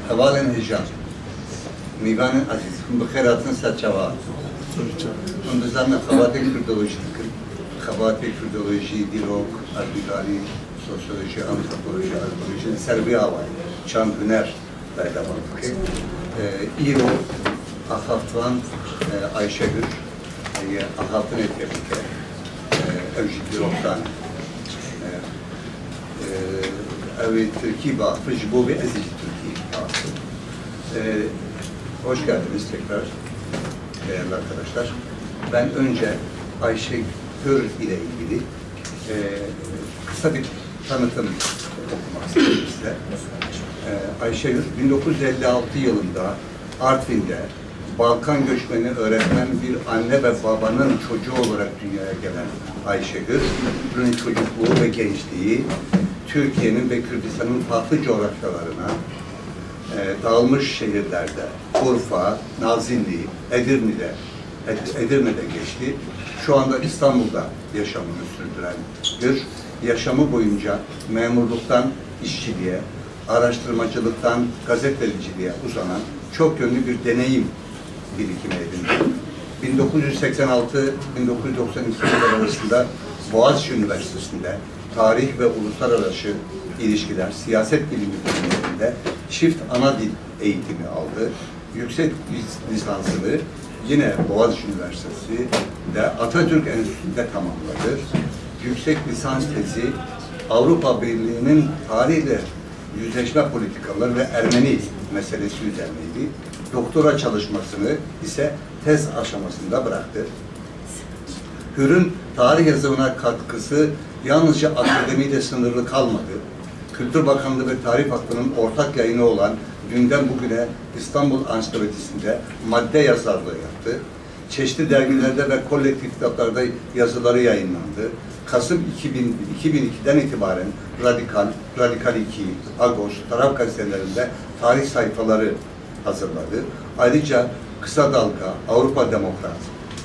Hevalen hijab. Mivan aziz. Bıkheratın saçava. Onduzdan xabatek Kürdoloji fikir. Xabatek Kürdoloji, dilok, arbitari, sosyoloji, antropoloji, arkeoloji, serbi avay. Çan hüner derdi var. İro, Ahaftan, Ayşegül, Ahaftan etkerlikte. Evcikli Roktan. Evet, Türkiye bağıfı, Jibo ve Ezici Türkiye bağıfı. Hoş geldiniz tekrar, değerli arkadaşlar. Ben önce Ayşe Hür ile ilgili kısa bir tanıtım okumak istedim size. Ayşe Hür, 1956 yılında Artvin'de Balkan göçmeni öğretmen bir anne ve babanın çocuğu olarak dünyaya gelen Ayşe Hür'ün çocukluğu ve gençliği Türkiye'nin ve Kürdistan'ın farklı coğrafyalarına dağılmış şehirlerde Urfa, Nazilli, Edirne'de geçti. Şu anda İstanbul'da yaşamını sürdüren Hür, yaşamı boyunca memurluktan işçiliğe, araştırmacılıktan gazeteciliğe uzanan çok yönlü bir deneyim birikimi edindi. 1986-1992 yılları arasında Boğaziçi Üniversitesi'nde tarih ve uluslararası ilişkiler, siyaset bilimi bölümlerinde çift ana dil eğitimi aldı. Yüksek lisansını yine Boğaziçi Üniversitesi'nde Atatürk Enstitüsü'nde tamamladı. Yüksek lisans tezi Avrupa Birliği'nin tarihle yüzleşme politikaları ve Ermeni meselesi üzerineydi. Doktora çalışmasını ise tez aşamasında bıraktı. Hür'ün tarih yazımına katkısı yalnızca akademiyle sınırlı kalmadı. Kültür Bakanlığı ve Tarih Vakfı'nın ortak yayını olan Dünden Bugüne İstanbul Ansiklopedisi'nde madde yazarlığı yaptı. Çeşitli dergilerde ve kolektif kitaplarda yazıları yayınlandı. Kasım 2002'den itibaren Radikal 2, Agos, Taraf gazetelerinde tarih sayfaları hazırladı. Ayrıca Kısa Dalga, Avrupa Demokrat,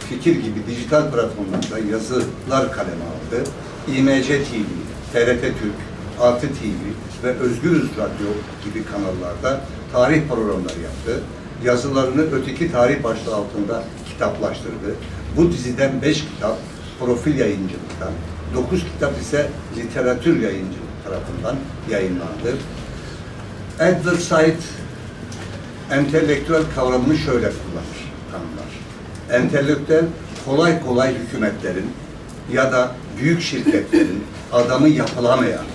Fikir gibi dijital platformlarda yazılar kaleme aldı. İMC TV, TRT Türk, Artı TV ve Özgürüz Radyo gibi kanallarda tarih programları yaptı. Yazılarını Öteki Tarih başlığı altında kitaplaştırdı. Bu diziden 5 kitap Profil Yayıncılık'tan, 9 kitap ise Literatür Yayıncılık tarafından yayınlandı. Edward Said entelektüel kavramını şöyle tanımlar. Entelektüel kolay kolay hükümetlerin ya da büyük şirketlerin adamı yapılamayan,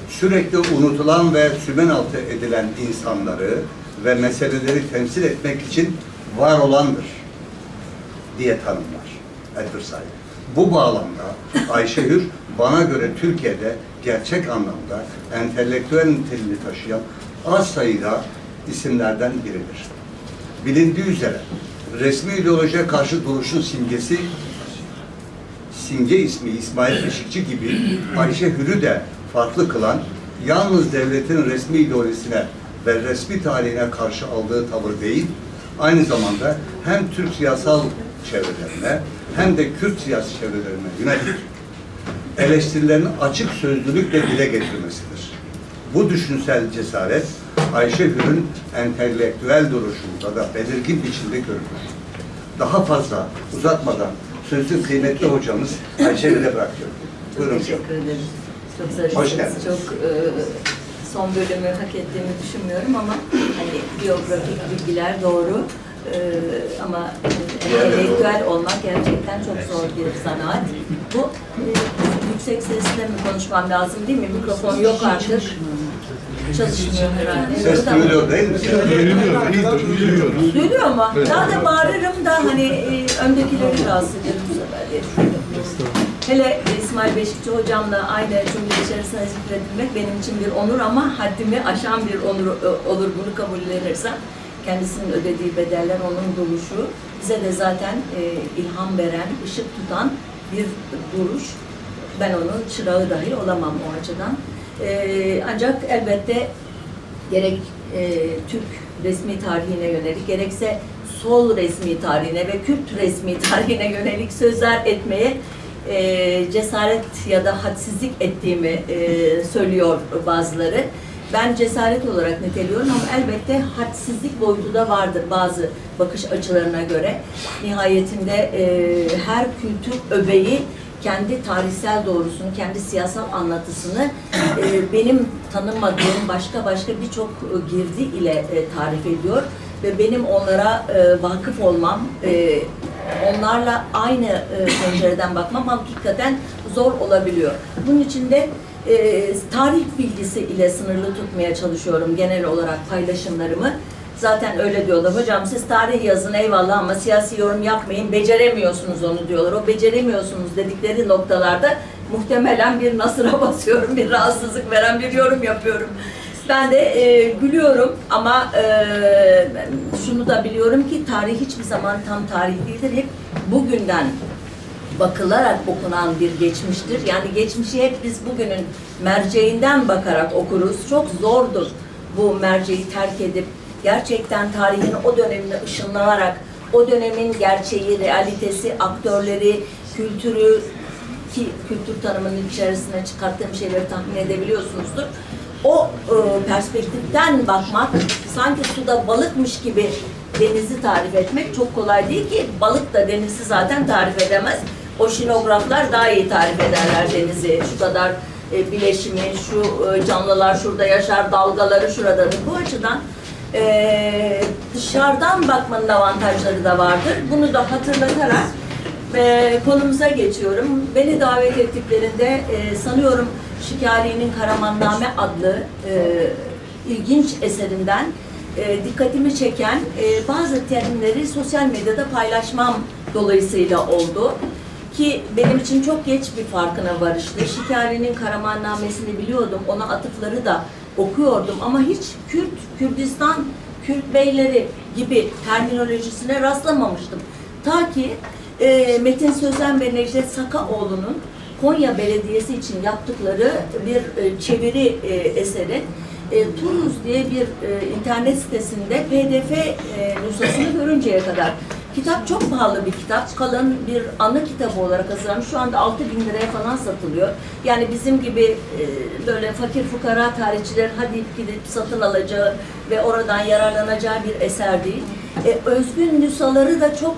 sürekli unutulan ve sümenaltı edilen insanları ve meseleleri temsil etmek için var olandır diye tanımlar Edward Said. Bu bağlamda Ayşe Hür bana göre Türkiye'de gerçek anlamda entelektüel niteliğini taşıyan az sayıda isimlerden biridir. Bilindiği üzere resmi ideolojiye karşı duruşun simge ismi İsmail Beşikçi gibi Ayşe Hür'ü de farklı kılan yalnız devletin resmi ideolojisine ve resmi tarihine karşı aldığı tavır değil, aynı zamanda hem Türk siyasal çevrelerine hem de Kürt siyasi çevrelerine yönelik eleştirilerini açık sözlülükle dile getirmesidir. Bu düşünsel cesaret Ayşe Hür'ün entelektüel duruşunda da belirgin biçimde görülür. Daha fazla uzatmadan sözü kıymetli hocamız Ayşe Hür'e bırakıyorum. Buyurun. Teşekkür ederim. Çok zarif. Hoş geldiniz. Çok son bölümü hak ettiğimi düşünmüyorum ama hani biyografik bilgiler doğru. Ama entelektüel olmak gerçekten çok zor bir zanaat. Bu yüksek sesle mi konuşmam lazım değil mi? Mikrofon yok artık. Çalışmıyor herhalde. Ses duyuluyor değil mi? Duyuluyor mu? Daha da bağırırım da hani öndekileri rahatsız ederim bu sefer diye düşündüm. Hele İsmail Beşikçi hocamla aynı cümle içerisinde zikredilmek benim için bir onur ama haddimi aşan bir onur olur bunu kabullenirsem. Kendisinin ödediği bedeller, onun duruşu bize de zaten ilham veren, ışık tutan bir duruş. Ben onun çırağı dahi olamam o açıdan. Ancak elbette gerek Türk resmi tarihine yönelik, gerekse sol resmi tarihine ve Kürt resmi tarihine yönelik sözler etmeye cesaret ya da hadsizlik ettiğimi söylüyor bazıları. ben cesaret olarak niteliyorum ama elbette hadsizlik boyutu da vardır bazı bakış açılarına göre. Nihayetinde her kültür öbeği kendi tarihsel doğrusunu, kendi siyasal anlatısını benim tanımadığım başka birçok girdi ile tarif ediyor ve benim onlara vakıf olmam, onlarla aynı pencereden bakmam hakikaten zor olabiliyor. Bunun için de tarih bilgisi ile sınırlı tutmaya çalışıyorum genel olarak paylaşımlarımı. Zaten öyle diyorlar. Hocam siz tarih yazın eyvallah ama siyasi yorum yapmayın. Beceremiyorsunuz onu diyorlar. O beceremiyorsunuz dedikleri noktalarda muhtemelen bir nasıra basıyorum. Bir rahatsızlık veren bir yorum yapıyorum. Ben de gülüyorum ama şunu da biliyorum ki tarih hiçbir zaman tam tarih değildir. Hep bugünden bakılarak okunan bir geçmiştir. Yani geçmişi hep biz bugünün merceğinden bakarak okuruz. Çok zordur bu merceği terk edip gerçekten tarihin o dönemine ışınlanarak o dönemin gerçeği, realitesi, aktörleri, kültürü ki kültür tanımının içerisine çıkarttığım şeyleri tahmin edebiliyorsunuzdur. O perspektiften bakmak, sanki suda balıkmış gibi denizi tarif etmek çok kolay değil ki balık da denizi zaten tarif edemez. Oşinograflar daha iyi tarif ederler denizi. Şu kadar bileşimi, şu canlılar şurada yaşar, dalgaları şuradadır. Bu açıdan dışarıdan bakmanın avantajları da vardır. Bunu da hatırlatarak konumuza geçiyorum. Beni davet ettiklerinde sanıyorum Şikari'nin Karamanname adlı ilginç eserinden dikkatimi çeken bazı terimleri sosyal medyada paylaşmam dolayısıyla oldu. Ki benim için çok geç bir farkına varıştı. Şikari'nin Karamannamesini biliyordum, ona atıfları da okuyordum ama hiç Kürdistan, Kürt beyleri gibi terminolojisine rastlamamıştım. Ta ki Metin Sözen ve Necdet Sakaoğlu'nun Konya Belediyesi için yaptıkları bir çeviri eseri Turuz diye bir internet sitesinde PDF nüshasını görünceye kadar. Kitap çok pahalı bir kitap. Kalın bir anı kitabı olarak hazırlanmış. Şu anda 6.000 liraya falan satılıyor. Yani bizim gibi böyle fakir fukara tarihçilerin hadi gidip satın alacağı ve oradan yararlanacağı bir eser değil. Özgün nüshaları da çok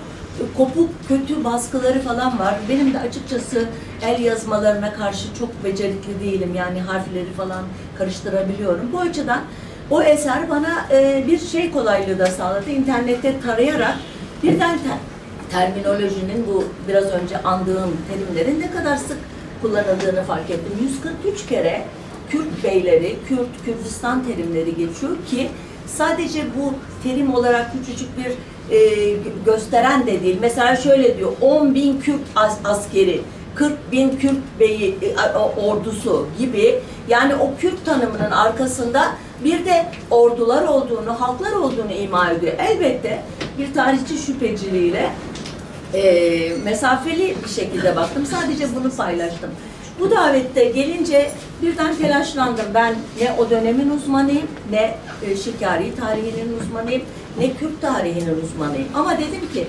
kopuk, kötü baskıları falan var. Benim de açıkçası el yazmalarına karşı çok becerikli değilim. Yani harfleri falan karıştırabiliyorum. Bu açıdan o eser bana bir şey kolaylığı da sağladı. İnternette tarayarak birden terminolojinin bu biraz önce andığım terimlerin ne kadar sık kullanıldığını fark ettim. 143 kere Kürt beyleri, Kürdistan terimleri geçiyor ki sadece bu terim olarak küçücük bir gösteren de değil. Mesela şöyle diyor, 10.000 Kürt askeri, 40.000 Kürt beyi ordusu gibi. Yani o Kürt tanımının arkasında bir de ordular olduğunu, halklar olduğunu ima ediyor. Elbette bir tarihçi şüpheciliğiyle mesafeli bir şekilde baktım. Sadece bunu paylaştım. Bu davette gelince birden telaşlandım. Ben ne o dönemin uzmanıyım, ne Şikari tarihinin uzmanıyım, ne Kürt tarihinin uzmanıyım. Ama dedim ki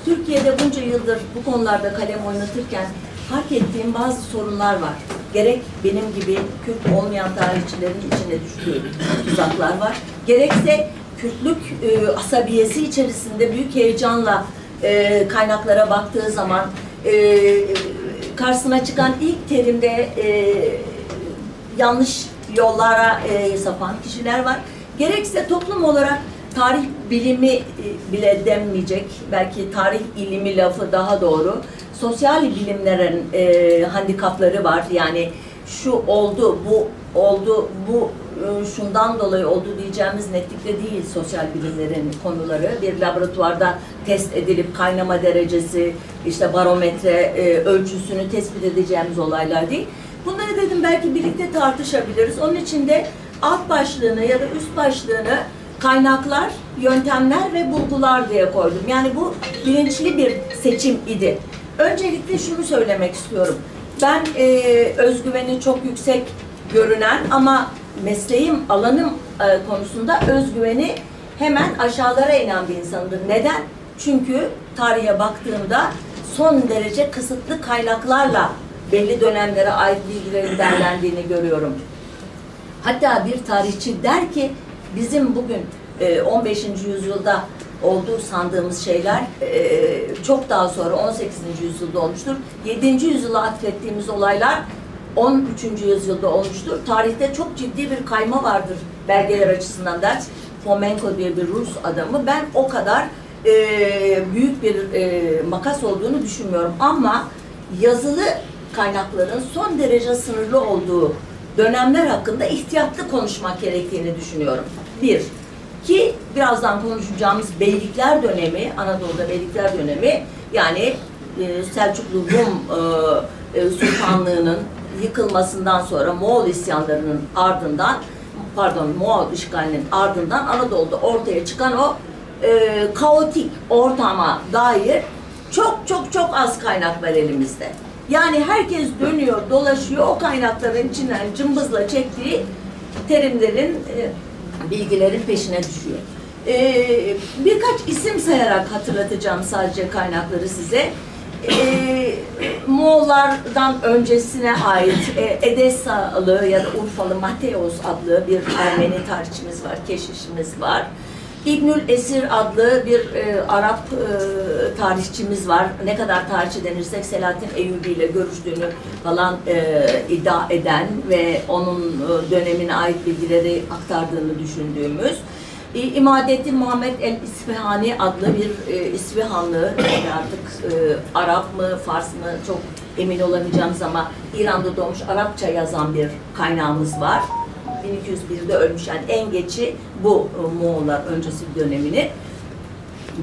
Türkiye'de bunca yıldır bu konularda kalem oynatırken fark ettiğim bazı sorunlar var. Gerek benim gibi Kürt olmayan tarihçilerin içine düştüğü tuzaklar var. Gerekse Kürtlük asabiyesi içerisinde büyük heyecanla kaynaklara baktığı zaman karşısına çıkan ilk terimde yanlış yollara sapan kişiler var. Gerekse toplum olarak tarih bilimi bile denmeyecek, belki tarih ilimi lafı daha doğru. Sosyal bilimlerin handikapları var. Yani şu oldu, bu oldu, bu şundan dolayı oldu diyeceğimiz netlikte değil sosyal bilimlerin konuları. Bir laboratuvarda test edilip kaynama derecesi, işte barometre ölçüsünü tespit edeceğimiz olaylar değil. Bunları dedim belki birlikte tartışabiliriz. Onun için de alt başlığını ya da üst başlığını kaynaklar, yöntemler ve bulgular diye koydum. Yani bu bilinçli bir seçim idi. Öncelikle şunu söylemek istiyorum. Ben özgüveni çok yüksek görünen ama mesleğim, alanım konusunda özgüveni hemen aşağılara inen bir insanımdır. Neden? Çünkü tarihe baktığımda son derece kısıtlı kaynaklarla belli dönemlere ait bilgilerin derlendiğini görüyorum. Hatta bir tarihçi der ki bizim bugün 15. yüzyılda olduğu sandığımız şeyler çok daha sonra 18. yüzyılda olmuştur. 7. yüzyıla atfettiğimiz olaylar 13. yüzyılda olmuştur. Tarihte çok ciddi bir kayma vardır belgeler açısından der. Fomenko diye bir Rus adamı. Ben o kadar büyük bir makas olduğunu düşünmüyorum. Ama yazılı kaynakların son derece sınırlı olduğu dönemler hakkında ihtiyatlı konuşmak gerektiğini düşünüyorum. Bir, ki birazdan konuşacağımız Beylikler dönemi, Anadolu'da Beylikler dönemi, yani Selçuklu Rum Sultanlığı'nın yıkılmasından sonra Moğol isyanlarının ardından, Moğol işgalinin ardından Anadolu'da ortaya çıkan o kaotik ortama dair çok az kaynak var elimizde. Yani herkes dönüyor, dolaşıyor, o kaynakların içinden cımbızla çektiği terimlerin, bilgilerin peşine düşüyor. Birkaç isim sayarak hatırlatacağım sadece kaynakları size. Moğollardan öncesine ait Edessalı ya da Urfalı Mateos adlı bir Ermeni tarihçimiz var, keşişimiz var. İbnül Esir adlı bir Arap tarihçimiz var. Ne kadar tarihçi denirsek Selahattin Eyyubi ile görüştüğünü falan iddia eden ve onun dönemine ait bilgileri aktardığını düşündüğümüz. İmadettin Muhammed el-İsfihani adlı bir İsfihanlı, artık Arap mı, Fars mı çok emin olamayacağımız ama İran'da doğmuş, Arapça yazan bir kaynağımız var. 1201'de ölmüş, yani en geçi bu Moğollar öncesi dönemini.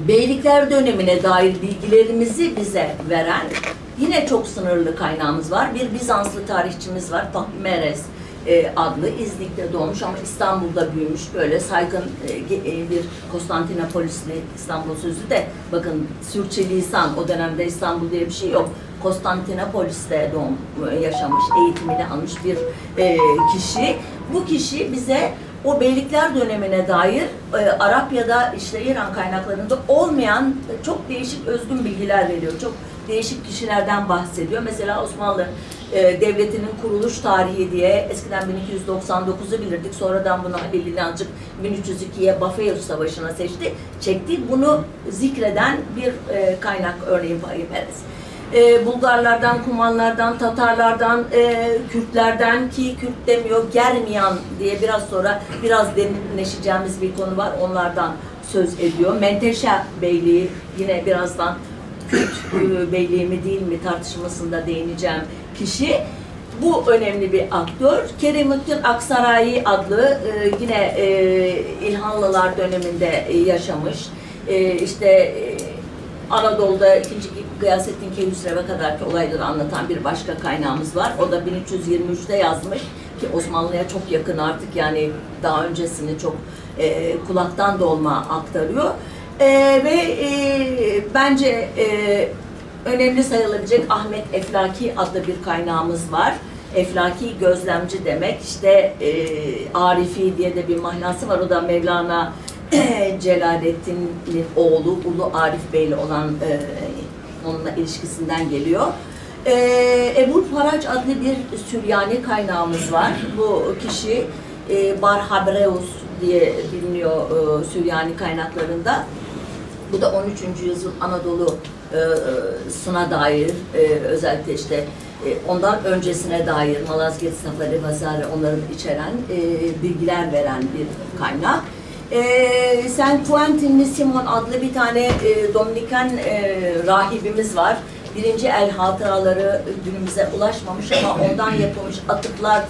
Beylikler dönemine dair bilgilerimizi bize veren yine çok sınırlı kaynağımız var. Bir Bizanslı tarihçimiz var, Fahmi Merez adlı, İznik'te doğmuş ama İstanbul'da büyümüş, böyle saygın bir Konstantinopolisli, İstanbul sözü de bakın sürçülisan, o dönemde İstanbul diye bir şey yok. Konstantinopolis'te yaşamış, eğitimini almış bir kişi. Bu kişi bize o Beylikler dönemine dair Arap ya da işte İran kaynaklarında olmayan çok değişik özgün bilgiler veriyor. Çok değişik kişilerden bahsediyor. Mesela Osmanlı Devleti'nin kuruluş tarihi diye eskiden 1299'u bilirdik. Sonradan bunu Halil İnancık 1302'ye Bafeus Savaşı'na çekti. Bunu zikreden bir kaynak, örneğin Fahri Merez. Bulgarlardan, Kumanlardan, Tatarlardan, Kürtlerden, ki Kürt demiyor, Germiyan diye biraz sonra biraz derinleşeceğimiz bir konu var. Onlardan söz ediyor. Menteşe Beyliği, yine birazdan Kürt Beyliği mi değil mi tartışmasında değineceğim kişi. Bu önemli bir aktör. Kerimüddin Aksarayi adlı yine İlhanlılar döneminde yaşamış. Anadolu'da 2. Gıyasettin Keyhüsrev'e kadarki olayları anlatan bir başka kaynağımız var. O da 1323'te yazmış ki Osmanlı'ya çok yakın artık, yani daha öncesini çok kulaktan dolma aktarıyor. Bence önemli sayılabilecek Ahmet Eflaki adlı bir kaynağımız var. Eflaki gözlemci demek, Arifi diye de bir mahnası var. O da Mevlana Celaleddin'in oğlu Ulu Arif Bey'le olan onunla ilişkisinden geliyor. Ebul Faraç adlı bir Süryani kaynağımız var. Bu kişi Barhabreus diye biliniyor Süryani kaynaklarında. Bu da 13. yüzyıl Anadolu'suna dair, özellikle ondan öncesine dair Malazgirt Safari Vesaire onların içeren bilgiler veren bir kaynak. Saint Quentin'li Simon adlı bir tane Dominikan rahibimiz var. Birinci el hatıraları günümüze ulaşmamış ama ondan yapılmış atıklar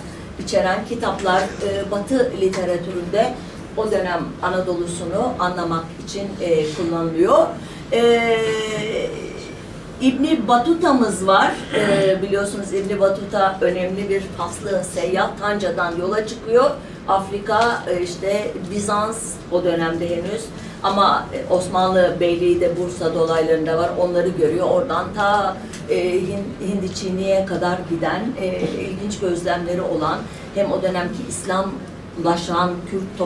içeren kitaplar Batı literatüründe o dönem Anadolu'sunu anlamak için kullanılıyor. İbn Batuta'mız var. Biliyorsunuz İbn Batuta önemli bir Faslı seyyah, Tanca'dan yola çıkıyor. Afrika, Bizans o dönemde henüz, ama Osmanlı Beyliği de Bursa dolaylarında var. Onları görüyor. Oradan ta Hindi-Çinli'ye kadar giden ilginç gözlemleri olan, hem o dönemki İslamlaşan Türk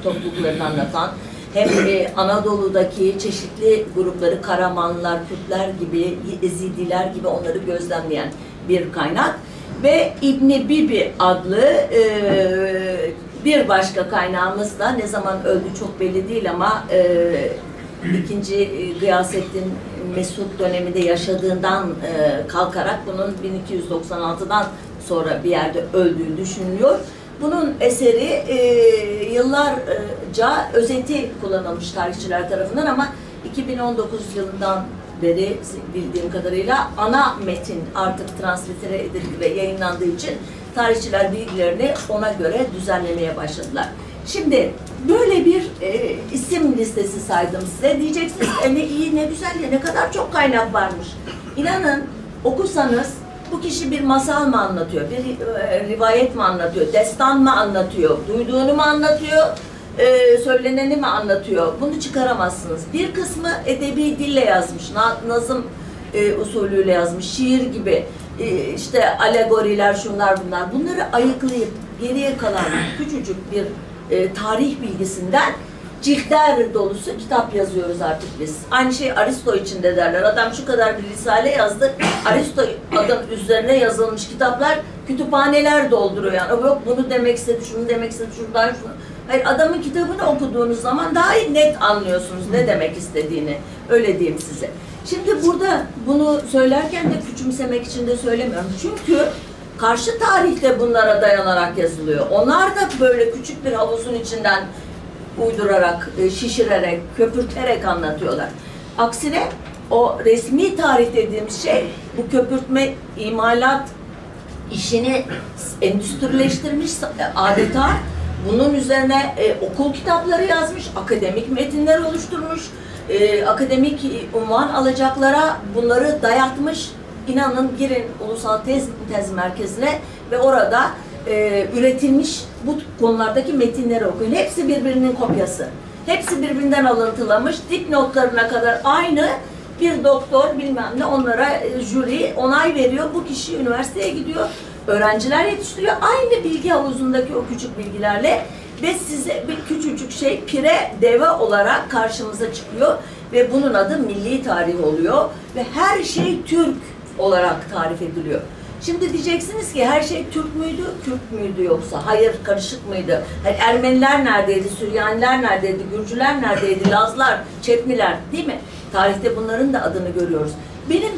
topluluklarını anlatan, hem Anadolu'daki çeşitli grupları, Karamanlılar, Kürtler gibi, Ezidiler gibi onları gözlemleyen bir kaynak. ve İbn Bibi adlı bir başka kaynağımız da ne zaman öldü çok belli değil ama ikinci Gıyasettin Mesud döneminde yaşadığından kalkarak bunun 1296'dan sonra bir yerde öldüğü düşünülüyor. Bunun eseri yıllarca özeti kullanılmış tarihçiler tarafından ama 2019 yılından beri bildiğim kadarıyla ana metin artık translitere edildi ve yayınlandığı için tarihçiler bilgilerini ona göre düzenlemeye başladılar. Şimdi böyle bir isim listesi saydım size. Diyeceksiniz ne iyi ne güzel ya ne kadar çok kaynak varmış. İnanın okursanız bu kişi bir masal mı anlatıyor, bir rivayet mi anlatıyor, destan mı anlatıyor, duyduğunu mu anlatıyor, söyleneni mi anlatıyor? Bunu çıkaramazsınız. Bir kısmı edebi dille yazmış, nazım usulüyle yazmış, şiir gibi, işte alegoriler, şunlar bunlar. Bunları ayıklayıp geriye kalan küçücük bir tarih bilgisinden ciltler dolusu kitap yazıyoruz artık biz. Aynı şey Aristo için de derler. Adam şu kadar bir risale yazdı. Aristo adam üzerine yazılmış kitaplar kütüphaneler dolduruyor yani. Yok bunu demek istedi, şunu demek istedi, şuradan şunu. Hayır, adamın kitabını okuduğunuz zaman daha net anlıyorsunuz ne demek istediğini. Öyle diyeyim size. Şimdi burada bunu söylerken de küçümsemek için de söylemiyorum. Çünkü karşı tarihte bunlara dayanarak yazılıyor. Onlar da böyle küçük bir havuzun içinden uydurarak, şişirerek, köpürterek anlatıyorlar. Aksine o resmi tarih dediğimiz şey bu köpürtme, imalat işini endüstrileştirmiş adeta. Bunun üzerine okul kitapları yazmış, akademik metinler oluşturmuş, akademik unvan alacaklara bunları dayatmış. İnanın girin Ulusal Tez Merkezi'ne ve orada üretilmiş bu konulardaki metinleri okuyun. Hepsi birbirinin kopyası. Hepsi birbirinden alıntılamış. Dipnotlarına kadar aynı. Bir doktor bilmem ne onlara jüri onay veriyor. Bu kişi üniversiteye gidiyor. Öğrenciler yetiştiriyor. Aynı bilgi havuzundaki o küçük bilgilerle ve size bir küçücük şey pire deve olarak karşımıza çıkıyor ve bunun adı milli tarih oluyor ve her şey Türk olarak tarif ediliyor. Şimdi diyeceksiniz ki her şey Türk müydü, Kürt müydü yoksa? Hayır, karışık mıydı? Yani Ermeniler neredeydi, Süryaniler neredeydi, Gürcüler neredeydi, Lazlar, Çetniler değil mi? Tarihte bunların da adını görüyoruz. Benim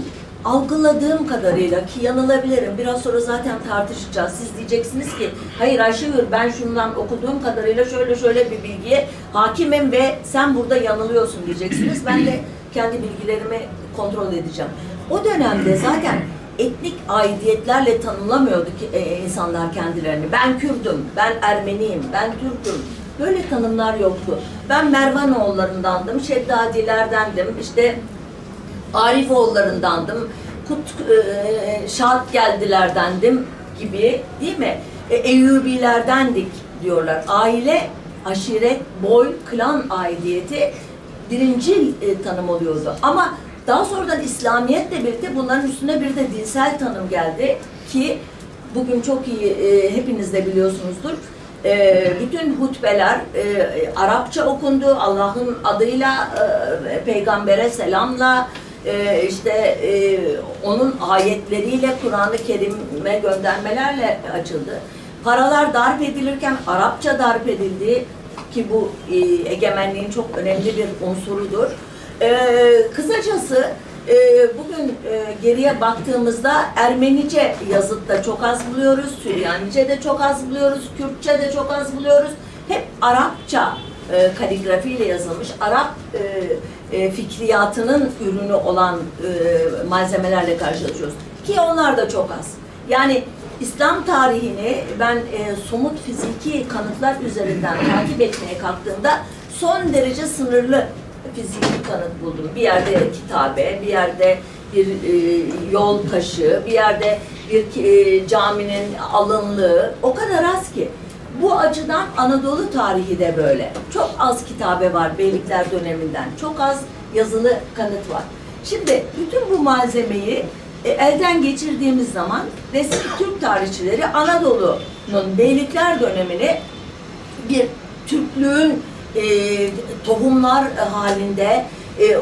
algıladığım kadarıyla ki yanılabilirim, biraz sonra zaten tartışacağız. Siz diyeceksiniz ki, hayır Ayşegül ben şundan okuduğum kadarıyla şöyle bir bilgiye hakimim ve sen burada yanılıyorsun diyeceksiniz. Ben de kendi bilgilerimi kontrol edeceğim. O dönemde zaten etnik aidiyetlerle tanımlamıyordu ki insanlar kendilerini. Ben Kürdüm, ben Ermeniyim, ben Türk'üm. Böyle tanımlar yoktu. Ben Mervanoğullarındandım, Şeddadilerdendim, işte Arifoğullarındandım, Şahatgeldilerdendim gibi değil mi? Eyyubilerdendik diyorlar. Aile, aşiret, boy, klan aidiyeti birincil tanım oluyordu. Ama daha sonradan İslamiyetle birlikte bunların üstüne bir de dinsel tanım geldi ki bugün çok iyi hepiniz de biliyorsunuzdur. Bütün hutbeler Arapça okundu. Allah'ın adıyla, peygambere selamla, işte onun ayetleriyle Kur'an-ı Kerim'e göndermelerle açıldı. Paralar darp edilirken Arapça darp edildi ki bu egemenliğin çok önemli bir unsurudur. Kısacası bugün geriye baktığımızda Ermenice yazıtta çok az buluyoruz, Süryanice de çok az buluyoruz, Kürtçe de çok az buluyoruz. Hep Arapça kaligrafiyle yazılmış, Arap fikriyatının ürünü olan malzemelerle karşılaşıyoruz. Ki onlar da çok az. Yani İslam tarihini ben somut fiziki kanıtlar üzerinden takip etmeye kalktığımda son derece sınırlı fiziki kanıt buldum. Bir yerde kitabe, bir yerde bir yol taşı, bir yerde bir caminin alınlığı. O kadar az ki. Bu açıdan Anadolu tarihi de böyle. Çok az kitabe var Beylikler döneminden. Çok az yazılı kanıt var. Şimdi bütün bu malzemeyi elden geçirdiğimiz zaman resmi Türk tarihçileri Anadolu'nun Beylikler dönemini bir Türklüğün tohumlar halinde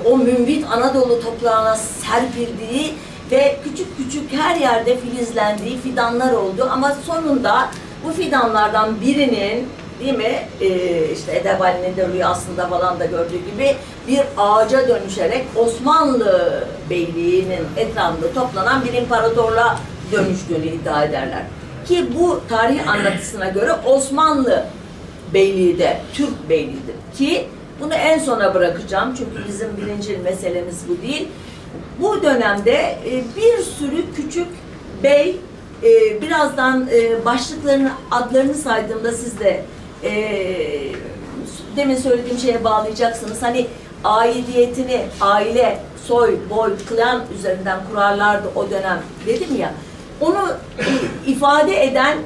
o münbit Anadolu toprağına serpildiği ve küçük küçük her yerde filizlendiği fidanlar oldu ama sonunda bu fidanlardan birinin, değil mi, işte Edebali'nin rüyasında falan da gördüğü gibi bir ağaca dönüşerek Osmanlı Beyliği'nin etrafında toplanan bir imparatorluğa dönüştüğünü iddia ederler. Ki bu tarih anlatısına göre Osmanlı Beyliği de Türk Beyliği'dir. Ki bunu en sona bırakacağım çünkü bizim birinci meselemiz bu değil. Bu dönemde bir sürü küçük bey, birazdan başlıklarını, adlarını saydığımda siz de demin söylediğim şeye bağlayacaksınız. Hani aidiyetini aile, soy, boy, klan üzerinden kurarlardı o dönem dedim ya. Onu ifade eden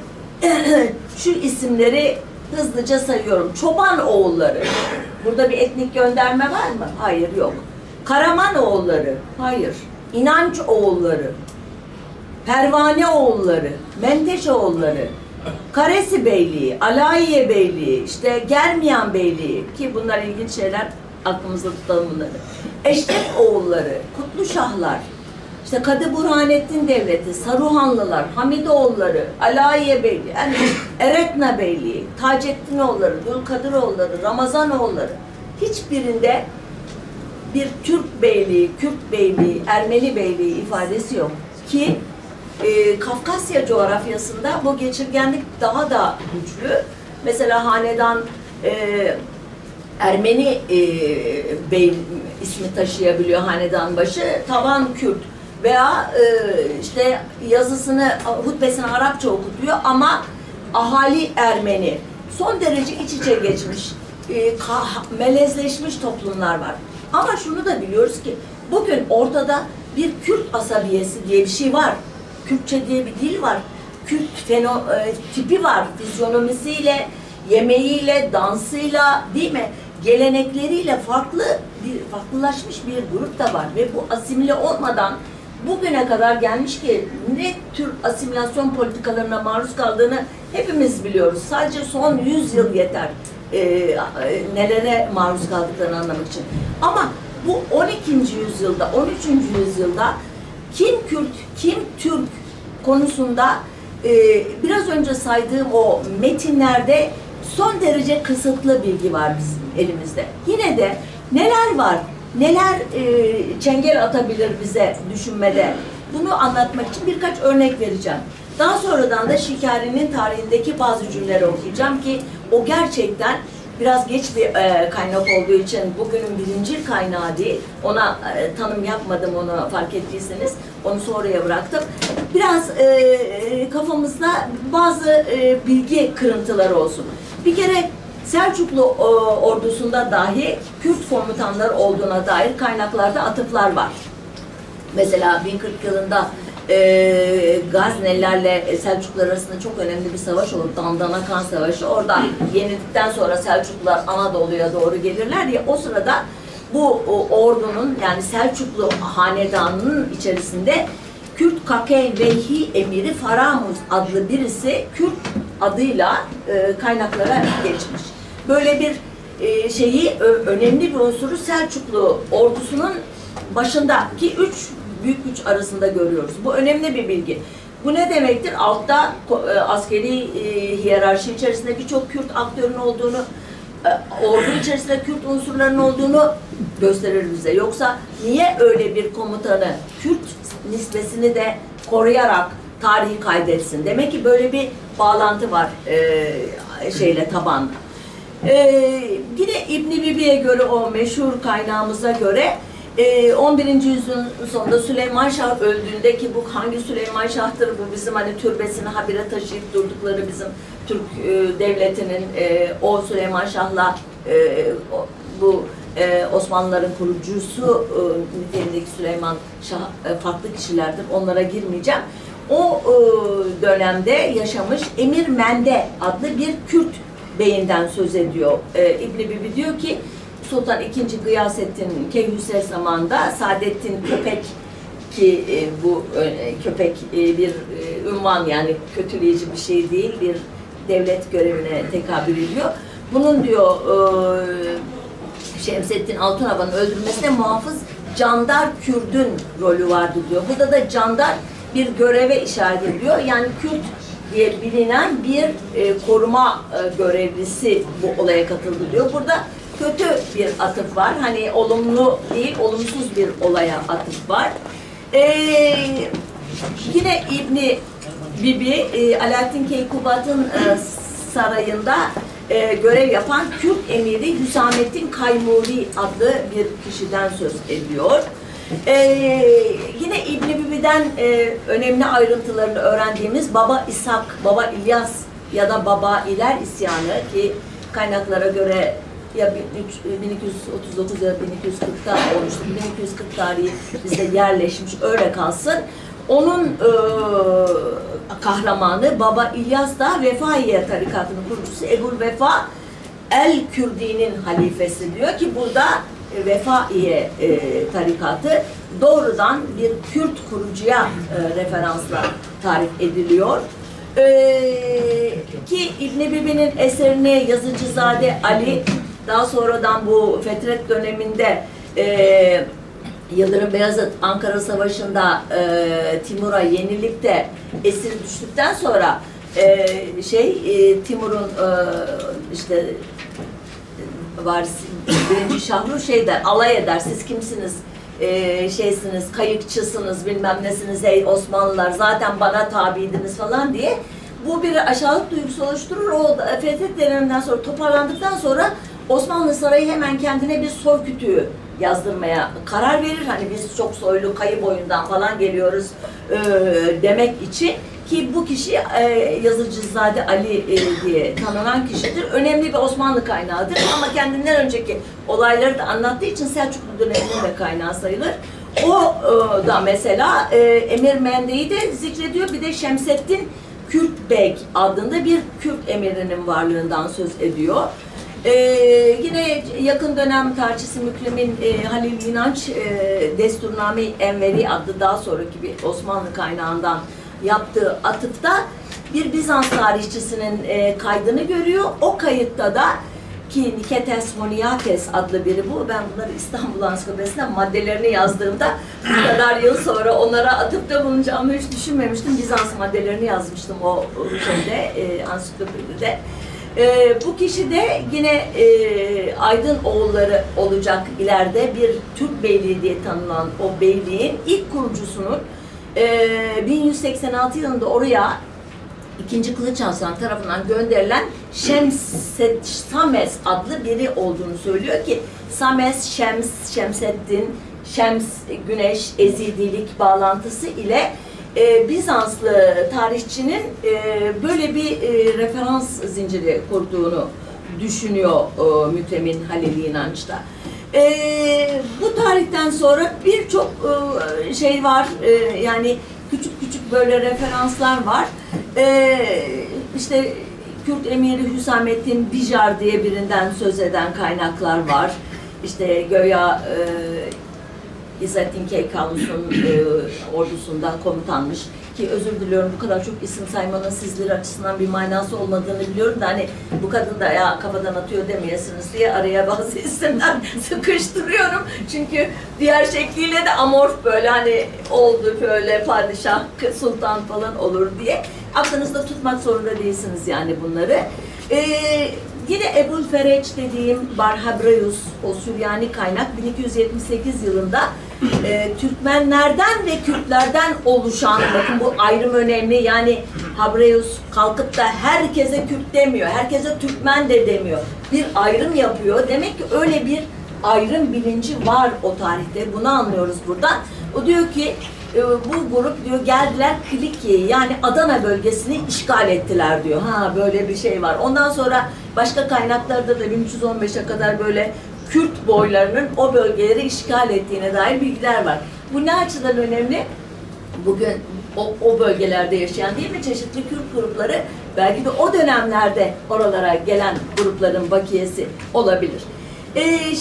şu isimleri hızlıca sayıyorum. Çoban oğulları. Burada bir etnik gönderme var mı? Hayır, yok. Karaman oğulları. Hayır. İnanç oğulları. Pervane oğulları. Menteşe oğulları. Karesi Beyliği, Alayiye Beyliği, işte Germiyan Beyliği ki bunlar ilginç şeyler, aklımızda tutalım bunları. Eşref oğulları, Kutluşahlar, işte Kadı Burhanettin Devleti, Saruhanlılar, Hamidoğulları, Alayiye Beyliği, yani Eretna Beyliği, Taceddinoğulları, Dülkadiroğulları, Ramazanoğulları, hiçbirinde bir Türk Beyliği, Kürt Beyliği, Ermeni Beyliği ifadesi yok ki Kafkasya coğrafyasında bu geçirgenlik daha da güçlü. Mesela hanedan Ermeni bey ismi taşıyabiliyor hanedan başı, tavan Kürt veya işte yazısını, hutbesini Arapça okutuyor ama ahali Ermeni. Son derece iç içe geçmiş, melezleşmiş toplumlar var. Ama şunu da biliyoruz ki bugün ortada bir Kürt asabiyesi diye bir şey var. Kürtçe diye bir dil var. Kürt tipi var. Fizyonomisiyle, yemeğiyle, dansıyla, değil mi? Gelenekleriyle farklılaşmış bir grup da var. Ve bu asimile olmadan bugüne kadar gelmiş ki ne tür asimilasyon politikalarına maruz kaldığını hepimiz biliyoruz. Sadece son 100 yıl yeter nelere maruz kaldıklarını anlamak için. Ama bu 12. yüzyılda, 13. yüzyılda kim Kürt, kim Türk konusunda biraz önce saydığım o metinlerde son derece kısıtlı bilgi var bizim elimizde. Yine de neler var, neler çengel atabilir bize düşünmede, bunu anlatmak için birkaç örnek vereceğim. Daha sonradan da Şikari'nin tarihindeki bazı cümleleri okuyacağım ki o gerçekten biraz geç bir kaynak olduğu için bugünün birinci kaynağı değil. Ona tanım yapmadım, onu fark ettiyseniz. Onu sonraya bıraktım. Biraz kafamızda bazı bilgi kırıntıları olsun. Bir kere Selçuklu ordusunda dahi Kürt komutanlar olduğuna dair kaynaklarda atıflar var. Mesela 1040 yılında Gaznelilerle Selçuklular arasında çok önemli bir savaş olur. Dandanakan Savaşı. Orada yenildikten sonra Selçuklular Anadolu'ya doğru gelirler ya, o sırada bu ordunun, yani Selçuklu hanedanının içerisinde Kürt Kakey Veyhi Emiri Faramuz adlı birisi Kürt adıyla kaynaklara geçmiş. Böyle bir önemli bir unsuru Selçuklu ordusunun başındaki 3 büyük güç arasında görüyoruz. Bu önemli bir bilgi. Bu ne demektir? Altta askeri hiyerarşi içerisinde birçok Kürt aktörün olduğunu, ordu içerisinde Kürt unsurların olduğunu gösterir bize. Yoksa niye öyle bir komutanı Kürt nispesini de koruyarak tarihi kaydetsin? Demek ki böyle bir bağlantı var tabanda. Yine İbn-i Bibi'ye göre, o meşhur kaynağımıza göre 11. yüzyılın sonunda Süleyman Şah öldüğünde, ki bu hangi Süleyman Şah'tır, bu bizim hani türbesini habire taşıyıp durdukları bizim Türk devletinin o Süleyman Şah'la bu Osmanlıların kurucusu niteliğindeki Süleyman Şah farklı kişilerdir. Onlara girmeyeceğim. O dönemde yaşamış Emir Mende adlı bir Kürt beyinden söz ediyor. İbn-i Bibi diyor ki Sultan II. Gıyasettin Keyhüsrev zamanında Saadettin Köpek, ki bu köpek bir ünvan, yani kötüleyici bir şey değil, bir devlet görevine tekabül ediyor. Bunun diyor Şemsettin Altunaba'nın öldürülmesine muhafız Candar Kürd'ün rolü vardı diyor. Burada da Candar bir göreve işaret ediyor. Yani Kürt diye bilinen bir koruma görevlisi bu olaya katıldı diyor. Burada kötü bir atıf var. Hani olumlu değil, olumsuz bir olaya atıf var. Yine İbni Bibi, Alaaddin Keykubat'ın sarayında görev yapan Kürt emiri Hüsamettin Kaymuri adlı bir kişiden söz ediyor. Yine İbn-i Bibi'den önemli ayrıntılarını öğrendiğimiz Baba İshak, Baba İlyas ya da Baba İler isyanı ki kaynaklara göre ya 1239 ya 1240'ta olmuştu. 1240 tarihi bizde yerleşmiş, öyle kalsın. Onun kahramanı Baba İlyas da Vefaiye tarikatının kurucusu Ebul Vefa el-Kürdi'nin halifesi diyor ki burada Vefaiye tarikatı doğrudan bir Kürt kurucuya referansla tarif ediliyor. Ki İbn-i Bibi'nin eserini Yazıcızade Ali daha sonradan bu Fetret döneminde Yıldırım Beyazıt Ankara Savaşı'nda Timur'a yenilip de esir düştükten sonra Timur'un işte varisi 1. Şahru der, alay eder, siz kimsiniz, şeysiniz, kayıkçısınız, bilmem nesiniz, ey Osmanlılar zaten bana tabiydiniz falan diye. Bu bir aşağılık duygusu oluşturur. O Fethet döneminden sonra toparlandıktan sonra Osmanlı Sarayı hemen kendine bir soy kütüğü yazdırmaya karar verir. Hani biz çok soylu kayı boyundan falan geliyoruz demek için ki bu kişi Yazıcızade Ali diye tanınan kişidir. Önemli bir Osmanlı kaynağıdır ama kendinden önceki olayları da anlattığı için Selçuklu döneminin de kaynağı sayılır. O da mesela Emir Mende'yi de zikrediyor. Bir de Şemseddin Kürtbek adında bir Kürt emirinin varlığından söz ediyor. Yine yakın dönem tarihçisi Mükremin Halil İnanç Desturname-i Enveri adlı daha sonraki bir Osmanlı kaynağından yaptığı atıfta bir Bizans tarihçisinin kaydını görüyor. O kayıtta da ki Niketes Moniates adlı biri bu. Ben bunları İstanbul Ansiklopedisi'nden maddelerini yazdığımda bu kadar yıl sonra onlara atıfta bulunacağımı hiç düşünmemiştim. Bizans maddelerini yazmıştım o ansiklopedide. Bu kişi de yine Aydın oğulları olacak ileride bir Türk Beyliği diye tanınan o beyliğin ilk kurucusunun 1186 yılında oraya 2. Kılıç Arslan tarafından gönderilen Sames adlı biri olduğunu söylüyor ki Sames, Şemseddin, Şems, Güneş, Ezidilik bağlantısı ile Bizanslı tarihçinin böyle bir referans zinciri kurduğunu düşünüyor Mükremin Halil İnanç'ta. Bu tarihten sonra birçok şey var, yani küçük küçük böyle referanslar var. İşte Kürt emiri Hüsamettin Bijar diye birinden söz eden kaynaklar var. İşte göya İzzettin Keykalus'un ordusunda komutanmış ki özür diliyorum bu kadar çok isim saymanın sizler açısından bir manası olmadığını biliyorum da hani bu kadın da ya kafadan atıyor demeyesiniz diye araya bazı isimler sıkıştırıyorum. Çünkü diğer şekliyle de amorf böyle hani oldu böyle padişah, sultan falan olur diye. Aklınızda tutmak zorunda değilsiniz yani bunları. Yine Ebul Fereç dediğim Barhabreus, o Süryani kaynak 1278 yılında Türkmenlerden ve Kürtlerden oluşan, bakın bu ayrım önemli, yani Habreus kalkıp da herkese Kürt demiyor, herkese Türkmen de demiyor. Bir ayrım yapıyor. Demek ki öyle bir ayrım bilinci var o tarihte. Bunu anlıyoruz buradan. O diyor ki bu grup diyor geldiler Kiliki'yi yani Adana bölgesini işgal ettiler diyor. Ha böyle bir şey var. Ondan sonra başka kaynaklarda da 1315'e kadar böyle Kürt boylarının o bölgeleri işgal ettiğine dair bilgiler var. Bu ne açıdan önemli? Bugün o bölgelerde yaşayan değil mi çeşitli Kürt grupları belki de o dönemlerde oralara gelen grupların bakiyesi olabilir.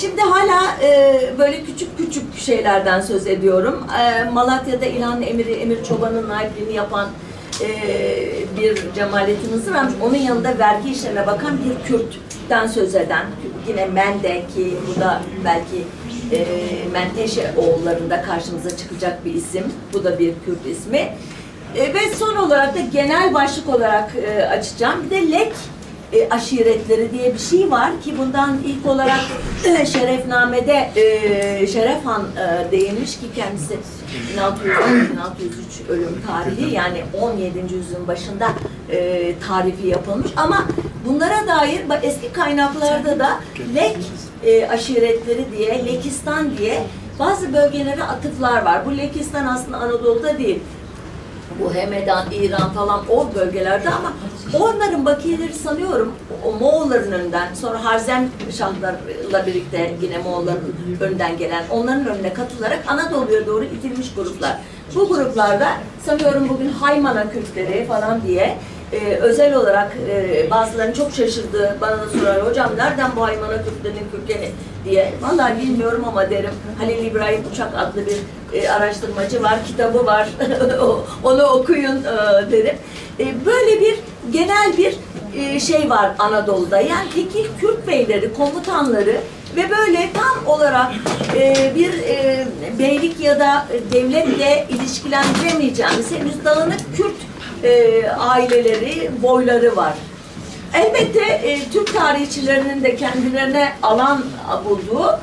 Şimdi hala böyle küçük küçük şeylerden söz ediyorum. Malatya'da İlhan Emir Çoban'ın naipliğini yapan bir Cemalettin Hızır varmış. Onun yanında vergi işlerine bakan bir Kürt'ten söz eden, yine Mende ki bu da belki Menteşe oğullarında karşımıza çıkacak bir isim. Bu da bir Kürt ismi. Ve son olarak da genel başlık olarak açacağım. Bir de Lek aşiretleri diye bir şey var ki bundan ilk olarak Şerefname'de Şeref Han değinmiş ki kendisi 1603 ölüm tarihi, yani 17. yüzyılın başında tarifi yapılmış ama bunlara dair eski kaynaklarda da Lek aşiretleri diye, Lekistan diye bazı bölgelere atıflar var. Bu Lekistan aslında Anadolu'da değil. Bu Hemedan, İran falan o bölgelerde ama onların bakiyeleri sanıyorum o Moğolların önünden, sonra Harzem Şahlarla birlikte yine Moğolların önünden gelen, onların önüne katılarak Anadolu'ya doğru itilmiş gruplar. Bu gruplarda sanıyorum bugün Haymana Kürtleri falan diye özel olarak bazılarının çok şaşırdığı, bana da sorar, hocam nereden bu Haymana Kürtlerinin kökeni diye. Vallahi bilmiyorum ama derim, Halil İbrahim Uçak adlı bir araştırmacı var, kitabı var, onu okuyun derim. Böyle bir genel bir şey var Anadolu'da, yani tekil Kürt beyleri, komutanları ve böyle tam olarak bir beylik ya da devletle ilişkilendiremeyeceğimiz henüz dağınık Kürt aileleri, boyları var. Elbette Türk tarihçilerinin de kendilerine alan bulduğu,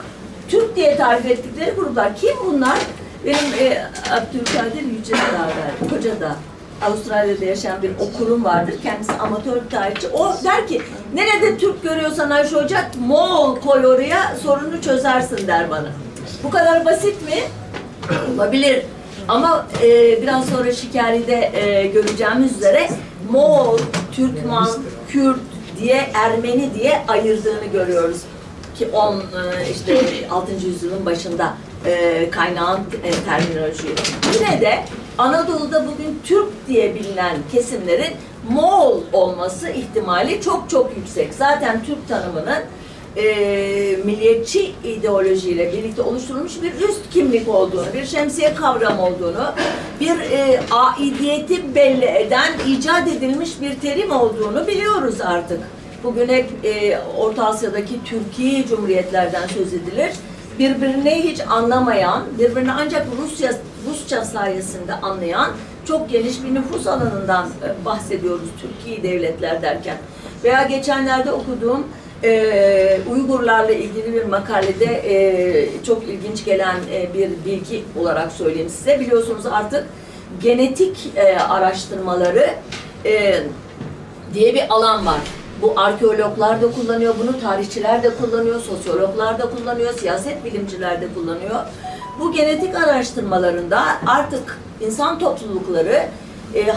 Türk diye tarif ettikleri gruplar. Kim bunlar? Benim Abdülkadir Yüceldağ, Kocadağ, Avustralya'da yaşayan bir okurum vardır. Kendisi amatör tarihçi. O der ki, nerede Türk görüyorsan Ayşe Hoca, Moğol koy oraya, sorunu çözersin der bana. Bu kadar basit mi? Olabilir. Ama biraz sonra Şikari'de göreceğimiz üzere Moğol, Türkman, Kürt diye, Ermeni diye ayırdığını görüyoruz. Ki 6. yüzyılın başında kaynağın terminolojiyi. Yine de Anadolu'da bugün Türk diye bilinen kesimlerin Moğol olması ihtimali çok çok yüksek. Zaten Türk tanımının milliyetçi ideolojiyle birlikte oluşturulmuş bir üst kimlik olduğunu, bir şemsiye kavramı olduğunu, bir aidiyeti belli eden, icat edilmiş bir terim olduğunu biliyoruz artık. Bugün hep Orta Asya'daki Türkiye Cumhuriyetlerden söz edilir. Birbirini hiç anlamayan, birbirini ancak Rusça sayesinde anlayan çok geniş bir nüfus alanından bahsediyoruz Türkiye devletler derken. Veya geçenlerde okuduğum Uygurlarla ilgili bir makalede çok ilginç gelen bir bilgi olarak söyleyeyim size. Biliyorsunuz artık genetik araştırmaları diye bir alan var. Bu arkeologlar da kullanıyor, bunu tarihçiler de kullanıyor, sosyologlar da kullanıyor, siyaset bilimciler de kullanıyor. Bu genetik araştırmalarında artık insan toplulukları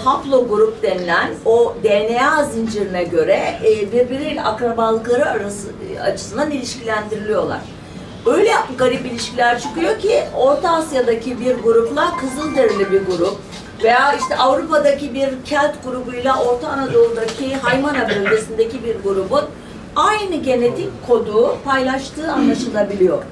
haplogrup denilen o DNA zincirine göre birbiriyle akrabalıkları açısından ilişkilendiriliyorlar. Öyle garip ilişkiler çıkıyor ki Orta Asya'daki bir grupla Kızılderili bir grup veya işte Avrupa'daki bir Kelt grubuyla Orta Anadolu'daki Haymana bölgesindeki bir grubun aynı genetik kodu paylaştığı anlaşılabiliyor.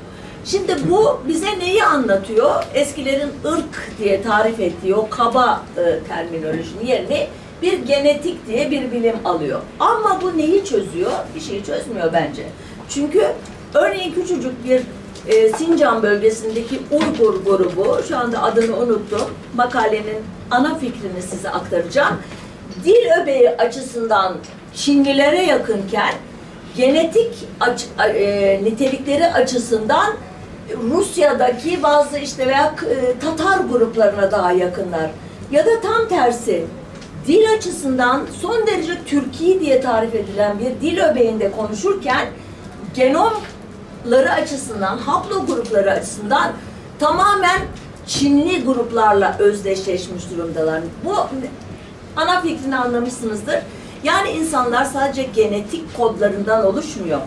Şimdi bu bize neyi anlatıyor? Eskilerin ırk diye tarif ettiği o kaba terminolojinin yerini bir genetik diye bir bilim alıyor. Ama bu neyi çözüyor? Bir şeyi çözmüyor bence. Çünkü örneğin küçücük bir Sincan bölgesindeki Uygur grubu, şu anda adını unuttum, makalenin ana fikrini size aktaracağım. Dil öbeği açısından Çinlilere yakınken genetik nitelikleri açısından Rusya'daki bazı veya Tatar gruplarına daha yakınlar. Ya da tam tersi, dil açısından son derece Türkiye diye tarif edilen bir dil öbeğinde konuşurken genomları açısından, haplogrupları açısından tamamen Çinli gruplarla özdeşleşmiş durumdalar. Bu ana fikrini anlamışsınızdır. Yani insanlar sadece genetik kodlarından oluşmuyor.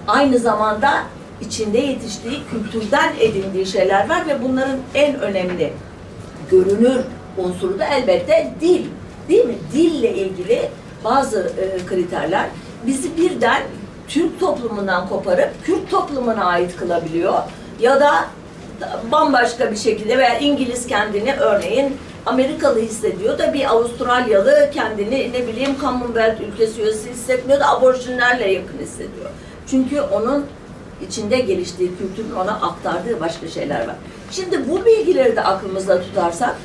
Aynı zamanda içinde yetiştiği, kültürden edindiği şeyler var ve bunların en önemli görünür unsuru da elbette dil. Değil mi? Dille ilgili bazı kriterler bizi birden Türk toplumundan koparıp Kürt toplumuna ait kılabiliyor. Ya da bambaşka bir şekilde veya İngiliz kendini örneğin Amerikalı hissediyor da bir Avustralyalı kendini ne bileyim Commonwealth ülkesi üyesi hissetmiyor da aborjinlerle yakın hissediyor. Çünkü onun içinde geliştiği kültürün ona aktardığı başka şeyler var. Şimdi bu bilgileri de aklımızda tutarsak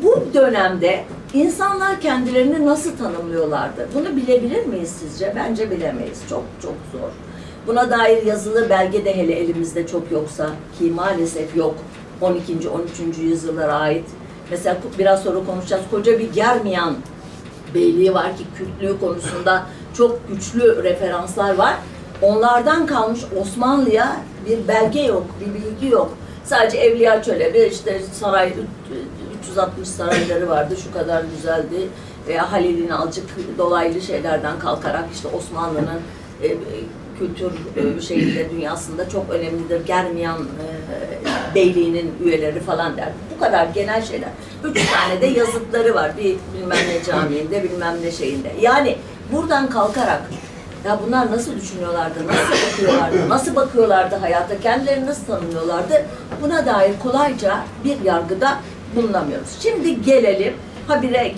bu dönemde insanlar kendilerini nasıl tanımlıyorlardı? Bunu bilebilir miyiz sizce? Bence bilemeyiz. Çok çok zor. Buna dair yazılı belge de hele elimizde çok yoksa ki maalesef yok. 12. 13. yüzyıllara ait. Mesela biraz sonra konuşacağız. Koca bir Germiyan beyliği var ki Kürtlüğü konusunda çok güçlü referanslar var. Onlardan kalmış Osmanlı'ya bir belge yok, bir bilgi yok. Sadece Evliya Çelebi işte saray 360 sarayları vardı, şu kadar güzeldi veya Halil İnalcık dolaylı şeylerden kalkarak işte Osmanlı'nın kültür şeyinde dünyasında çok önemlidir. Germiyan beyliğinin üyeleri falan der. Bu kadar genel şeyler. 3 tane de yazıtları var. Bir bilmem ne camiinde, bilmem ne şeyinde. Yani buradan kalkarak ya bunlar nasıl düşünüyorlardı, nasıl okuyorlardı, nasıl bakıyorlardı hayata, kendilerini nasıl tanımlıyorlardı? Buna dair kolayca bir yargıda bulunamıyoruz. Şimdi gelelim, habire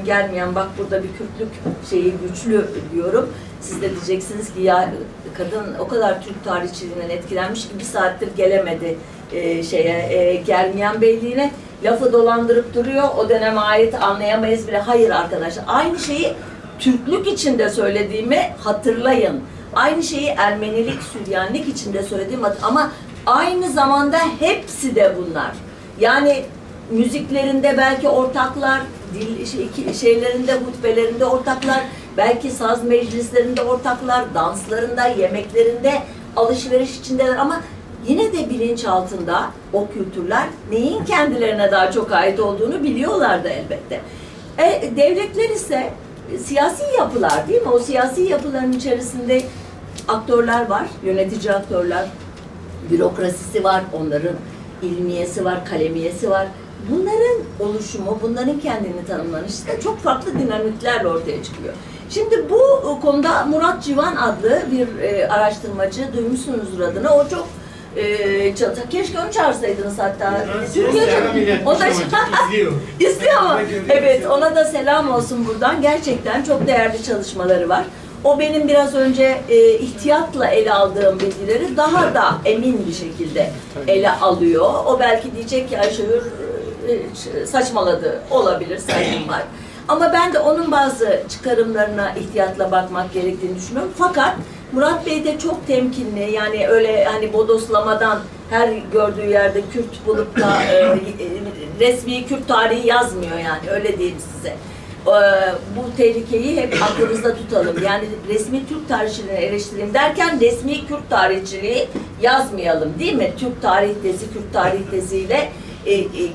gelmeyen, bak burada bir Kürtlük şeyi güçlü diyorum. Siz de diyeceksiniz ki ya kadın o kadar Türk tarihçiliğinden etkilenmiş ki bir saattir gelemedi Germiyan Beyliği'ne. Lafı dolandırıp duruyor, o döneme ait anlayamayız bile. Hayır arkadaşlar, aynı şeyi Türklük içinde söylediğimi hatırlayın. Aynı şeyi Ermenilik, Süryanlik içinde söylediğim ama aynı zamanda hepsi de bunlar. Yani müziklerinde belki ortaklar, şeylerinde, hutbelerinde ortaklar, belki saz meclislerinde ortaklar, danslarında, yemeklerinde, alışveriş içindeler ama yine de bilinç altında o kültürler neyin kendilerine daha çok ait olduğunu biliyorlardı elbette. Devletler ise siyasi yapılar değil mi? O siyasi yapıların içerisinde aktörler var, yönetici aktörler, bürokrasisi var, onların ilmiyesi var, kalemiyesi var. Bunların oluşumu, bunların kendini tanımlanışı da çok farklı dinamiklerle ortaya çıkıyor. Şimdi bu konuda Murat Civan adlı bir araştırmacı, duymuşsunuzdur adını, o çok keşke onu çağırsaydınız hatta. Türkiye'de o da izliyor mu? Evet, ona da selam olsun buradan. Gerçekten çok değerli çalışmaları var. O benim biraz önce ihtiyatla ele aldığım bilgileri daha da emin bir şekilde ele alıyor. O belki diyecek ki Ayşegül saçmaladı, olabilir, saygım var. Ama ben de onun bazı çıkarımlarına ihtiyatla bakmak gerektiğini düşünüyorum. Fakat Murat Bey de çok temkinli, yani öyle hani bodoslamadan her gördüğü yerde Kürt bulup da resmi Kürt tarihi yazmıyor, yani öyle diyeyim size. Bu tehlikeyi hep aklımızda tutalım. Yani resmi Türk tarihçiliğini eleştirelim derken resmi Kürt tarihçiliği yazmayalım, değil mi? Türk tarih tezi, Kürt tarih teziyle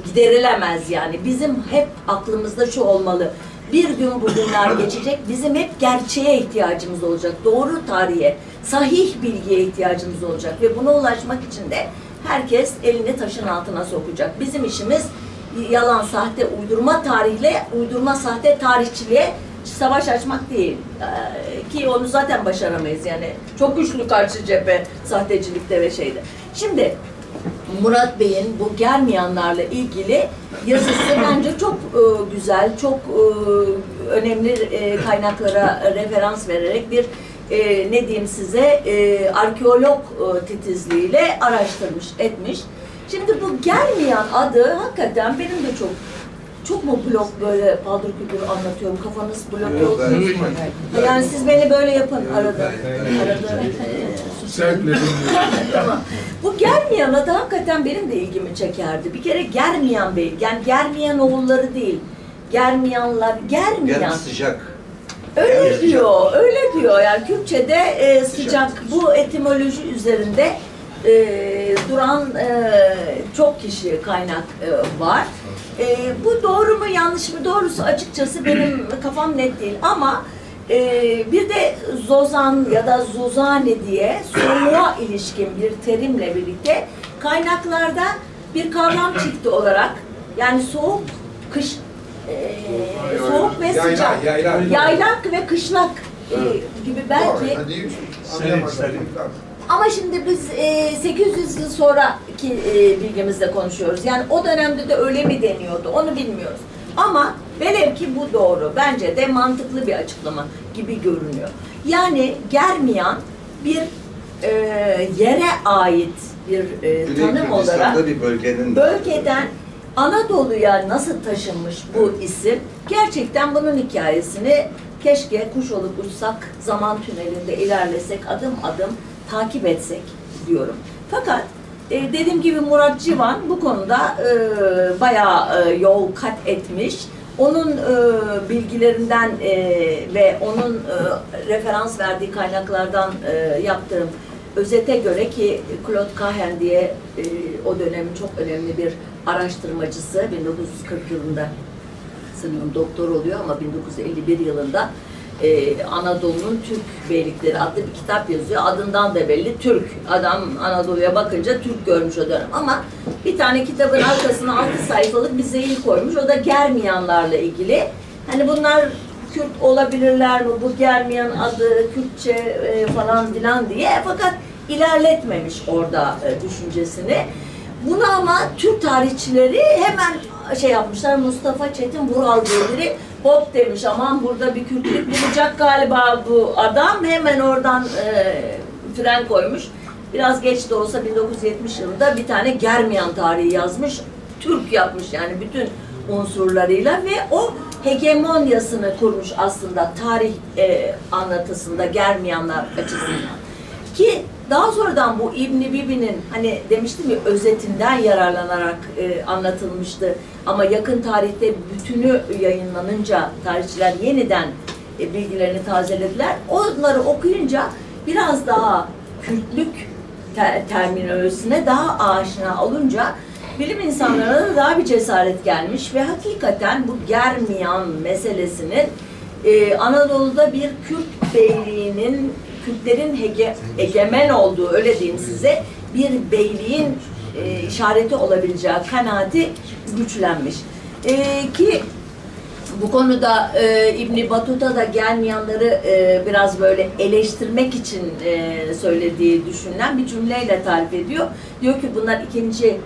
giderilemez yani. Bizim hep aklımızda şu olmalı. Bir gün bu günler geçecek, bizim hep gerçeğe ihtiyacımız olacak. Doğru tarihe, sahih bilgiye ihtiyacımız olacak ve buna ulaşmak için de herkes elini taşın altına sokacak. Bizim işimiz yalan, sahte, uydurma tarihle, uydurma sahte tarihçiliğe savaş açmak değil. Ki onu zaten başaramayız yani. Çok güçlü karşı cephe sahtecilikte ve şeyde. Şimdi Murat Bey'in bu Germiyanlarla ilgili yazısı bence çok güzel, çok önemli kaynaklara referans vererek bir ne diyeyim size arkeolog titizliğiyle araştırmış, etmiş. Şimdi bu Germiyan adı hakikaten benim de çok mu blok böyle paldır küldür anlatıyorum, kafanız blok yok. Yani siz beni böyle yapın arada. Tamam. Bu Germiyan adı hakikaten benim de ilgimi çekerdi. Bir kere Germiyan Bey, yani Germiyan oğulları değil. Germiyanlar, Germiyan. Sıcak. Öyle diyor, öyle diyor. Yani Kürtçe'de sıcak, bu etimoloji üzerinde duran çok kişi kaynak var. Bu doğru mu yanlış mı? Doğrusu açıkçası benim kafam net değil ama bir de Zozan ya da Zuzani diye soğuğa ilişkin bir terimle birlikte kaynaklarda bir kavram çıktı olarak, yani soğuk, kış, soğuk ve sıcak, yaylak ve kışlak gibi belki. Ama şimdi biz 800 yıl sonraki bilgimizle konuşuyoruz. Yani o dönemde de öyle mi deniyordu onu bilmiyoruz. Ama velev ki bu doğru. Bence de mantıklı bir açıklama gibi görünüyor. Yani Germiyan bir yere ait bir tanım olarak bir bölgeden Anadolu'ya nasıl taşınmış bu isim? Gerçekten bunun hikayesini keşke kuş olup uçsak, zaman tünelinde ilerlesek, adım adım takip etsek diyorum. Fakat dediğim gibi Murat Civan bu konuda bayağı yol kat etmiş. Onun bilgilerinden ve onun referans verdiği kaynaklardan yaptığım özete göre ki Claude Cahen diye o dönemin çok önemli bir araştırmacısı 1940 yılında sanıyorum doktor oluyor ama 1951 yılında Anadolu'nun Türk Beylikleri adlı bir kitap yazıyor. Adından da belli Türk. Adam Anadolu'ya bakınca Türk görmüş o dönem ama bir tane kitabın arkasına 6 sayfalık bir zehir koymuş. O da Germiyanlarla ilgili. Hani bunlar Kürt olabilirler mi? Bu Germiyan adı Kürtçe falan filan diye. Fakat ilerletmemiş orada düşüncesini. Bunu ama Türk tarihçileri hemen şey yapmışlar. Mustafa Çetin Vural diye biri hop demiş, aman burada bir Kürtlük bulacak galiba bu adam. Hemen oradan fren koymuş. Biraz geç de olsa 1970 yılında bir tane Germiyan tarihi yazmış. Türk yapmış yani bütün unsurlarıyla ve o hegemonyasını kurmuş aslında tarih anlatısında Germiyanlar açısından. Ki daha sonradan bu İbn-i Bibi'nin hani demiştim ya özetinden yararlanarak anlatılmıştı. Ama yakın tarihte bütünü yayınlanınca tarihçiler yeniden bilgilerini tazelediler. Onları okuyunca biraz daha Kürtlük terminolojisine daha aşina olunca bilim insanlarına da daha bir cesaret gelmiş ve hakikaten bu Germiyan meselesinin Anadolu'da bir Kürt beyliğinin, Kürtlerin egemen olduğu, öyle diyeyim size, bir beyliğin işareti olabileceği kanaati güçlenmiş. Ki bu konuda İbn Battuta da Germiyanları biraz böyle eleştirmek için söylediği düşünülen bir cümleyle tarif ediyor. Diyor ki bunlar 2.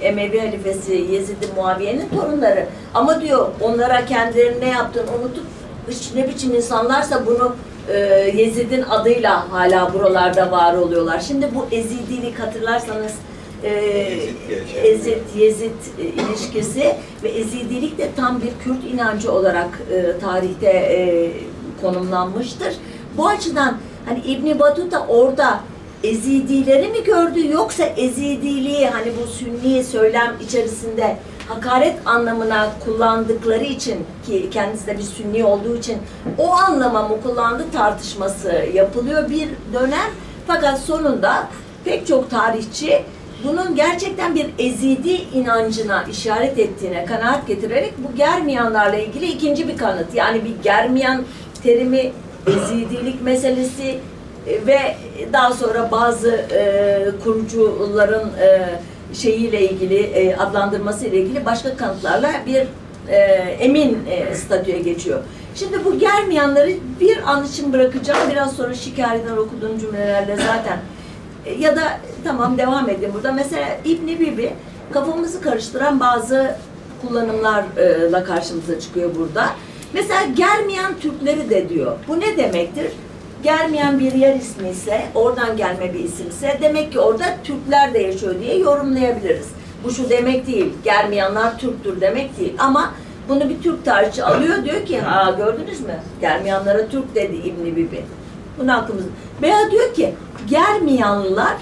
Emevi halifesi Yezid-i Muaviye'nin torunları. Ama diyor onlara kendilerinin ne yaptığını unutup ne biçim insanlarsa bunu Yezid'in adıyla hala buralarda var oluyorlar. Şimdi bu Ezidilik hatırlarsanız Yezid ilişkisi ve Ezidilik de tam bir Kürt inancı olarak tarihte konumlanmıştır. Bu açıdan hani İbn Battuta orada Ezidileri mi gördü yoksa Ezidiliği hani bu Sünni söylem içerisinde hakaret anlamına kullandıkları için ki kendisi de bir Sünni olduğu için o anlama mı kullandı tartışması yapılıyor bir dönem. Fakat sonunda pek çok tarihçi bunun gerçekten bir Ezidi inancına işaret ettiğine kanaat getirerek bu Germiyanlarla ilgili ikinci bir kanıt. Yani bir Germiyan terimi, Ezidilik meselesi ve daha sonra bazı kurucuların şeyiyle ilgili, adlandırması ile ilgili başka kanıtlarla bir emin statüye geçiyor. Şimdi bu Germiyanları bir an için bırakacağım. Biraz sonra Şikari'den okuduğum cümlelerle zaten ya da tamam devam edeyim burada. Mesela İbn Bibi kafamızı karıştıran bazı kullanımlarla karşımıza çıkıyor burada. Mesela Germiyan Türkleri de diyor. Bu ne demektir? Germiyan bir yer ismi ise, oradan gelme bir isimse demek ki orada Türkler de yaşıyor diye yorumlayabiliriz. Bu şu demek değil, Germiyanlar Türktür demek değil ama bunu bir Türk tarihçi alıyor diyor ki ha gördünüz mü? Germiyanlara Türk dedi İbn Bibi. Bunu aklımızda. Veya diyor ki Germiyanlılar,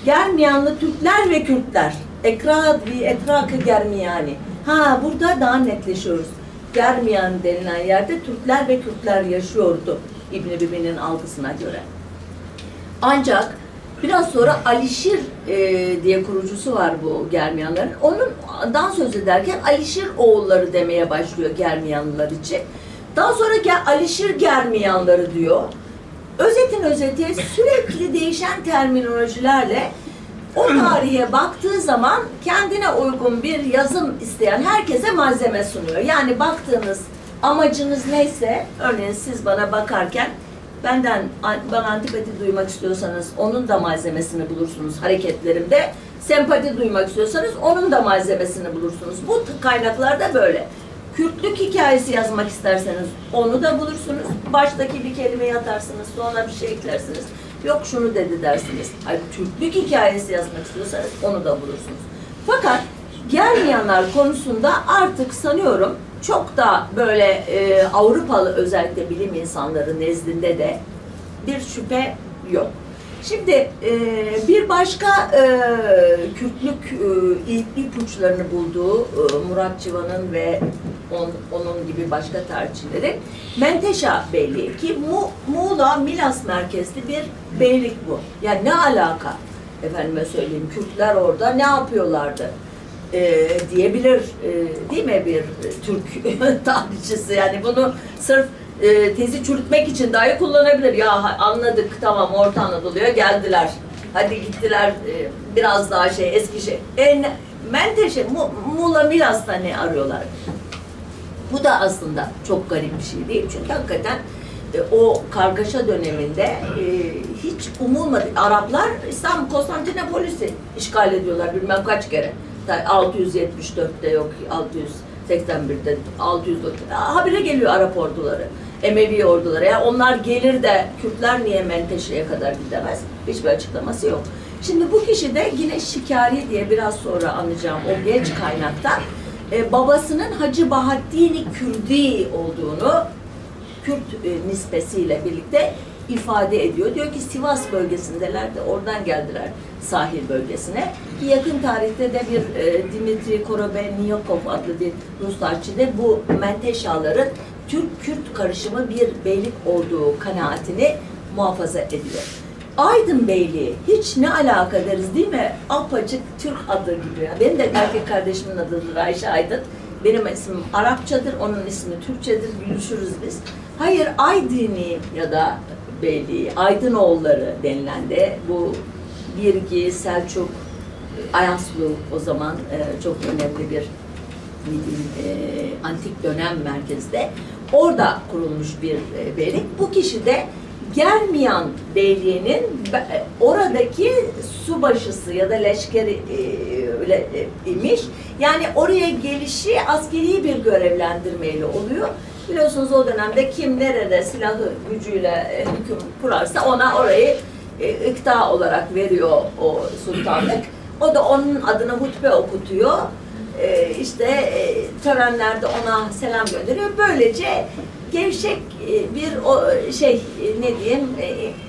Germiyanlı Türkler ve Kürtler. Ekrak-ı Germiyani. Ha burada daha netleşiyoruz. Germiyan denilen yerde Türkler ve Kürtler yaşıyordu İbn Bibi'nin algısına göre. Ancak biraz sonra Alişir diye kurucusu var bu Germiyanların. Ondan söz ederken Alişir oğulları demeye başlıyor Germiyanlılar için. Daha sonra Alişir Germiyanları diyor. Özetin özeti sürekli değişen terminolojilerle o tarihe baktığı zaman kendine uygun bir yazım isteyen herkese malzeme sunuyor. Yani baktığınız amacınız neyse, örneğin siz bana bakarken bana antipati duymak istiyorsanız onun da malzemesini bulursunuz hareketlerimde. Sempati duymak istiyorsanız onun da malzemesini bulursunuz. Bu kaynaklarda böyle. Kürtlük hikayesi yazmak isterseniz onu da bulursunuz. Baştaki bir kelimeyi atarsınız, sonra bir şey eklersiniz. Yok şunu dedi dersiniz. Hayır, Türklük hikayesi yazmak istiyorsanız onu da bulursunuz. Fakat Germiyanlar konusunda artık sanıyorum çok da böyle Avrupalı özellikle bilim insanları nezdinde de bir şüphe yok. Şimdi bir başka Kürtlük ipuçlarını bulduğu Murat Çıvan'ın ve onun gibi başka tarihçilerin Menteşe Beyliği ki Muğla Milas merkezli bir beylik bu. Yani ne alaka? Efendime söyleyeyim, Kürtler orada ne yapıyorlardı? Diyebilir değil mi bir Türk tarihçisi? Yani bunu sırf tezi çürütmek için dahi kullanabilir. Ya anladık, tamam, Orta Anadolu'ya geldiler. Hadi gittiler biraz daha eski şey. Menteşe, Muğla Milas'ta ne arıyorlar? Bu da aslında çok garip bir şey değil. Çünkü hakikaten o kargaşa döneminde hiç umulmadı. Araplar İstanbul, Konstantinopolis'i işgal ediyorlar bilmem kaç kere. 674'te yok, 681'de, 604'te. Habire geliyor Arap orduları, Emevi orduları. Yani onlar gelir de Kürtler niye Menteşe'ye kadar gidemez? Hiçbir açıklaması yok. Şimdi bu kişi de yine Şikari diye biraz sonra anlayacağım o geç kaynakta babasının Hacı Bahattin Kürdi olduğunu Kürt nispesiyle birlikte ifade ediyor. Diyor ki Sivas bölgesindeler de oradan geldiler sahil bölgesine. Ki yakın tarihte de bir Dimitri Korobeniyokov adlı bir Rus tarihçi de bu Menteşaların Türk-Kürt karışımı bir beylik olduğu kanaatini muhafaza ediyor. Aydın Beyliği hiç ne alaka deriz değil mi? Apacık Türk adı gibi. Benim de erkek kardeşimin adıdır Ayşe Aydın. Benim ismim Arapçadır, onun ismi Türkçedir, gülüşürüz biz. Hayır, Aydini ya da Beyliği, Aydınoğulları denilen de bu Birgi, Selçuk, Ayaslu o zaman çok önemli bir antik dönem merkezde. Orada kurulmuş bir beylik. Bu kişi de Germiyan Beyliği'nin oradaki subaşısı ya da leşkeri imiş. Yani oraya gelişi askeri bir görevlendirmeyle oluyor. Biliyorsunuz o dönemde kim nerede silahı gücüyle hüküm kurarsa ona orayı ikta olarak veriyor o sultanlık. O da onun adına hutbe okutuyor. İşte törenlerde ona selam gönderiyor. Böylece gevşek bir ne diyeyim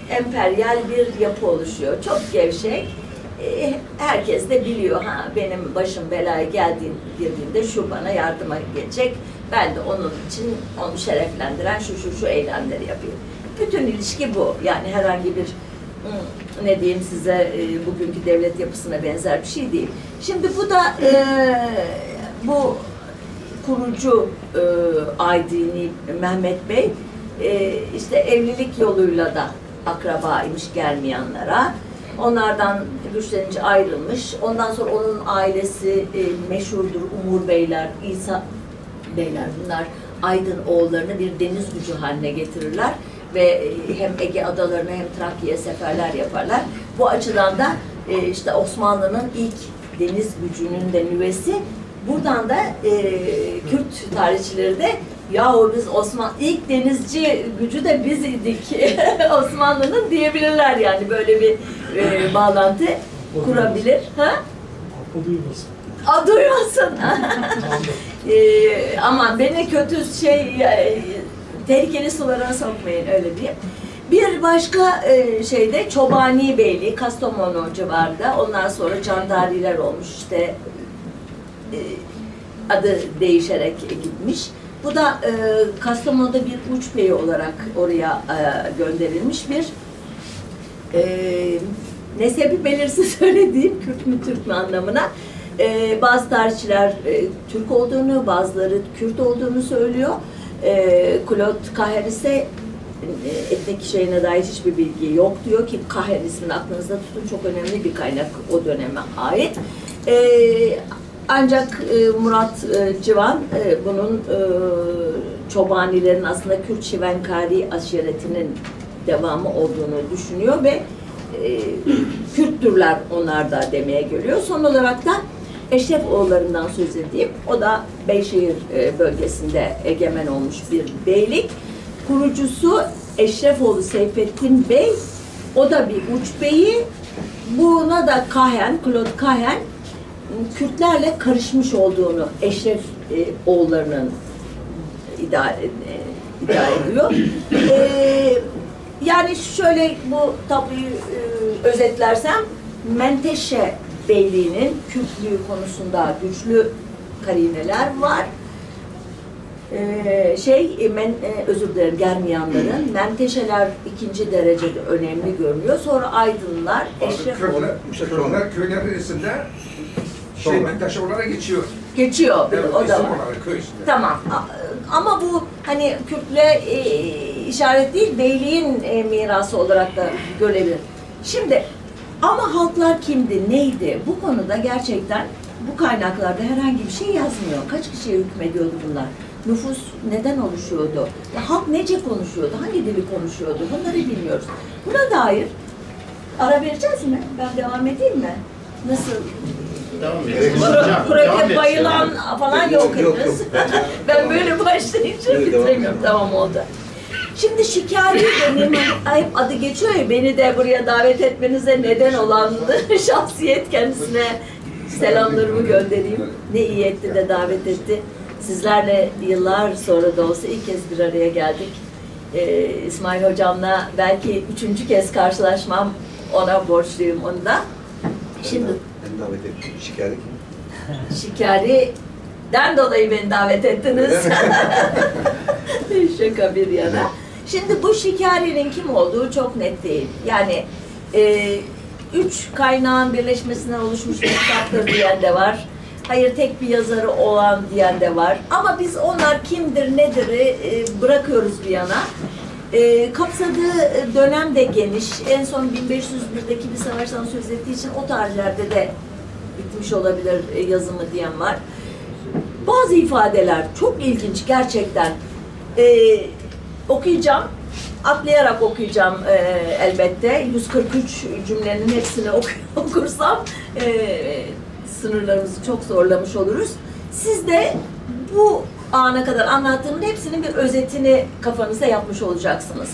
emperyal bir yapı oluşuyor. Çok gevşek. Herkes de biliyor, ha benim başım belaya girdiğinde şu bana yardıma gelecek. Ben de onun için onu şereflendiren şu eylemleri yapayım. Bütün ilişki bu. Yani herhangi bir ne diyeyim size bugünkü devlet yapısına benzer bir şey değil. Şimdi bu da bu kurucu Aydini Mehmet Bey işte evlilik yoluyla da akrabaymış Germiyanlara. Onlardan güçlenince ayrılmış. Ondan sonra onun ailesi meşhurdur. Umur Beyler, İsa Beyler, bunlar Aydın oğullarını bir deniz gücü haline getirirler ve hem Ege adalarına hem Trakya'ya seferler yaparlar. Bu açıdan da işte Osmanlı'nın ilk deniz gücünün de nüvesi. Buradan da Kürt tarihçileri de yahu biz ilk denizci gücü de biz idik Osmanlı'nın diyebilirler yani, böyle bir bağlantı kurabilir. Ha? Duymasın. Aman beni kötü tehlikeli sulara sokmayın, öyle diyeyim. Bir başka şeyde Çobani Beyliği, Kastamonu civarında. Ondan sonra Candariler olmuş, işte adı değişerek gitmiş. Bu da Kastamonu'da bir uç beyi olarak oraya gönderilmiş bir nesebi belirsiz söylediğim Kürt mü Türk mü anlamına. Bazı tarihçiler Türk olduğunu, bazıları Kürt olduğunu söylüyor. Claude Caher ise etnik şeyine dair hiçbir bilgi yok diyor ki Caher ismini aklınızda tutun, çok önemli bir kaynak o döneme ait. Ancak Murat Civan bunun Çobanilerin aslında Kürt Şivenkari aşiretinin devamı olduğunu düşünüyor ve Kürttürler onlar da demeye geliyor. Son olarak da Eşrefoğullarından söz edeyim. O da Beyşehir bölgesinde egemen olmuş bir beylik. Kurucusu Eşrefoğlu Seyfettin Bey. O da bir uç beyi. Buna da Kahen, Claude Kahen, Kürtlerle karışmış olduğunu Eşref oğullarının iddia ediyor. Yani şöyle bu tabloyu özetlersem, Menteşe Beyliği'nin Kürtlüğü konusunda güçlü karineler var. Özür dilerim, Germiyanların, Menteşeler ikinci derecede önemli görünüyor. Sonra Aydınlar, Eşrefoğlu. Kürtler köyler arasında Menteşe olarak geçiyor. Geçiyor, Evet, o da var. olarak, köy içinde. Tamam. Ama bu hani Kürtlüğe işaret değil, beyliğin mirası olarak da görülebilir. Şimdi ama halklar kimdi, neydi? Bu konuda gerçekten bu kaynaklarda herhangi bir şey yazmıyor. Kaç kişiye hükmediyordu bunlar? Nüfus neden oluşuyordu? Halk nece konuşuyordu? Hangi dili konuşuyordu? Bunları bilmiyoruz. Buna dair ara vereceğiz mi? Ben devam edeyim mi? Nasıl? Kurayla bayılan falan yok henüz. Ben böyle başlayınca bitiremiyorum. Tamam, oldu. Şimdi Şikari benim hep adı geçiyor ya, beni de buraya davet etmenize neden olan şahsiyet, kendisine selamlarımı göndereyim. Ne iyi etti de davet etti. Sizlerle yıllar sonra da olsa ilk kez bir araya geldik. İsmail Hocam'la belki 3. kez karşılaşmam, ona borçluyum onu da. Şimdi Ben davet ettim. Şikari kim? Şikari'den dolayı beni davet ettiniz. Şaka bir yana. Şimdi bu Şikari'nin kim olduğu çok net değil. Yani 3 kaynağın birleşmesinden oluşmuş bir kitaptır diyen de var. Hayır, tek bir yazarı olan diyen de var. Ama biz onlar kimdir, nedir'i bırakıyoruz bir yana. Kapsadığı dönem de geniş. En son 1501'deki bir savaştan söz ettiği için o tarihlerde de bitmiş olabilir yazımı diyen var. Bazı ifadeler çok ilginç gerçekten. Okuyacağım, atlayarak okuyacağım elbette. 143 cümlenin hepsini okursam sınırlarımızı çok zorlamış oluruz. Siz de bu ana kadar anlattığımın hepsinin bir özetini kafanıza yapmış olacaksınız.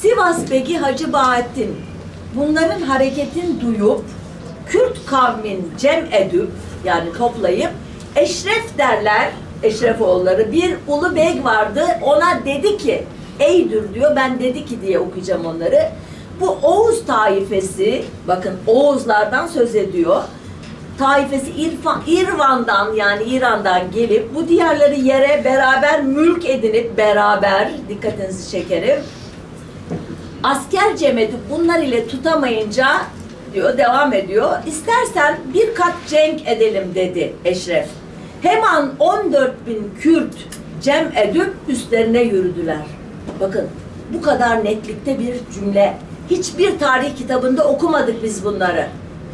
Sivas Begi Hacı Bahattin bunların hareketin duyup Kürt kavmin cem edip, yani toplayıp Eşref derler, Eşrefoğulları, bir ulu beg vardı, ona dedi ki, eydir diyor, ben dedi ki diye okuyacağım onları. Bu Oğuz taifesi, bakın Oğuzlardan söz ediyor. Taifesi İrvan'dan, yani İran'dan gelip bu diyarları yere beraber mülk edinip beraber, dikkatinizi çekerim, asker cem edip bunlar ile tutamayınca diyor, devam ediyor. İstersen bir kat cenk edelim dedi Eşref. Hemen 14.000 Kürt cem edip üstlerine yürüdüler. Bakın bu kadar netlikte bir cümle. Hiçbir tarih kitabında okumadık biz bunları.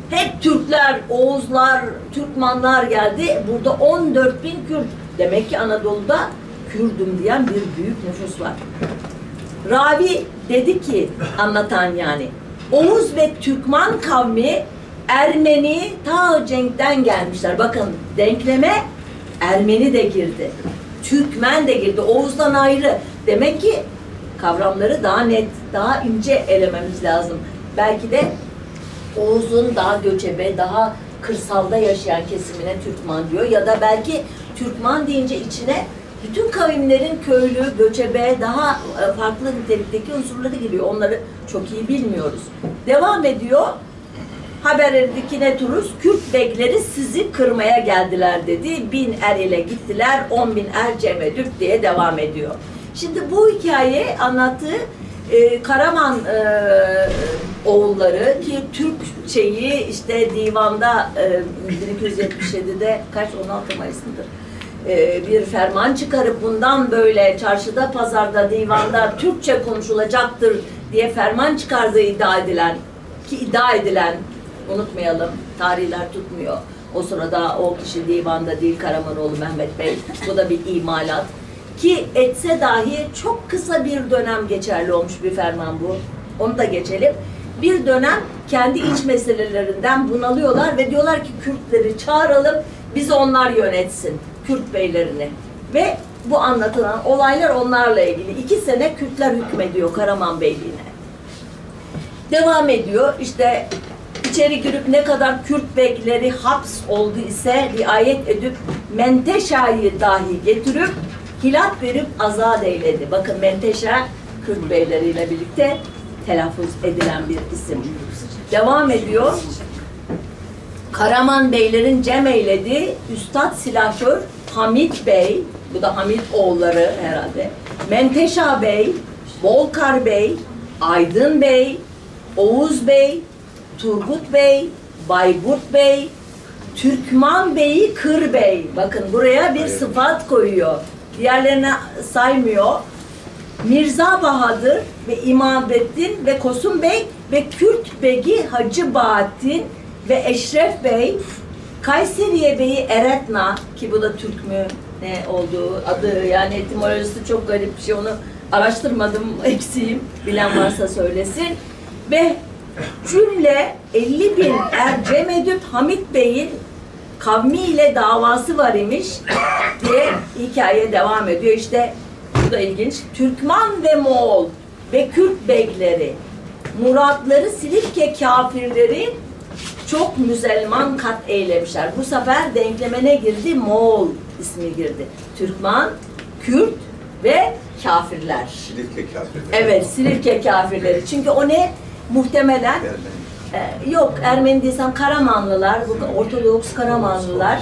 Hep Türkler, Oğuzlar, Türkmanlar geldi. Burada 14.000 Kürt. Demek ki Anadolu'da Kürdüm diyen bir büyük nüfus var. Ravi dedi ki, anlatan yani, Oğuz ve Türkman kavmi Ermeni ta Cenk'ten gelmişler. Bakın denkleme Ermeni de girdi. Türkmen de girdi. Oğuz'dan ayrı. Demek ki kavramları daha net, daha ince elememiz lazım. Belki de Oğuz'un daha göçebe, daha kırsalda yaşayan kesimine Türkman diyor. Ya da belki Türkman deyince içine bütün kavimlerin köylü, göçebe, daha farklı nitelikteki unsurları giriyor. Onları çok iyi bilmiyoruz. Devam ediyor. Haberindekine turuz, Kürt bekleri sizi kırmaya geldiler dedi. 1000 er ile gittiler, 10.000 er cem edip diye devam ediyor. Şimdi bu hikaye anlattığı Karaman oğulları ki Türk şeyi işte divanda 1277'de kaç 16 Mayıs'ındır bir ferman çıkarıp bundan böyle çarşıda, pazarda, divanda Türkçe konuşulacaktır diye ferman çıkardığı iddia edilen unutmayalım, tarihler tutmuyor. O sırada o kişi divanda değil, Karamanoğlu Mehmet Bey. Bu da bir imalat. Ki etse dahi çok kısa bir dönem geçerli olmuş bir ferman bu. Onu da geçelim. bir dönem kendi iç meselelerinden bunalıyorlar ve diyorlar ki Kürtleri çağıralım, bizi onlar yönetsin, Kürt beylerini. Ve bu anlatılan olaylar onlarla ilgili. 2 sene Kürtler hükmediyor Karaman Beyliğine. Devam ediyor. İşte içeri girip ne kadar Kürt beyleri haps oldu ise riayet edip Menteşa'yı dahi getirip hilat verip azat eyledi. Bakın Menteşa Kürt beyleriyle birlikte telaffuz edilen bir isim. Devam ediyor. Karaman beylerin cem eyledi. Üstad silahşör Hamit Bey, bu da Hamit oğulları herhalde. Menteşa Bey, Bolkar Bey, Aydın Bey, Oğuz Bey, Turgut Bey, Bayburt Bey, Türkman Bey'i Kır Bey. Bakın buraya bir sıfat koyuyor. Diğerlerine saymıyor. Mirza Bahadır ve İmamettin ve Kosun Bey ve Kürt Begi Hacı Bahattin ve Eşref Bey, Kayseriye Bey'i Eretna, ki bu da Türk mü ne olduğu adı, yani etimolojisi çok garip bir şey, onu araştırmadım, eksiğim, bilen varsa söylesin. Ve cümle 50.000 cem edip Hamit Bey'in kavmiyle davası var imiş diye hikaye devam ediyor. İşte bu da ilginç. Türkman ve Moğol ve Kürt beyleri muratları Silifke kafirleri çok Müslüman kat eylemişler. Bu sefer denklemene girdi, Moğol ismi girdi. Türkman, Kürt ve kafirler. Silifke kafirleri. Evet, Silifke kafirleri. Çünkü o ne? Muhtemelen yok, Ermeni değilsem Karamanlılar, bu Ortodoks Karamanlılar.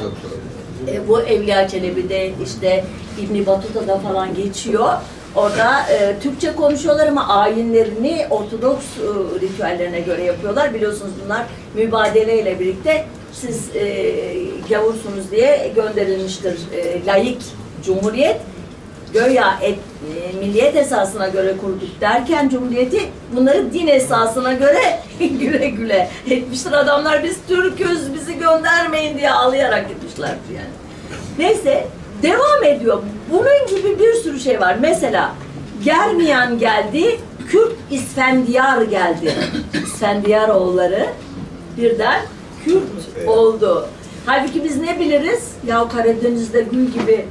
Bu Evliya Çelebi'de, işte İbn Batuta'da falan geçiyor. Orada Türkçe konuşuyorlar ama ayinlerini Ortodoks ritüellerine göre yapıyorlar. Biliyorsunuz bunlar mübadeleyle birlikte siz gavursunuz diye gönderilmiştir. Laik Cumhuriyet, göya milliyet esasına göre kurduk derken Cumhuriyeti bunları din esasına göre güle güle etmiştir. Adamlar biz Türk'üz, bizi göndermeyin diye ağlayarak gitmişlerdir yani. Neyse, devam ediyor. Bunun gibi bir sürü şey var. Mesela Germiyan geldi, Kürt İsfendiyar geldi. İsfendiyar oğulları birden Kürt oldu. Halbuki biz ne biliriz? Ya Karadeniz'de gül gibi,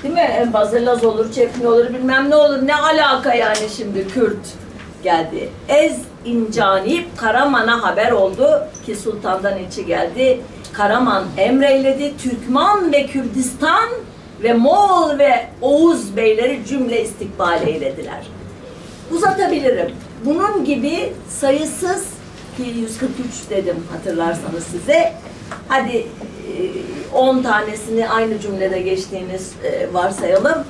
değil mi? En fazla Laz olur, Çepni olur, bilmem ne olur. Ne alaka yani şimdi Kürt geldi. Ez incanip Karaman'a haber oldu ki sultandan içi geldi. Karaman emreyledi. Türkman ve Kürdistan ve Moğol ve Oğuz beyleri cümle istikbal eylediler. Uzatabilirim. Bunun gibi sayısız, ki 143 dedim hatırlarsanız size. Hadi 10 tanesini aynı cümlede geçtiğiniz varsayalım.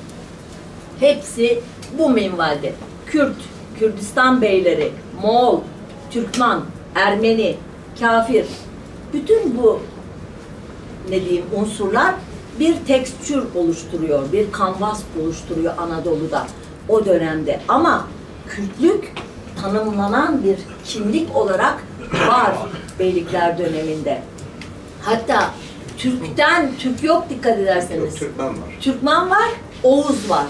Hepsi bu minvalde. Kürt, Kürdistan beyleri, Moğol, Türkman, Ermeni, kafir, bütün bu ne diyeyim unsurlar bir tekstür oluşturuyor, bir kanvas oluşturuyor Anadolu'da o dönemde. Ama Kürtlük tanımlanan bir kimlik olarak var Beylikler döneminde. Hatta Türk'ten, Türk yok dikkat ederseniz. Yok, Türkmen var. Türkmen var, Oğuz var.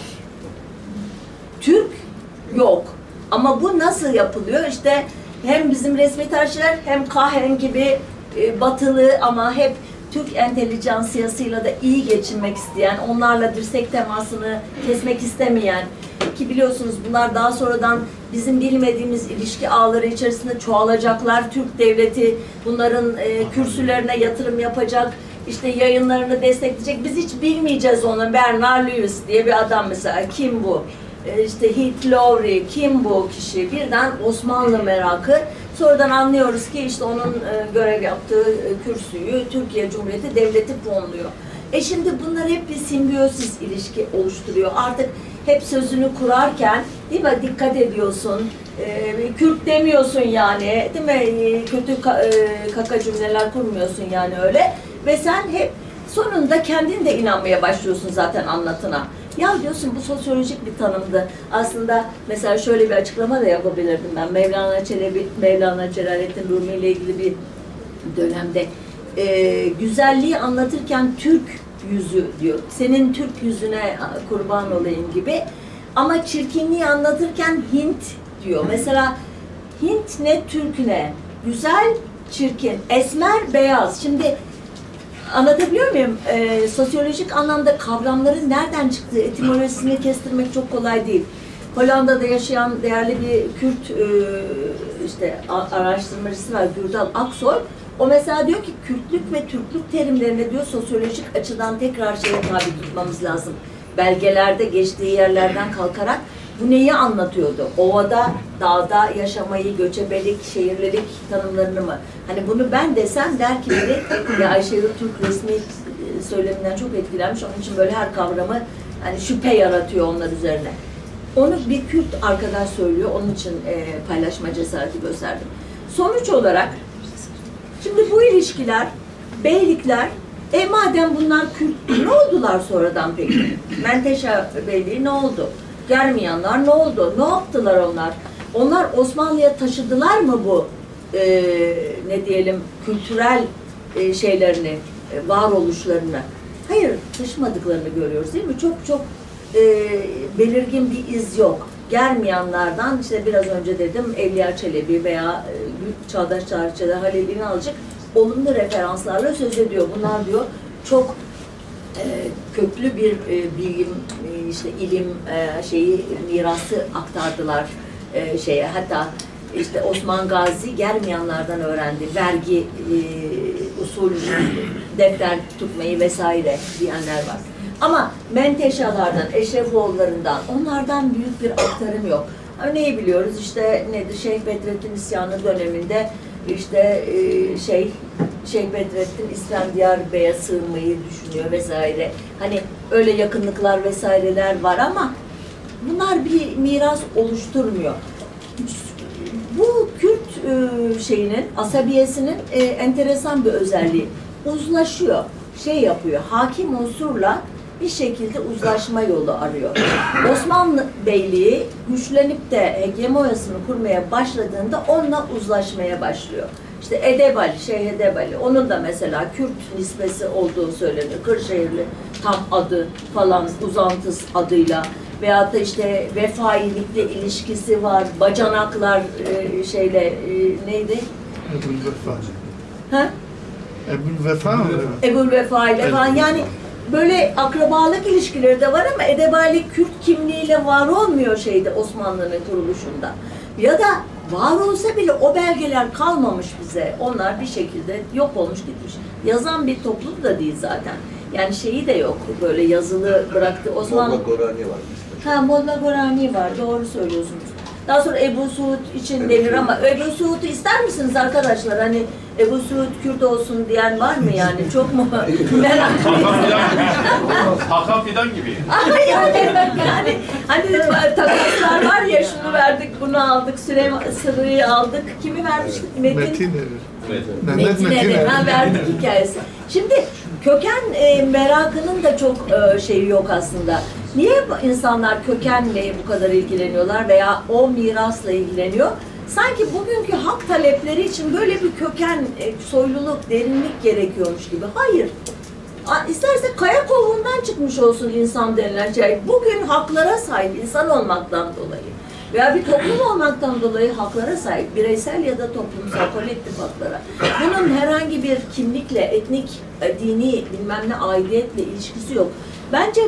Türk yok. Ama bu nasıl yapılıyor? İşte hem bizim resmi tarihçiler hem Kahen gibi batılı ama hep Türk entelijansiyasıyla da iyi geçinmek isteyen, onlarla dirsek temasını kesmek istemeyen, ki biliyorsunuz bunlar daha sonradan bizim bilmediğimiz ilişki ağları içerisinde çoğalacaklar. Türk devleti bunların kürsülerine yatırım yapacak, işte yayınlarını destekleyecek. Biz hiç bilmeyeceğiz onu. Bernard Lewis diye bir adam mesela. Kim bu? İşte Heath Lowry, kim bu kişi? Birden Osmanlı merakı. Sonradan anlıyoruz ki işte onun görev yaptığı kürsüyü Türkiye Cumhuriyeti Devleti fonluyor. Şimdi bunlar hep bir simbiyosis ilişki oluşturuyor. Artık hep sözünü kurarken, değil mi, dikkat ediyorsun. Kürt demiyorsun yani, değil mi? Kötü kaka cümleler kurmuyorsun yani öyle. Ve sen hep sonunda kendin de inanmaya başlıyorsun zaten anlatına. Ya diyorsun bu sosyolojik bir tanımdı. Aslında mesela şöyle bir açıklama da yapabilirdim ben. Mevlana Çelebi, Mevlana Celaleddin Rumi ile ilgili bir dönemde güzelliği anlatırken Türk yüzü diyor. Senin Türk yüzüne kurban olayım gibi. Ama çirkinliği anlatırken Hint diyor. Mesela Hint ne, Türk ne? Güzel, çirkin, esmer, beyaz. Şimdi anlatabiliyor muyum? Sosyolojik anlamda kavramların nereden çıktığı, etimolojisini kestirmek çok kolay değil. Hollanda'da yaşayan değerli bir Kürt işte araştırmacısı var, Gürdal Aksoy. O mesela diyor ki Kürtlük ve Türklük terimlerini diyor sosyolojik açıdan tekrar şeye tabi tutmamız lazım. Belgelerde geçtiği yerlerden kalkarak bu neyi anlatıyordu? Ovada, dağda yaşamayı, göçebelik, şehirlilik tanımlarını mı? Hani bunu ben desem der ki biri, ya Ayşe Yıldız Türk resmi söyleminden çok etkilenmiş. Onun için böyle her kavramı hani şüphe yaratıyor onlar üzerine. Onu bir Kürt arkadaş söylüyor. Onun için paylaşma cesareti gösterdim. Sonuç olarak şimdi bu ilişkiler, beylikler, madem bunlar Kürt, ne oldular sonradan peki? Menteşe Beyliği ne oldu? Germiyanlar ne oldu? Ne yaptılar onlar? Onlar Osmanlı'ya taşıdılar mı bu ne diyelim kültürel şeylerini, varoluşlarını? Hayır, taşımadıklarını görüyoruz değil mi? Çok belirgin bir iz yok. Germiyanlardan işte biraz önce dedim Evliya Çelebi veya Çağdaş Tarihçi'de Halil İnalcık olumlu referanslarla söz ediyor. Bunlar diyor çok köklü bir bilim, işte ilim mirası aktardılar şeye. Hatta işte Osman Gazi Germiyanlardan öğrendi. Vergi usulü, defter tutmayı vesaire diyenler var. Ama Menteşalardan, Eşrefoğullarından, onlardan büyük bir aktarım yok. Örneği biliyoruz işte nedir? Şeyh Bedrettin İsyanı döneminde işte Şeyh Bedrettin İskendiyar Bey'e sığınmayı düşünüyor vesaire. Hani öyle yakınlıklar vesaireler var ama bunlar bir miras oluşturmuyor. Bu Kürt şeyinin, asabiyesinin enteresan bir özelliği. Uzlaşıyor, yapıyor, hakim unsurla bir şekilde uzlaşma yolu arıyor. Osmanlı Beyliği güçlenip de hegemonyasını kurmaya başladığında onunla uzlaşmaya başlıyor. İşte Edebali, Şeyh Edebali, onun da mesela Kürt nispesi olduğu söyleniyor. Kırşehirli tam adı falan, uzantıs adıyla. Veyahut da işte vefailikle ilişkisi var, bacanaklar neydi? Ebul Vefa. Ha? Ebul Vefa mı? Ebul Vefa ile falan yani böyle akrabalık ilişkileri de var ama Edebali Kürt kimliğiyle var olmuyor Osmanlı'nın kuruluşunda. Ya da var olsa bile o belgeler kalmamış bize. Onlar bir şekilde yok olmuş gitmiş. Yazan bir toplum da değil zaten. Yani de yok böyle yazılı bıraktı. Osmanlı... Molla Gorani var mesela. Molla Gorani var. Doğru söylüyorsunuz. Daha sonra Ebu Suud için denir ama Ebu Suud'u ister misiniz arkadaşlar? Hani Ebu Suud Kürt olsun diyen var mı yani? Çok mu merak Hakan Fidan gibi. yani hani takaslar var ya şunu verdik, bunu aldık, Sırrı'yı aldık. Kimi vermiştik? Metin Metin Erir. Verdik hikayesi. Şimdi köken merakının da çok şeyi yok aslında. Niye insanlar kökenle bu kadar ilgileniyorlar veya o mirasla ilgileniyor? Sanki bugünkü hak talepleri için böyle bir köken, soyluluk, derinlik gerekiyormuş gibi. Hayır. İsterse kaya kovuğundan çıkmış olsun insan denilen şey. Bugün haklara sahip insan olmaktan dolayı veya bir toplum olmaktan dolayı haklara sahip, bireysel ya da toplumsal, kolektif haklara. Bunun herhangi bir kimlikle, etnik, dini, bilmem ne aidiyetle ilişkisi yok. Bence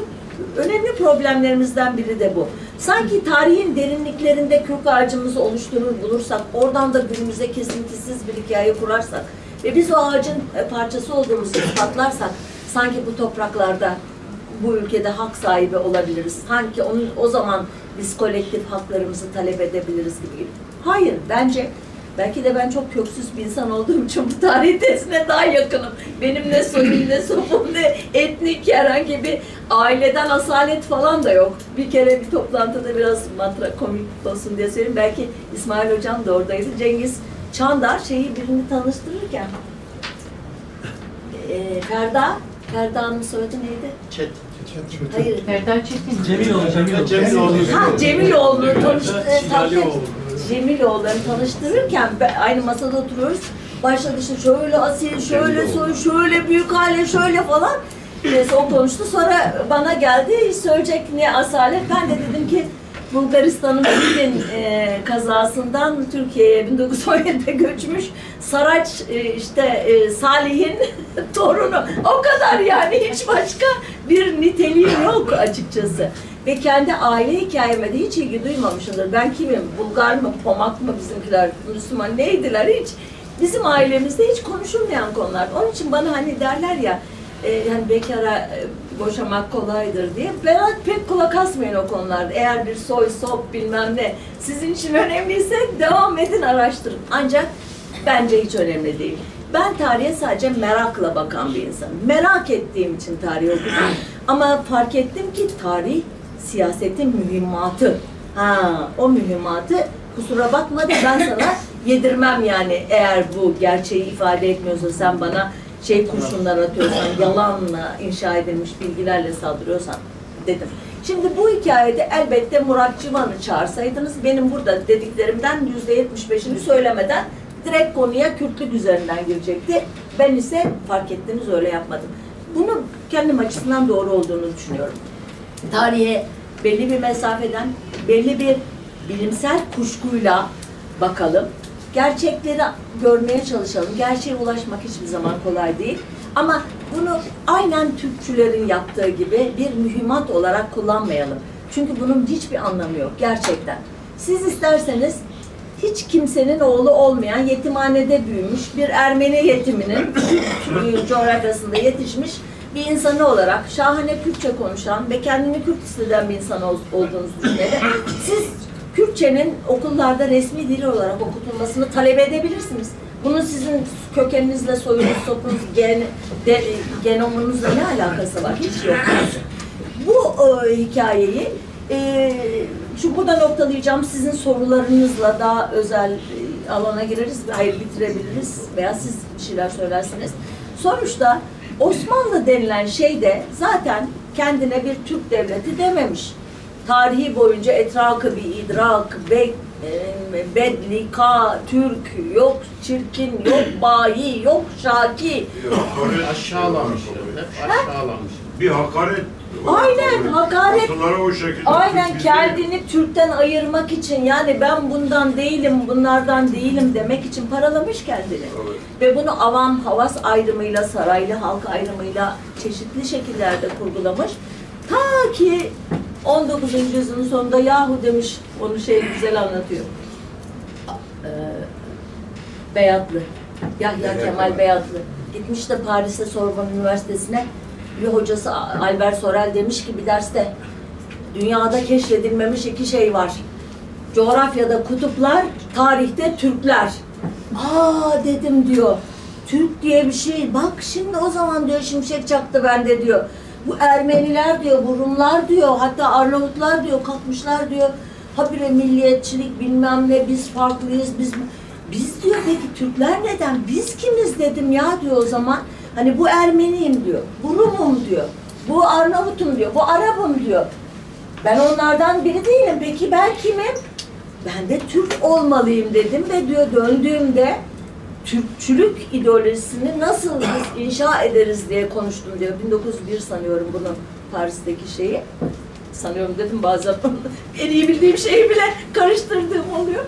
önemli problemlerimizden biri de bu. Sanki tarihin derinliklerinde kök ağacımızı oluşturur bulursak, oradan da günümüze kesintisiz bir hikaye kurarsak ve biz o ağacın parçası olduğumuzu ispatlarsak, sanki bu topraklarda, bu ülkede hak sahibi olabiliriz. Sanki o zaman biz kolektif haklarımızı talep edebiliriz gibi. Hayır, bence belki de ben çok köksüz bir insan olduğum için bu tarih tezine daha yakınım. Benim ne soyum, ne sopum, ne etnik herhangi bir aileden asalet falan da yok. Bir kere bir toplantıda biraz komik olsun diye söyleyeyim. Belki İsmail Hocam da oradaydı. Cengiz Çandar birini tanıştırırken Ferda'nın soyadı neydi? Çet. Hayır. Ferda Çetin. Cemiloğlu'nu Cemiloğullarını tanıştırırken aynı masada oturuyoruz. Başladı işte şöyle asil, şöyle soy, şöyle büyük aile, şöyle falan. Neyse o konuştu. Sonra bana geldi, söyleyecek ne asalet. Ben de dedim ki Bulgaristan'ın Vidin kazasından Türkiye'ye 1917'de göçmüş Saraç Salih'in torunu. O kadar yani, hiç başka bir niteliği yok açıkçası. Ve kendi aile hikayeme de hiç ilgi duymamışımdır. Ben kimim? Bulgar mı, Pomak mı bizimkiler, Müslüman neydiler hiç? Bizim ailemizde hiç konuşulmayan konular. Onun için bana hani derler ya, hani bekara boşamak kolaydır diye. Ben pek kulak asmayın o konularda. Eğer bir soy, sop bilmem ne sizin için önemliyse devam edin, araştırın. Ancak bence hiç önemli değil. Ben tarihe sadece merakla bakan bir insanım. Merak ettiğim için tarih okudum. Ama fark ettim ki tarih siyasetin mühimmatı. O mühimmatı kusura bakma da ben sana yedirmem yani, eğer bu gerçeği ifade etmiyorsa, sen bana kurşunlar atıyorsan, yalanla inşa edilmiş bilgilerle saldırıyorsan dedim. Şimdi bu hikayede elbette Murat Civan'ı çağırsaydınız, benim burada dediklerimden %75'ini söylemeden direkt konuya Kürtlük üzerinden girecekti. Ben ise fark ettiniz öyle yapmadım. Bunu kendim açısından doğru olduğunu düşünüyorum. Tarihe belli bir mesafeden, belli bir bilimsel kuşkuyla bakalım. Gerçekleri görmeye çalışalım. Gerçeğe ulaşmak hiçbir zaman kolay değil. Ama bunu aynen Türkçülerin yaptığı gibi bir mühimmat olarak kullanmayalım. Çünkü bunun hiçbir anlamı yok gerçekten. Siz isterseniz hiç kimsenin oğlu olmayan, yetimhanede büyümüş bir Ermeni yetiminin coğrafyasında yetişmiş bir insanı olarak şahane Kürtçe konuşan ve kendini Kürt hisseden bir insan olduğunuzu düşünelim. Siz Kürtçenin okullarda resmi dil olarak okutulmasını talep edebilirsiniz. Bunun sizin kökeninizle, soyunuz, sopunuz, genomunuzla ne alakası var? Hiç yok. Bu hikayeyi burada noktalayacağım. Sizin sorularınızla daha özel alana gireriz. Hayır, bitirebiliriz veya siz bir şeyler söylersiniz. Sonuçta Osmanlı denilen şey de zaten kendine bir Türk devleti dememiş. Tarihi boyunca etrakı bir idrak, bedli, Türk, yok çirkin, yok bayi, yok şaki. Aşağılamış. Aşağılamış. Bir hakaret. Aynen, hakaret. O şekilde Aynen, kendini Türk'ten ayırmak için, yani ben bundan değilim, bunlardan değilim demek için paralamış kendini. Evet. Ve bunu avam havas ayrımıyla, saraylı halk ayrımıyla çeşitli şekillerde kurgulamış. Ta ki 19. yüzyılın sonunda yahu demiş, onu güzel anlatıyor. Beyatlı, Yahya Kemal Beyatlı. Gitmiş de Paris'te Sorbonne Üniversitesi'ne, bir hocası Albert Sorel demiş ki bir derste, dünyada keşfedilmemiş iki şey var. Coğrafyada kutuplar, tarihte Türkler. Dedim diyor. Türk diye bir şey. Bak şimdi o zaman diyor şimşek çaktı bende diyor. Bu Ermeniler diyor, bu Rumlar diyor, hatta Arnavutlar diyor, kalkmışlar diyor. Habire milliyetçilik bilmem ne, biz farklıyız, biz diyor, peki Türkler neden? Biz kimiz dedim ya diyor o zaman. Hani bu Ermeniyim diyor, bu Rumum diyor, bu Arnavutum diyor, bu Arap'ım diyor. Ben onlardan biri değilim, peki ben kimim? Ben de Türk olmalıyım dedim ve diyor döndüğümde Türkçülük ideolojisini nasıl biz inşa ederiz diye konuştum diyor. 1901 sanıyorum bunun Paris'teki şeyi. Sanıyorum dedim bazen en iyi bildiğim şeyi bile karıştırdığım oluyor.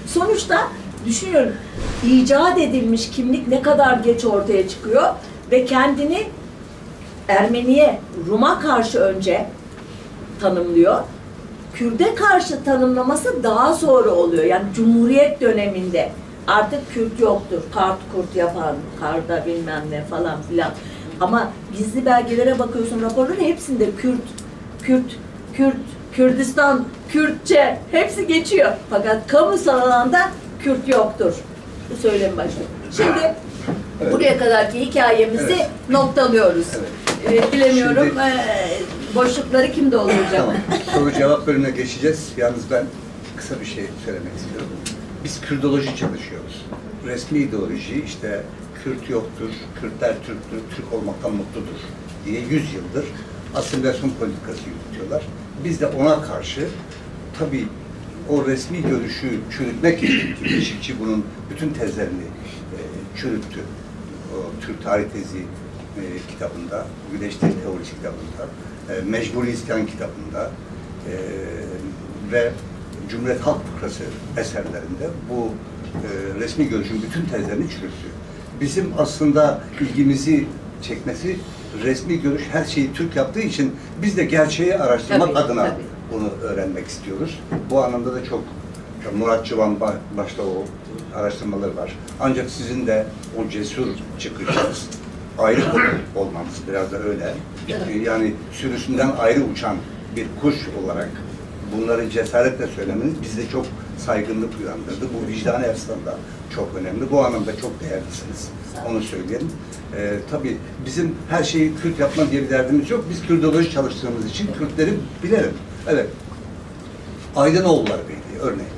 Sonuçta düşünüyorum, icat edilmiş kimlik ne kadar geç ortaya çıkıyor ve kendini Ermeniye, Rum'a karşı önce tanımlıyor. Kürt'e karşı tanımlaması daha sonra oluyor. Yani Cumhuriyet döneminde artık Kürt yoktur. Kart kurt yapan, karda bilmem ne falan filan. Ama gizli belgelere bakıyorsun, raporları hepsinde Kürdistan, Kürtçe hepsi geçiyor. Fakat kamusal alanda Kürt yoktur. Bu söylem başlıyor. Şimdi buraya kadarki hikayemizi noktalıyoruz. Bilemiyorum. Şimdi, boşlukları kim dolduracak? Tamam. Soru cevap bölümüne geçeceğiz. Yalnız ben kısa bir şey söylemek istiyorum. Biz Kürdoloji çalışıyoruz. Resmi ideoloji işte Kürt yoktur, Kürtler Türktür, Türk olmaktan mutludur diye 100 yıldır asimilasyon politikası yürütüyorlar. Biz de ona karşı tabii o resmi görüşü çürütmek için Beşikçi bunun bütün tezlerini çürüttü. O Türk Tarih Tezi kitabında, Güneş Teorisi kitabında, Mecburi İsyan kitabında, ve Cumhuriyet Halk Fıkrası eserlerinde bu resmi görüşün bütün tezlerini çürüttü. Bizim aslında ilgimizi çekmesi, resmi görüş her şeyi Türk yaptığı için biz de gerçeği araştırmak Tabii, adına tabii. bunu öğrenmek istiyoruz. Bu anlamda da çok Murat Çıvan başta o araştırmaları var. Ancak sizin de o cesur çıkışınız, ayrı olmanız biraz da öyle. Yani sürüsünden ayrı uçan bir kuş olarak bunları cesaretle söylemeniz bizde çok saygınlık uyandırdı. Bu vicdani açıdan da çok önemli. Bu anlamda çok değerlisiniz. Onu söyleyelim. Tabii bizim her şeyi Kürt yapma diye bir derdimiz yok. Biz Kürdoloji çalıştığımız için Kürtleri bilelim. Evet. Aydınoğulları Beyliği örneğin.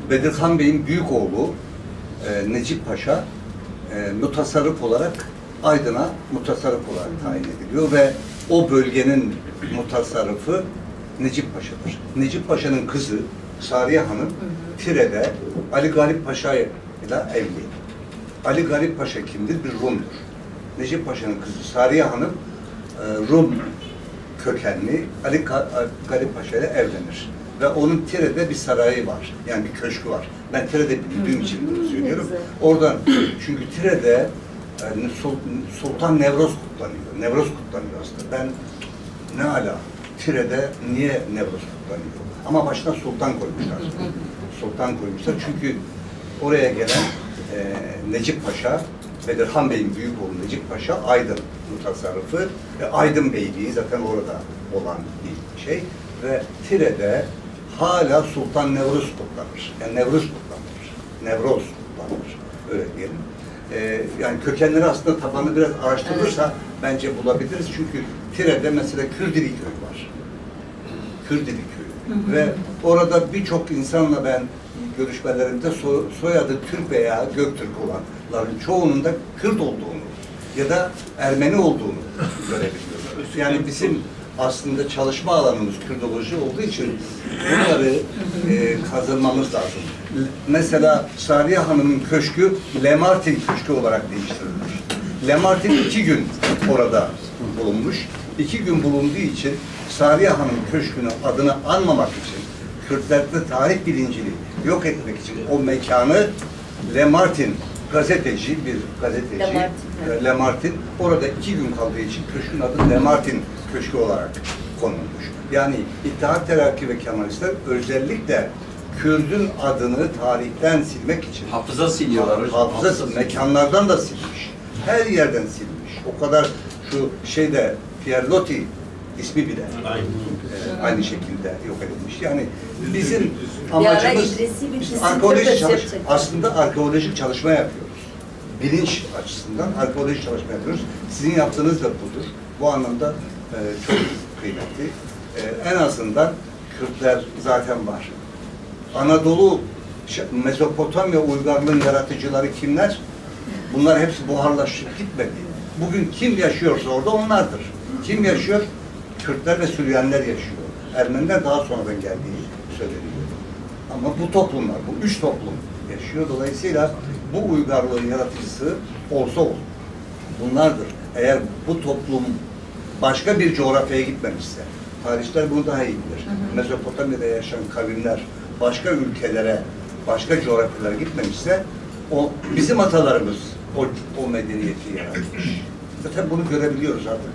Bedirhan Bey'in büyük oğlu Necip Paşa mutasarrıf olarak Aydın'a mutasarrıf olarak tayin ediliyor ve o bölgenin mutasarrıfı Necip Paşa'dır. Necip Paşa'nın kızı Sariye Hanım Tire'de Ali Galip Paşa ile evli. Ali Galip Paşa kimdir? Bir Rum'dur. Necip Paşa'nın kızı Sariye Hanım Rum kökenli Ali Galip Paşa ile evlenir. Ve onun Tire'de bir sarayı var. Yani bir köşkü var. Ben Tire'de bildiğim için bunu söylüyorum. Oradan, çünkü Tire'de Sultan Nevroz kutlanıyor. Nevroz kutlanıyor aslında. Ben ne ala Tire'de niye Nevroz kutlanıyor? Ama başına Sultan koymuşlar. Sultan koymuşlar çünkü oraya gelen Necip Paşa, Bedirhan Bey'in büyük oğlu Necip Paşa, Aydın mutasarrıfı ve Aydın Beyliği zaten orada olan bir şey ve Tire'de hala Sultan Nevruz kutlanır. Yani Nevruz kutlanır. Nevroz kutlanır. Öyle diyelim. Yani kökenleri aslında tabanı biraz araştırılırsa bence bulabiliriz. Çünkü Tire'de mesela Kürdili köyü var. Kürdili köyü. Ve orada birçok insanla ben görüşmelerimde soyadı Türk veya Göktürk olanların çoğunun da Kürt olduğunu ya da Ermeni olduğunu görebiliyoruz. Yani bizim aslında çalışma alanımız Kürdoloji olduğu için bunları kazanmamız lazım. Mesela Sariye Hanım'ın köşkü Lemartin Köşkü olarak değiştirilir. Lemartin 2 gün orada bulunmuş. 2 gün bulunduğu için Sariye Hanım Köşkü'nün adını anmamak için, Kürtlerde tarih bilincini yok etmek için o mekanı Lemartin gazeteci, Lemartin orada 2 gün kaldığı için köşkün adı Lemartin Köşkü olarak konulmuş. Yani İttihat Terakki ve Kemalistler özellikle Kürt'ün adını tarihten silmek için hafıza siliyorlar hocam. Hafıza mekanlardan da silmiş. Her yerden silmiş. O kadar şu şeyde Pierre Loti ismi bile aynı şekilde yok edilmiş. Yani bizim amacımız aslında arkeolojik çalışma yapıyoruz. Bilinç açısından arkeolojik çalışma yapıyoruz. Sizin yaptığınız da budur. Bu anlamda çok kıymetli. En azından Kürtler zaten var. Anadolu, Mezopotamya uygarlığın yaratıcıları kimler? Bunlar hepsi buharlaşıp gitmedi. Bugün kim yaşıyorsa orada onlardır. Kim yaşıyor? Kürtler ve Süryaniler yaşıyor. Ermeniler daha sonradan geldiği söyleniyor. Ama bu toplumlar, bu 3 toplum yaşıyor. Dolayısıyla bu uygarlığın yaratıcısı olsa olur. Bunlardır. Eğer bu toplum başka bir coğrafyaya gitmemişse, tarihçiler bunu daha iyi bilir. Mezopotamya'da yaşayan kavimler başka ülkelere, başka coğrafyalara gitmemişse, o bizim atalarımız o medeniyeti yaratmış. Zaten bunu görebiliyoruz artık.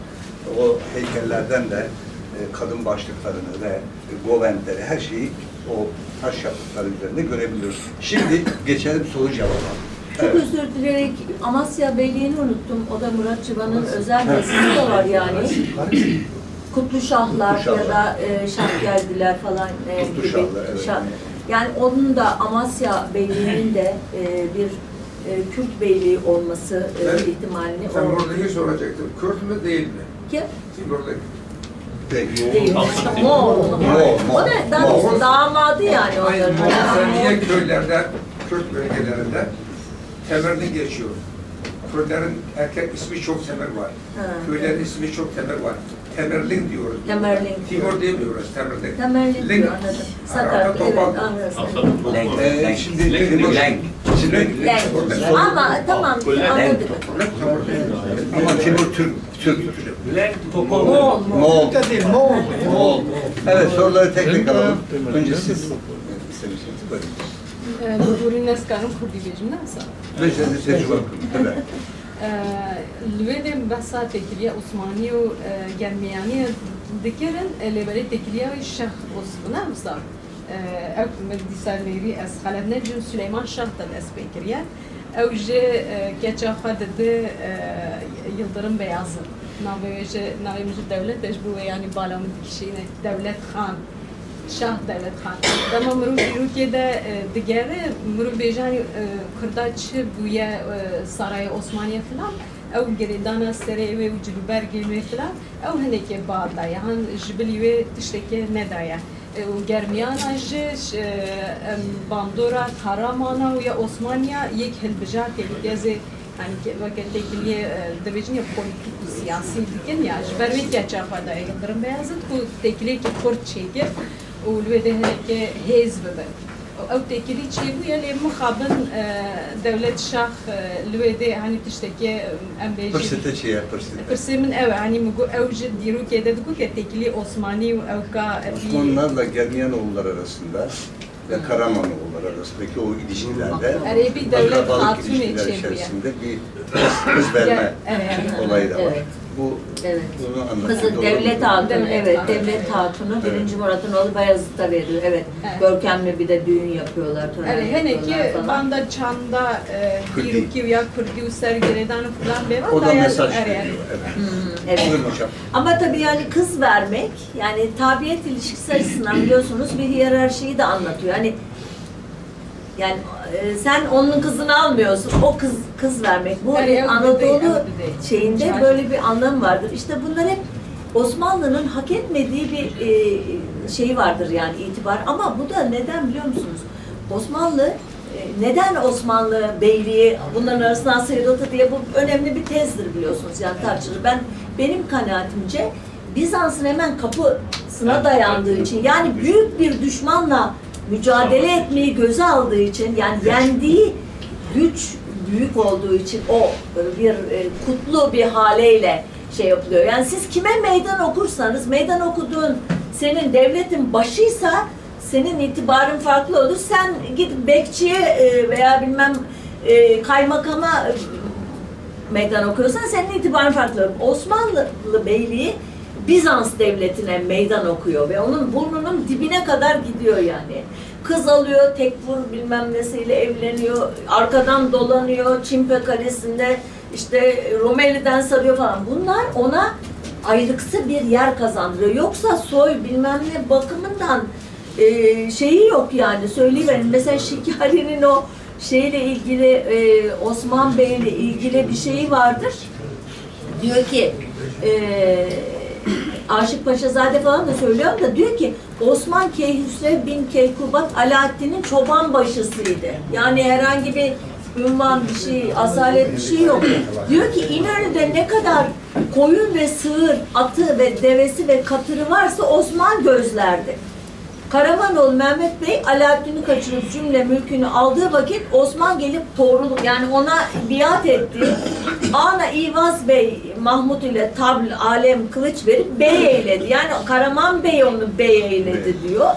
O heykellerden de kadın başlıklarını ve goventleri, her şeyi o taş yapıtları üzerinde görebiliyoruz. Şimdi geçelim soru cevaba. Çok özür dileyerek Amasya Beyliği'ni unuttum. O da Murat Çıvan'ın özel resmi de var yani. Kutluşahlar ya da Şahgeldiler falan gibi. Evet. Yani onun da Amasya Beyliği'nin de bir Kürt Beyliği olması ihtimalini... Timurlu'yu soracaktım. Kürt mü değil mi? Kim? Timurlu. Değil. Moğol. O da damadı yani onların. Sen niye köylerde, Kürt bölgelerinde Temer'den geçiyor? Kürtlerin erkek ismi çok Temer var. Köylerin ismi çok Temer var. Temerlin diyoruz. Temerlin. Timur demiyoruz, Temerlin. Temerlin Link. diyor, anladım. Arada Sakat, evet, topal. anladım. Şimdi Lenk. Ama tamam, anladık. ama Timur Türk. Moğol, Moğol. Moğol. Değil, Moğol. Moğol. Evet, soruları tek tek alalım. Temel. Önce siz istemişsiniz. Buyurun. Bugün neskarım kurdi bejim nasa. Beşinci tecrübe kurdu. Evet. Lüvedem basa tekiliye Osmaniye u gelmeyani dikirin lebere tekiliye şah Osman'a mısal. Ev medisalleri es haletne cün Süleyman Şah'tan es bekiriye. Ev je geçafa dedi Yıldırım Beyazı. Navemci devlet tecrübe yani balamı dikişine devlet han. Şah devlet han. Dama muru Türkiye'de digere muru bejani Kırdaç buya Saray Osmaniye falan. Ev geridana sere ve ucluber gelme falan. Ev heneke bağda yani jibili ve tişteki nedaya. Germiyana jiş bandora Karamana ya Osmaniye yek helbija kelitezi yani vakit tekliye devecin ya politik ve siyasi diken ya jbervet ya çafada Yıldırım Beyazıt bu tekliye ki kurt çeker ulvede heneke hezbebe o tekli çebu yani muhabın devlet şah lvede hani tişteki embeji Pırsıtı çiğe, pırsıtı. Pırsimin ev hani mugu evci diru ki dedik ki tekli Osmani evka Osmanlılarla Germiyanoğullar arasında ve Karamanoğullar arasındaki o ilişkilerde Erebi devlet akrabalık hatun ilişkiler içeriye. içerisinde bir kız verme olayı da var. Evet. Bu Evet. bunu anlatıyor. Kızı devlet hatunu, Devlet evet, hatunu. devlet hatunu Evet. 1. Murat'ın oğlu Bayezid'e veriyor, evet. Evet. Görkemli bir de düğün yapıyorlar, tören Yani hele yapıyorlar ki falan. banda çanda Kürdi. diru ki ya Kürdi sergereden falan be var. O da dayan- mesaj evet. veriyor. Evet. Evet. Buyurun hocam. Ama tabii yani kız vermek, yani tabiyet ilişkisi açısından biliyorsunuz bir hiyerarşiyi de anlatıyor. Yani sen onun kızını almıyorsun, o kız vermek. Bu Yani Anadolu evet, evet. şeyinde Yani- böyle bir anlam vardır. İşte bunlar hep Osmanlı'nın hak etmediği bir şeyi vardır yani itibar. Ama bu da neden biliyor musunuz? Osmanlı neden Osmanlı beyliği bunların arasından sıyrıldı diye bu önemli bir tezdir biliyorsunuz yani tartışılır. Benim kanaatimce Bizans'ın hemen kapısına dayandığı için yani büyük bir düşmanla mücadele etmeyi göze aldığı için yani yendiği güç büyük olduğu için o bir kutlu bir haleyle şey yapılıyor. Yani siz kime meydan okursanız meydan okuduğun senin devletin başıysa senin itibarın farklı olur. Sen git bekçiye veya bilmem kaymakama meydan okuyorsan senin itibarın farklı olur. Osmanlı beyliği Bizans devletine meydan okuyor ve onun burnunun dibine kadar gidiyor yani. Kız alıyor, tekfur bilmem nesiyle evleniyor, arkadan dolanıyor, Çimpe Kalesi'nde işte Rumeli'den sarıyor falan. Bunlar ona ayrıksı bir yer kazandırıyor. Yoksa soy bilmem ne bakımından şeyi yok yani söyleyiverin. Mesela Şikari'nin o şeyle ilgili Osman Bey'le ilgili bir şeyi vardır. Diyor ki Aşık Paşazade falan da söylüyorum da diyor ki Osman Keyhüsrev bin Keykubat Alaaddin'in çoban başısıydı. Yani herhangi bir ünvan bir şey, asalet bir şey yok. Diyor ki İnönü'de ne kadar koyun ve sığır, atı ve devesi ve katırı varsa Osman gözlerdi. Karamanoğlu Mehmet Bey Alaaddin'i kaçırıp cümle mülkünü aldığı vakit Osman gelip doğruluk yani ona biat etti. Ana İvaz Bey Mahmut ile tabl alem kılıç verip bey eyledi. Yani Karaman Bey onu bey eyledi diyor.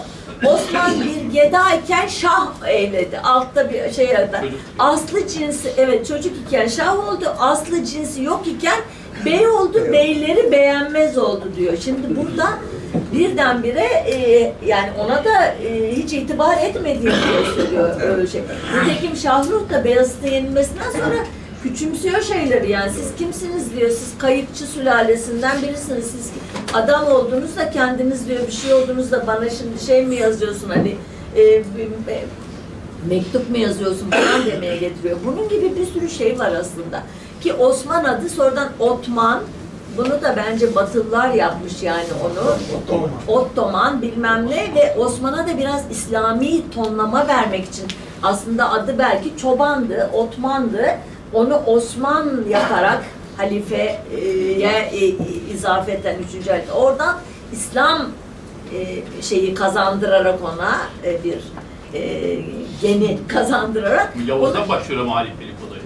Osman bir gedayken şah eyledi. Altta bir şey yazdı. Aslı cinsi evet çocuk iken şah oldu. Aslı cinsi yok iken bey oldu. Beyleri beğenmez oldu diyor. Şimdi burada birdenbire yani ona da hiç itibar etmediğini gösteriyor öyle şey. Nitekim Şahrukh da Beyazıt'a yenilmesinden sonra küçümsüyor şeyleri yani siz kimsiniz diyor, siz kayıkçı sülalesinden birisiniz, siz adam olduğunuzda kendiniz diyor bir şey olduğunuzda bana şimdi şey mi yazıyorsun hani mektup mu yazıyorsun falan demeye getiriyor. Bunun gibi bir sürü şey var aslında. Ki Osman adı sonradan Otman, bunu da bence Batılılar yapmış yani onu. Ottoman bilmem ne ve Osman'a da biraz İslami tonlama vermek için aslında adı belki Çoban'dı, Otman'dı. Onu Osman yaparak halifeye izafeten 3. halife. Oradan İslam şeyi kazandırarak ona bir geni kazandırarak Yavuz'dan başlıyor ama halifelik olayı.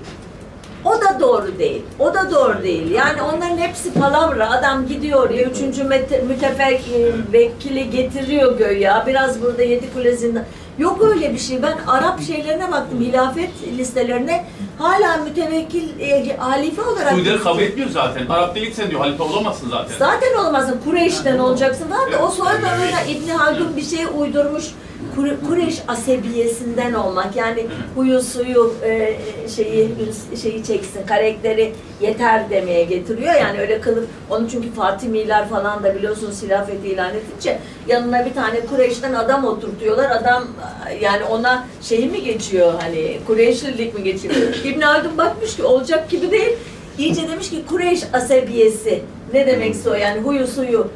o da doğru değil. O da doğru değil. Yani onların hepsi palavra. Adam gidiyor ya 3. mütevekkili getiriyor göya. Biraz burada Yedikule zindan. Yok öyle bir şey. Ben Arap şeylerine baktım. Hilafet listelerine hala mütevekkil halife olarak. Suudiler kabul etmiyor zaten. Arap değilsen diyor halife olamazsın zaten. Zaten olmazsın. Kureyş'ten olacaksın. Var da o sonradan İbn Haldun bir şey uydurmuş. Kureyş asebiyesinden olmak, yani huyu suyu şeyi çeksin, karakteri yeter demeye getiriyor. Yani öyle kılıp onu, çünkü Fatimiler falan da biliyorsunuz hilafeti ilan edince yanına bir tane Kureyş'ten adam oturtuyorlar. Adam yani ona şeyi mi geçiyor, hani Kureyşlilik mi geçiyor? İbn Haldun bakmış ki olacak gibi değil. İyice demiş ki Kureyş asebiyesi ne demekse o, yani huyu suyu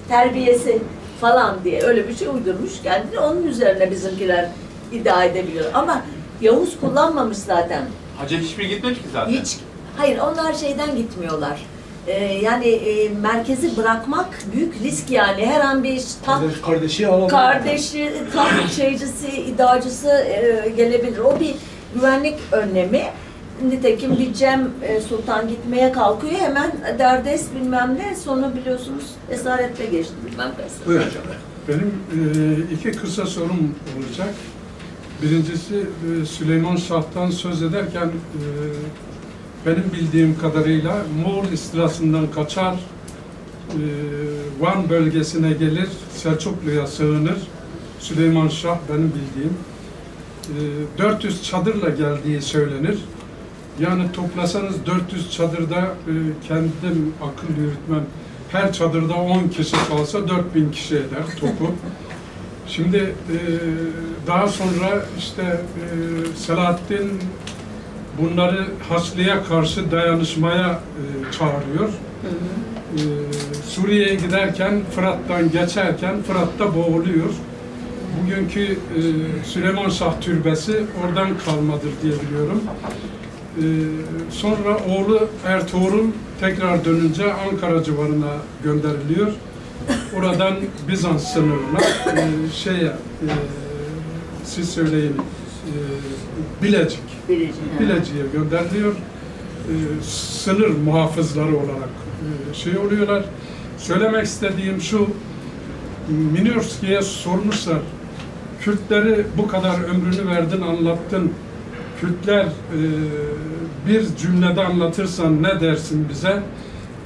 terbiyesi falan diye öyle bir şey uydurmuş kendini. Onun üzerine bizimkiler iddia edebiliyor. Ama Yavuz kullanmamış zaten. Hacı hiçbir gitmemiş ki zaten. Hiç. Hayır, onlar şeyden gitmiyorlar. Yani merkezi bırakmak büyük risk yani. Her an bir kardeşi, taht şeycisi, iddiacısı gelebilir. O bir güvenlik önlemi. Nitekim bir Cem Sultan gitmeye kalkıyor, hemen derdest bilmem ne, sonu biliyorsunuz esaretle geçti bilmem ne. Buyurun hocam. Benim iki kısa sorum olacak. Birincisi Süleyman Şah'tan söz ederken benim bildiğim kadarıyla Moğol istilasından kaçar, Van bölgesine gelir, Selçuklu'ya sığınır. Süleyman Şah benim bildiğim 400 çadırla geldiği söylenir. Yani toplasanız 400 çadırda kendim akıl yürütmem. Her çadırda 10 kişi kalsa 4000 kişi eder topu. Şimdi daha sonra işte Selahaddin bunları Haçlı'ya karşı dayanışmaya çağırıyor. Suriye'ye giderken Fırat'tan geçerken Fırat'ta boğuluyor. Bugünkü Süleyman Şah Türbesi oradan kalmadır diye biliyorum. Sonra oğlu Ertuğrul tekrar dönünce Ankara civarına gönderiliyor. Oradan Bizans sınırına siz söyleyin Bilecik'e gönderiliyor. Sınır muhafızları olarak oluyorlar. Söylemek istediğim şu, Minurski'ye sormuşlar, Kürtleri bu kadar ömrünü verdin, anlattın. Kürtler bir cümlede anlatırsan ne dersin bize?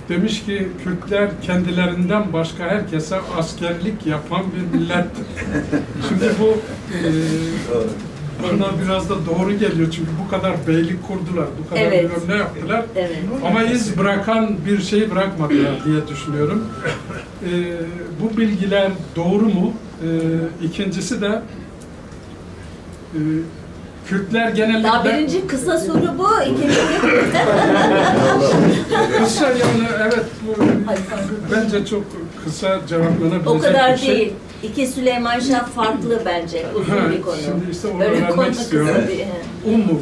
Demiş ki Kürtler kendilerinden başka herkese askerlik yapan bir millettir. Şimdi bu bana biraz da doğru geliyor çünkü bu kadar beylik kurdular, bu kadar ne yaptılar? Evet. Ama iz bırakan bir şey bırakmadılar diye düşünüyorum. Bu bilgiler doğru mu? İkincisi de Kürtler genellikle... Daha birinci kısa soru bu, ikinci kısa yani evet bu bence çok kısa cevaplanabilecek o kadar bir şey. değil. İki Süleyman Şah farklı bence, uzun bir konu. Şimdi işte onu Öyle vermek konu istiyorum. kısa değil. Ummu,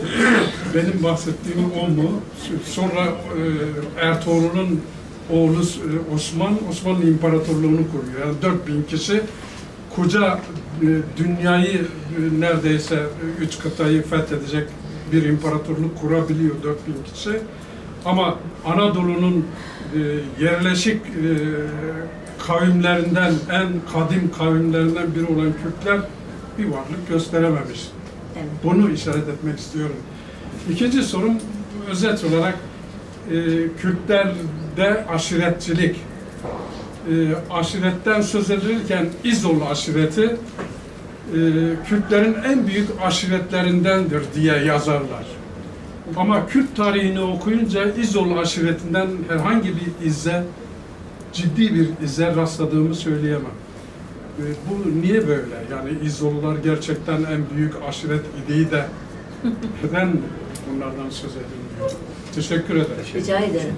benim bahsettiğim Ummu. Sonra Ertuğrul'un oğlu Osman, Osmanlı İmparatorluğunu kuruyor. Yani 4000 kişi koca dünyayı neredeyse 3 kıtayı fethedecek bir imparatorluk kurabiliyor 4000 kişi. Ama Anadolu'nun yerleşik kavimlerinden, en kadim kavimlerinden biri olan Kürtler bir varlık gösterememiş. Evet. Bunu işaret etmek istiyorum. İkinci sorum özet olarak Kürtlerde aşiretçilik. Aşiretten söz edilirken İzol aşireti Kürtlerin en büyük aşiretlerindendir diye yazarlar. Ama Kürt tarihini okuyunca İzol aşiretinden herhangi bir izze, ciddi bir izze rastladığımı söyleyemem. Bu niye böyle? Yani İzollar gerçekten en büyük aşiret idi de neden bunlardan söz edilmiyor? Teşekkür ederim. Rica ederim.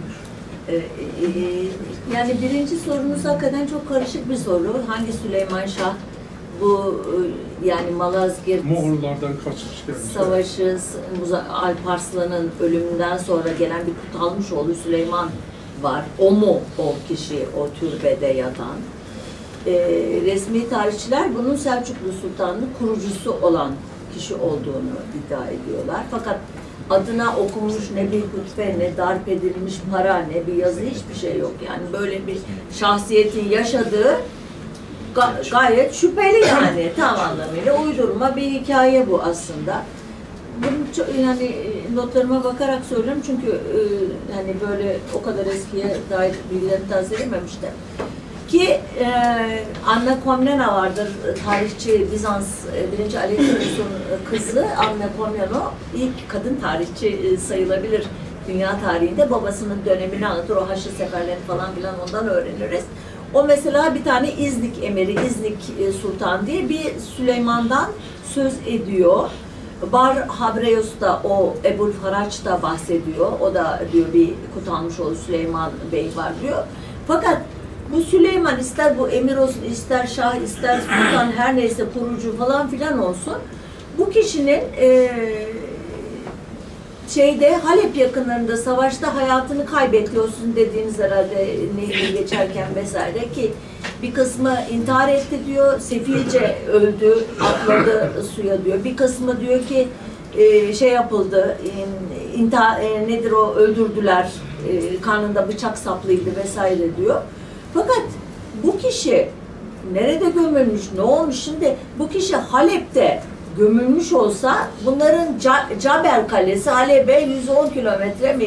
Yani birinci sorunuz hakikaten çok karışık bir soru. Hangi Süleyman Şah bu yani Malazgirt Moğollardan kaçmış gelmiş. Savaşı, Alparslan'ın ölümünden sonra gelen bir Kutalmışoğlu Süleyman var. O mu o kişi, o türbede yatan? Resmi tarihçiler bunun Selçuklu Sultanı'nın kurucusu olan kişi olduğunu iddia ediyorlar. Fakat adına okunmuş ne bir hutbe, ne darp edilmiş para, ne bir yazı, hiçbir şey yok. Yani böyle bir şahsiyetin yaşadığı gayet şüpheli yani, tam anlamıyla uydurma bir hikaye bu aslında. Bunu yani notlarıma bakarak söylüyorum çünkü hani böyle o kadar eskiye dair bilgilerini tazelememiştim. Ki Anna Komnena vardır, tarihçi, Bizans 1. Alexios'un kızı Anna Komnena ilk kadın tarihçi sayılabilir dünya tarihinde. Babasının dönemini anlatır, o Haçlı seferlerini falan filan ondan öğreniriz. O mesela bir tane İznik emiri, İznik Sultan diye bir Süleyman'dan söz ediyor. Bar Habreus da o Ebul Faraç da bahsediyor. O da diyor bir Kutalmışoğlu Süleyman Bey var diyor. Fakat bu Süleyman ister bu emir olsun, ister şah, ister sultan, her neyse kurucu falan filan olsun. Bu kişinin Halep yakınlarında savaşta hayatını kaybediyorsun dediğiniz herhalde Nehir'i geçerken vesaire ki bir kısmı intihar etti diyor, sefilce öldü, atladı suya diyor. Bir kısmı diyor ki yapıldı, nedir o, öldürdüler, karnında bıçak saplıydı vesaire diyor. Fakat bu kişi nerede gömülmüş, ne olmuş? Şimdi bu kişi Halep'te gömülmüş olsa bunların Caber Kalesi Halep'e 110 kilometre mi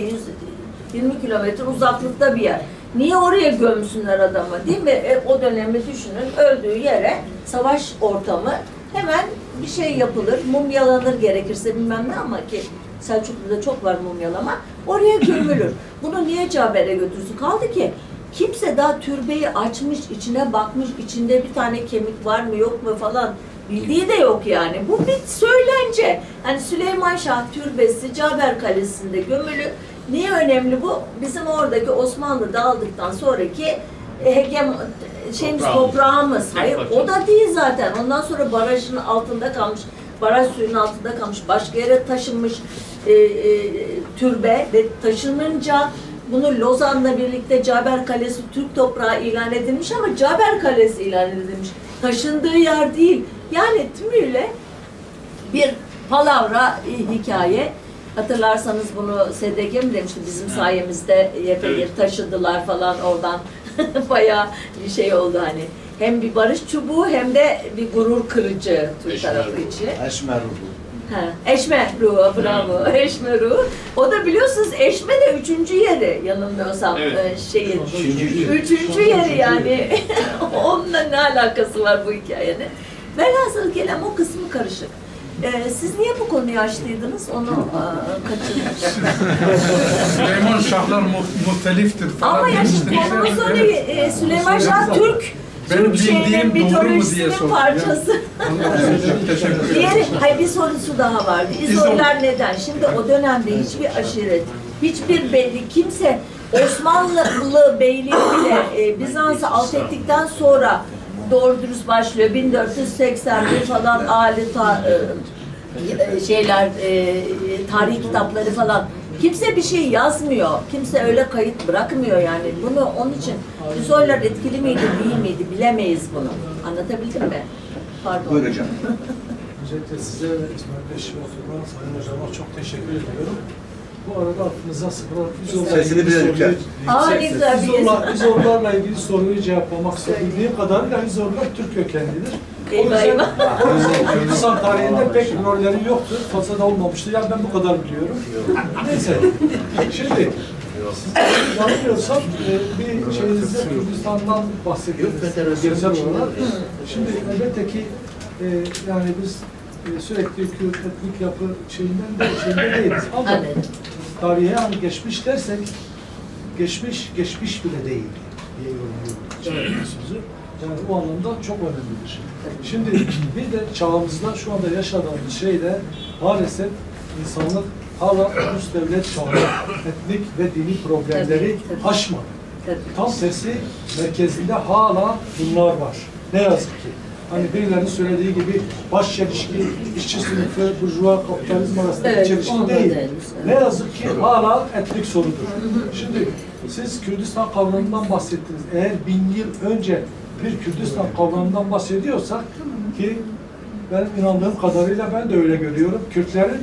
120 kilometre uzaklıkta bir yer. Niye oraya gömsünler adamı, değil mi? O dönemi düşünün, öldüğü yere savaş ortamı hemen bir şey yapılır, mumyalanır gerekirse bilmem ne ama ki Selçuklu'da çok var mumyalama, oraya gömülür. Bunu niye Caber'e götürsün? Kaldı ki kimse daha türbeyi açmış, içine bakmış, içinde bir tane kemik var mı yok mu falan bildiği de yok yani. Bu bir söylence. Yani Süleyman Şah Türbesi Caber Kalesi'nde gömülü. Niye önemli bu? Bizim oradaki Osmanlı dağıldıktan sonraki toprağımız. Hayır, o da değil zaten. Ondan sonra barajın altında kalmış, baraj suyunun altında kalmış, başka yere taşınmış türbe ve taşınınca bunu Lozan'la birlikte Caber Kalesi Türk toprağı ilan edilmiş ama Caber Kalesi ilan edilmiş. Taşındığı yer değil. Yani tümüyle bir palavra hikaye. Hatırlarsanız bunu SDG mi demişti? Bizim sayemizde epey taşıdılar falan oradan. Bayağı bir şey oldu hani. Hem bir barış çubuğu hem de bir gurur kırıcı Türk tarafı için. Eşmer Eşme ruhu, bravo. Eşme ruhu. O da biliyorsunuz Eşme de 3. yeri yanılmıyorsam şeyin. Üçüncü yeri yani. Onunla ne alakası var bu hikayenin? Velhasıl kelam o kısmı karışık. Siz niye bu konuyu açtıydınız? Onu kaçırmış. Süleyman Şahlar muhteliftir falan. Ama ya şimdi konumuz öyle Süleyman Şah Türk. Türk şeyinin mitolojisinin parçası. Diğeri, hayır bir sorusu daha vardı. İzollar neden? Şimdi o dönemde hiçbir aşiret, hiçbir beylik, kimse Osmanlı beyliği bile Bizans'ı alt ettikten sonra doğru dürüst başlıyor. 1481 falan tarih kitapları falan. Kimse bir şey yazmıyor. Kimse öyle kayıt bırakmıyor yani. Bunu onun için İzollar etkili miydi, değil miydi bilemeyiz bunu. Anlatabildim mi? Pardon. Buyur hocam. Öncelikle size ve İsmail Beşiktaş'a, Sayın Hocama çok teşekkür ediyorum. Bu arada aklınıza sıkılan Sesini biraz yükselt. Ne güzel bir İzollarla ilgili soruyu cevaplamak istebildiğim kadarıyla İzollar Türk kökenlidir. O yüzden Kürdistan tarihinde pek rolleri yoktur. Fazla da olmamıştır. Yani ben bu kadar biliyorum. Neyse. Şimdi yanılmıyorsam bir şeyinizde Kürdistan'dan bahsediyoruz genel olarak. Şimdi elbette ki yani biz sürekli Kürt etnik yapı şeyinde değiliz. Ama tarihe hani geçmiş dersek geçmiş bile değil diye yorumluyorum sözü. Yani o anlamda çok önemlidir. Şimdi bir de çağımızda şu anda yaşadığımız şeyde maalesef insanlık hala ulus devlet çağında etnik ve dini problemleri aşmadı. Tam tersi merkezinde hala bunlar var. Ne yazık ki. hani birilerinin söylediği gibi baş çelişki, işçi sınıfı, burjuva, kapitalizm arasındaki Evet, çelişki ondan değil. değil. Ne yazık ki hala etnik sorudur. Şimdi siz Kürdistan kavramından bahsettiniz. Eğer 1000 yıl önce bir Kürdistan kavramından bahsediyorsak ki benim inandığım kadarıyla ben de öyle görüyorum. Kürtlerin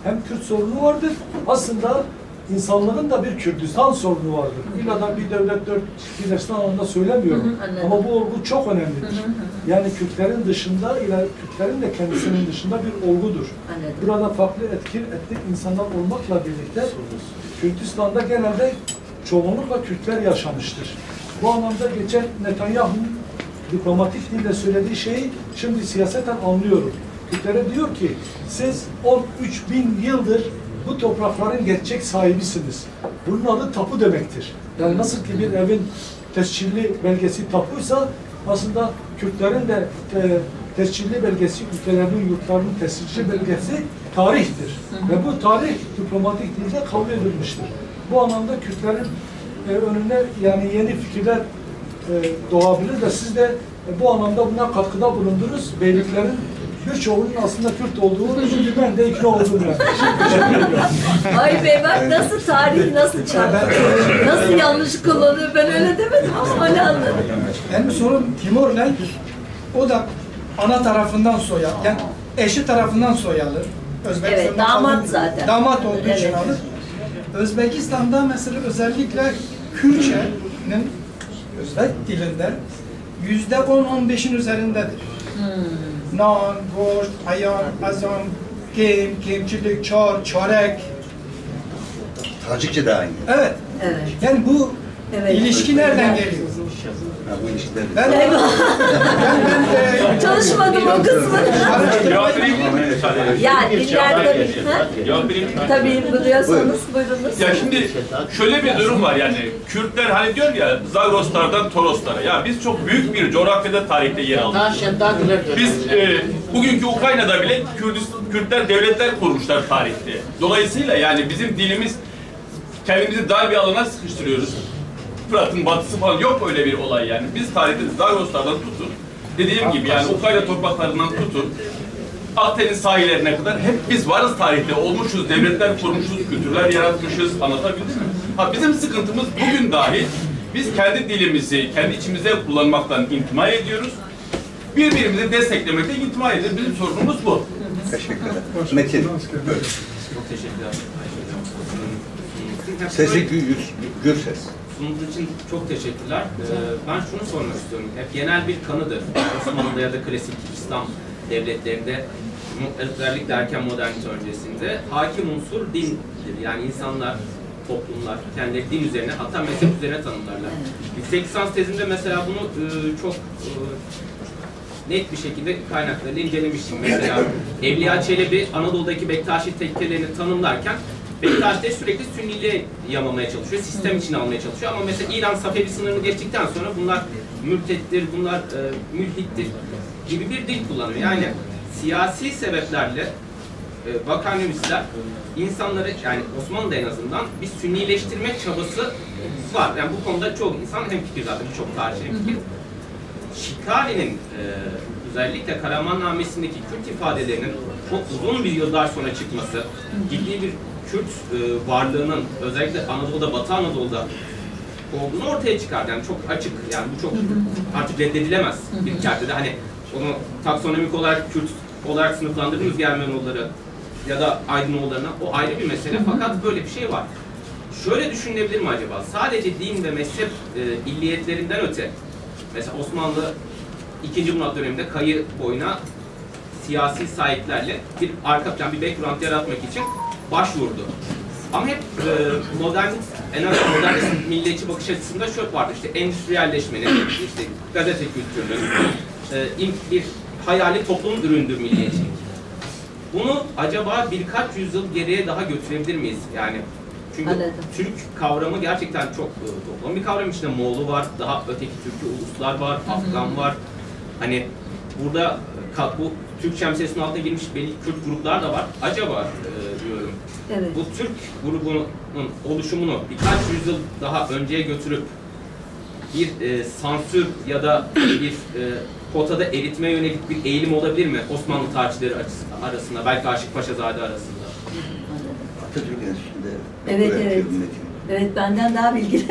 hem Kürt sorunu vardır, aslında insanların da bir Kürdistan sorunu vardır. İlla da bir devlet dört Kürdistan anlamında söylemiyorum. Ama bu olgu çok önemlidir. Yani Kürtlerin dışında, Kürtlerin de kendisinin dışında bir olgudur. Burada farklı etnik insanlar olmakla birlikte Kürtistan'da genelde çoğunlukla Kürtler yaşamıştır. Bu anlamda geçen Netanyahu'nun diplomatik dille söylediği şeyi şimdi siyaseten anlıyorum. Kürtlere diyor ki siz 13.000 yıldır bu toprakların gerçek sahibisiniz. Bunun adı tapu demektir. Yani nasıl ki bir evin tescilli belgesi tapuysa aslında Kürtlerin de tescilli belgesi, ülkelerinin, yurtlarının tescilli belgesi tarihtir. Ve bu tarih diplomatik dilde kabul edilmiştir. Bu anlamda Kürtlerin önüne yani yeni fikirler doğabilir ve siz de bu anlamda buna katkıda bulundunuz. Beyliklerin birçoğunun aslında Kürt olduğunu şimdi ben de ikna oldum yani. Ay be bak nasıl tarih nasıl çarptı. Nasıl yanlış kullanıyor ben öyle demedim ama öyle anladım. Benim sorum Timur'la o da ana tarafından soyalır. Yani eşi tarafından soyalır. Evet damat zaten. Damat olduğu için Evet. alır. Özbekistan'da mesela özellikle Kürtçe'nin Özbek dilinde %10-15'in üzerindedir. Nan, goşt, ayan, azan, kemçilik, çarek. Tacikçe de aynı. Evet. Evet. Yani bu Evet. ilişki nereden geliyor? Ha, bu ilişkiler. Ben Çalışmadım o kısmını. Cevap vereyim mi? Müsaade. Ya dillerde bir... Ha? Cevap vereyim mi? Tabii buyuruyorsanız buyurunuz. Ya şimdi şöyle bir durum var yani Kürtler hani diyor ya Zagroslardan Toroslara ya biz çok büyük bir coğrafyada tarihte yer aldık. Biz bugünkü Ukrayna'da bile Kürtler devletler kurmuşlar tarihte. Dolayısıyla yani bizim dilimiz kendimizi dar bir alana sıkıştırıyoruz. Fırat'ın batısı falan yok öyle bir olay yani. Biz tarihte Zagroslardan tutun. Dediğim gibi yani Ukrayna topraklarından tutun. Akdeniz sahillerine kadar hep biz varız tarihte. Olmuşuz, devletler kurmuşuz, kültürler yaratmışız. Anlatabildim mi? Ha bizim sıkıntımız bugün dahi biz kendi dilimizi, kendi içimizde kullanmaktan intima ediyoruz. Birbirimizi desteklemekten intima ediyoruz. Bizim sorunumuz bu. Teşekkür ederim. Metin. Çok teşekkürler. Sesi gür ses. Sunduğunuz için çok teşekkürler. Ben şunu sormak istiyorum. Hep genel bir kanıdır. Osmanlı'da ya da klasik İslam devletlerinde özellikle erken modernite öncesinde hakim unsur dindir. Yani insanlar, toplumlar kendileri din üzerine hatta mezhep üzerine tanımlarlar. Yüksek lisans tezimde mesela bunu çok net bir şekilde kaynaklarıyla incelemiştim. Mesela Evliya Çelebi Anadolu'daki Bektaşi tekkelerini tanımlarken Bektaşi de sürekli Sünniliğe yamamaya çalışıyor, sistem içine almaya çalışıyor ama mesela İran Safevi sınırını geçtikten sonra bunlar mürtettir, bunlar mülhittir gibi bir dil kullanıyor. Yani siyasi sebeplerle vakanüvisler insanları yani Osmanlı'da en azından bir sünnileştirme çabası var. Yani bu konuda çok insan hemfikir zaten, birçok tarihçi hemfikir. Şikari'nin özellikle Karamannamesi'ndeki Kürt ifadelerinin çok uzun bir yıllar sonra çıkması, ciddi bir Kürt varlığının özellikle Anadolu'da, Batı Anadolu'da olduğunu ortaya çıkardı. Yani çok açık, yani bu çok artık reddedilemez bir kertede. Hani onu taksonomik olarak Kürt olarak sınıflandırdığımız Germanoğulları ya da Aydınoğullarına o ayrı bir mesele. Fakat böyle bir şey var. Şöyle düşünülebilir mi acaba? Sadece din ve mezhep illiyetlerinden öte, mesela Osmanlı 2. Murat döneminde kayı boyuna siyasi sahiplerle bir arka plan, bir background yaratmak için başvurdu. Ama hep en azından modernist milliyetçi bakış açısında şöyle vardı. İşte endüstriyelleşmenin, işte gazete kültürünün, bir hayali toplumun üründür milliyetçilik. Bunu acaba birkaç yüzyıl geriye daha götürebilir miyiz? Yani çünkü Türk kavramı gerçekten çok toplam bir kavram. İçinde Moğolu var, daha öteki Türkçe uluslar var, Afgan var. Hani burada bu Türk şemsiyesinin altına girmiş belli Kürt gruplar da var. Acaba diyorum, evet, bu Türk grubunun oluşumunu birkaç yüzyıl daha önceye götürüp bir sansür ya da bir potada eritmeye yönelik bir eğilim olabilir mi Osmanlı tarihçileri arasında, belki Aşık Paşazade arasında? Atatürk Enstitüsü'nde Evet, doktora evet. yapıyorum Metin. Evet, benden daha bilgili.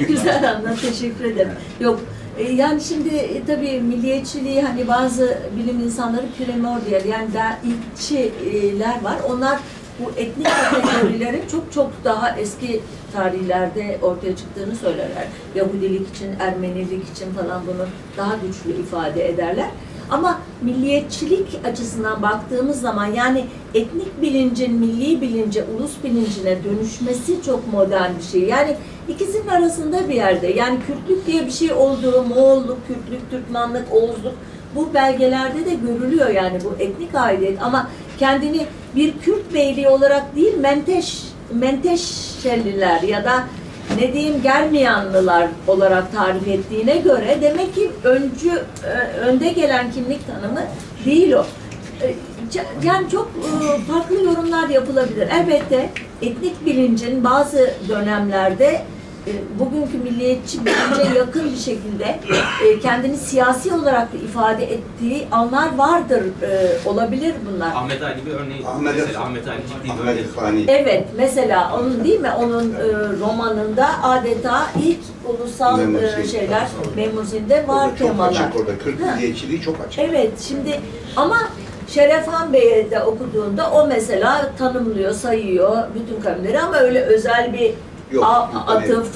Güzel anlat, teşekkür ederim. Yok, yani şimdi tabii milliyetçiliği hani bazı bilim insanları primordial, yani daha ilkçiler var. Onlar bu etnik kategorilerin çok daha eski tarihlerde ortaya çıktığını söylerler. Yahudilik için, Ermenilik için falan bunu daha güçlü ifade ederler. Ama milliyetçilik açısından baktığımız zaman, yani etnik bilincin milli bilince, ulus bilincine dönüşmesi çok modern bir şey. Yani ikisinin arasında bir yerde. Yani Kürtlük diye bir şey olduğu, Moğolluk, Kürtlük, Türkmenlik, Oğuzluk, bu belgelerde de görülüyor yani bu etnik aidiyet. Ama kendini bir Kürt beyliği olarak değil, Menteşeliler ya da ne diyeyim Germiyanlılar olarak tarif ettiğine göre demek ki önde gelen kimlik tanımı değil o. Yani çok farklı yorumlar yapılabilir. Elbette etnik bilincin bazı dönemlerde bugünkü milliyetçi bilince yakın bir şekilde kendini siyasi olarak da ifade ettiği anlar vardır, olabilir bunlar. Ahmet Ali bir örneği. Ahmet Ali ciddi bir örneği. Hani Evet, mesela onun değil mi, onun romanında adeta ilk ulusal şeyler, Memurzin'de var çok temalar. açık orada. Kürt milliyetçiliği çok açık. Evet, şimdi ama Şerefhan Bey'e de okuduğunda o mesela tanımlıyor, sayıyor bütün kavimleri ama öyle özel bir Yok, atıf,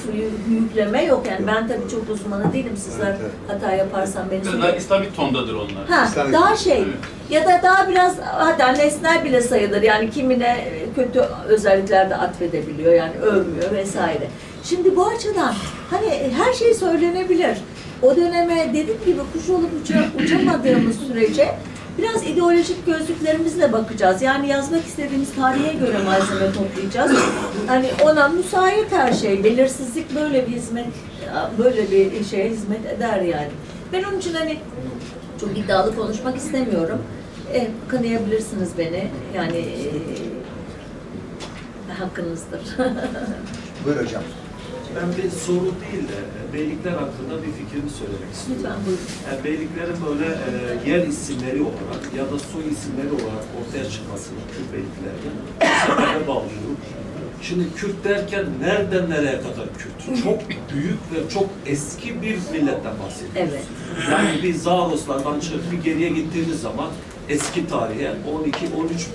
yükleme yok yani. Ben tabii çok uzmanı değilim, sizler hata yaparsam beni Daha söyleyin. İslami tondadır onlar. Ha, İslami daha tonda, şey, evet. ya da daha biraz hatta nesnel bile sayılır yani, kimine kötü özellikler de atfedebiliyor yani, övmüyor vesaire. Şimdi bu açıdan hani her şey söylenebilir. O döneme dediğim gibi kuş olup uçamadığımız sürece biraz ideolojik gözlüklerimizle bakacağız. Yani yazmak istediğimiz tarihe göre malzeme toplayacağız. Hani ona müsait her şey. Belirsizlik böyle bir hizmet, böyle bir şeye hizmet eder yani. Ben onun için hani çok iddialı konuşmak istemiyorum. Kınayabilirsiniz beni. Yani hakkınızdır. Buyur hocam. Ben bir soru değil de beylikler hakkında bir fikrimi söylemek istiyorum. Lütfen buyurun. Yani beyliklerin böyle yer isimleri olarak ya da soy isimleri olarak ortaya çıkmasını Kürt beyliklerinin sebebe bağlıyorum. Şimdi Kürt derken nereden nereye kadar Kürt? Çok büyük ve çok eski bir milletten bahsediyoruz. Evet. Yani bir Zaroslardan çıkıp bir geriye gittiğimiz zaman eski tarihe 12-13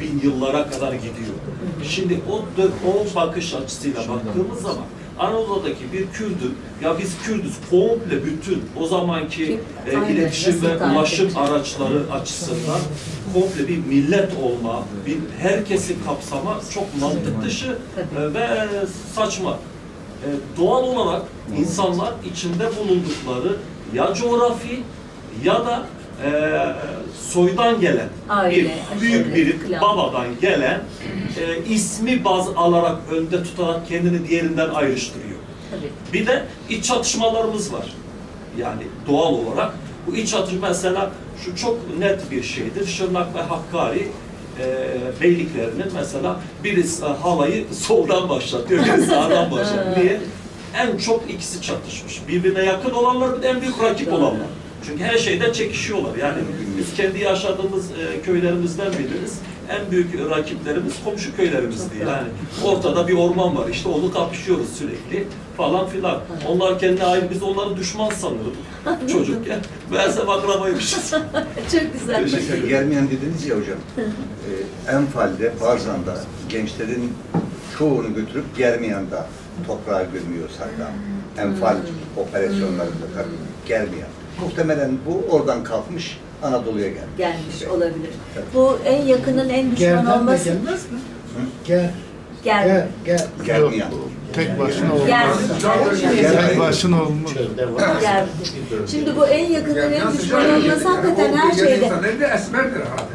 bin yıllara kadar gidiyor. Şimdi o bakış açısıyla baktığımız zaman Anadolu'daki bir Kürt'ün, ya biz Kürt'üz komple bütün o zamanki iletişim ve ulaşım araçları açısından komple bir millet olma, bir herkesi kapsama çok mantık dışı ve saçma. Doğal olarak insanlar içinde bulundukları ya coğrafi ya da soydan gelen Aile, büyük bir klan. babadan gelen ismi baz alarak önde tutarak kendini diğerinden ayrıştırıyor. Tabii. Bir de iç çatışmalarımız var. Yani doğal olarak bu iç çatışma mesela şu çok net bir şeydir. Şırnak ve Hakkari beyliklerinin mesela birisi halayı soldan başlatıyor, birisi sağdan başlatıyor. Niye? En çok ikisi çatışmış. Birbirine yakın olanlar bir de en büyük rakip olanlar. Çünkü her şeyden çekişiyorlar. Yani biz kendi yaşadığımız köylerimizden biliriz. En büyük rakiplerimiz komşu köylerimizdi. Yani ortada bir orman var. İşte onu kapışıyoruz sürekli falan filan. Onlar kendine ait, biz onları düşman sanırdık çocukken. Meğerse akrabaymışız. Çok güzel. Mesela Germiyan dediniz ya hocam. Enfal'de, Barzan'da gençlerin çoğunu götürüp Germiyan'da toprağa gömüyor Saddam. Enfal operasyonlarında tabii Germiyan. Muhtemelen bu oradan kalkmış Anadolu'ya gelmiş. Gelmiş olabilir. Bu en yakının en düşman Gerden de olması. gelmez mi? Gel. Germiyan. Tek başına olmaz. Gel. Tek başına olmaz. Gel. Şimdi bu en yakının en düşman olması hakikaten her şeyde. Evde esmerdir herhalde.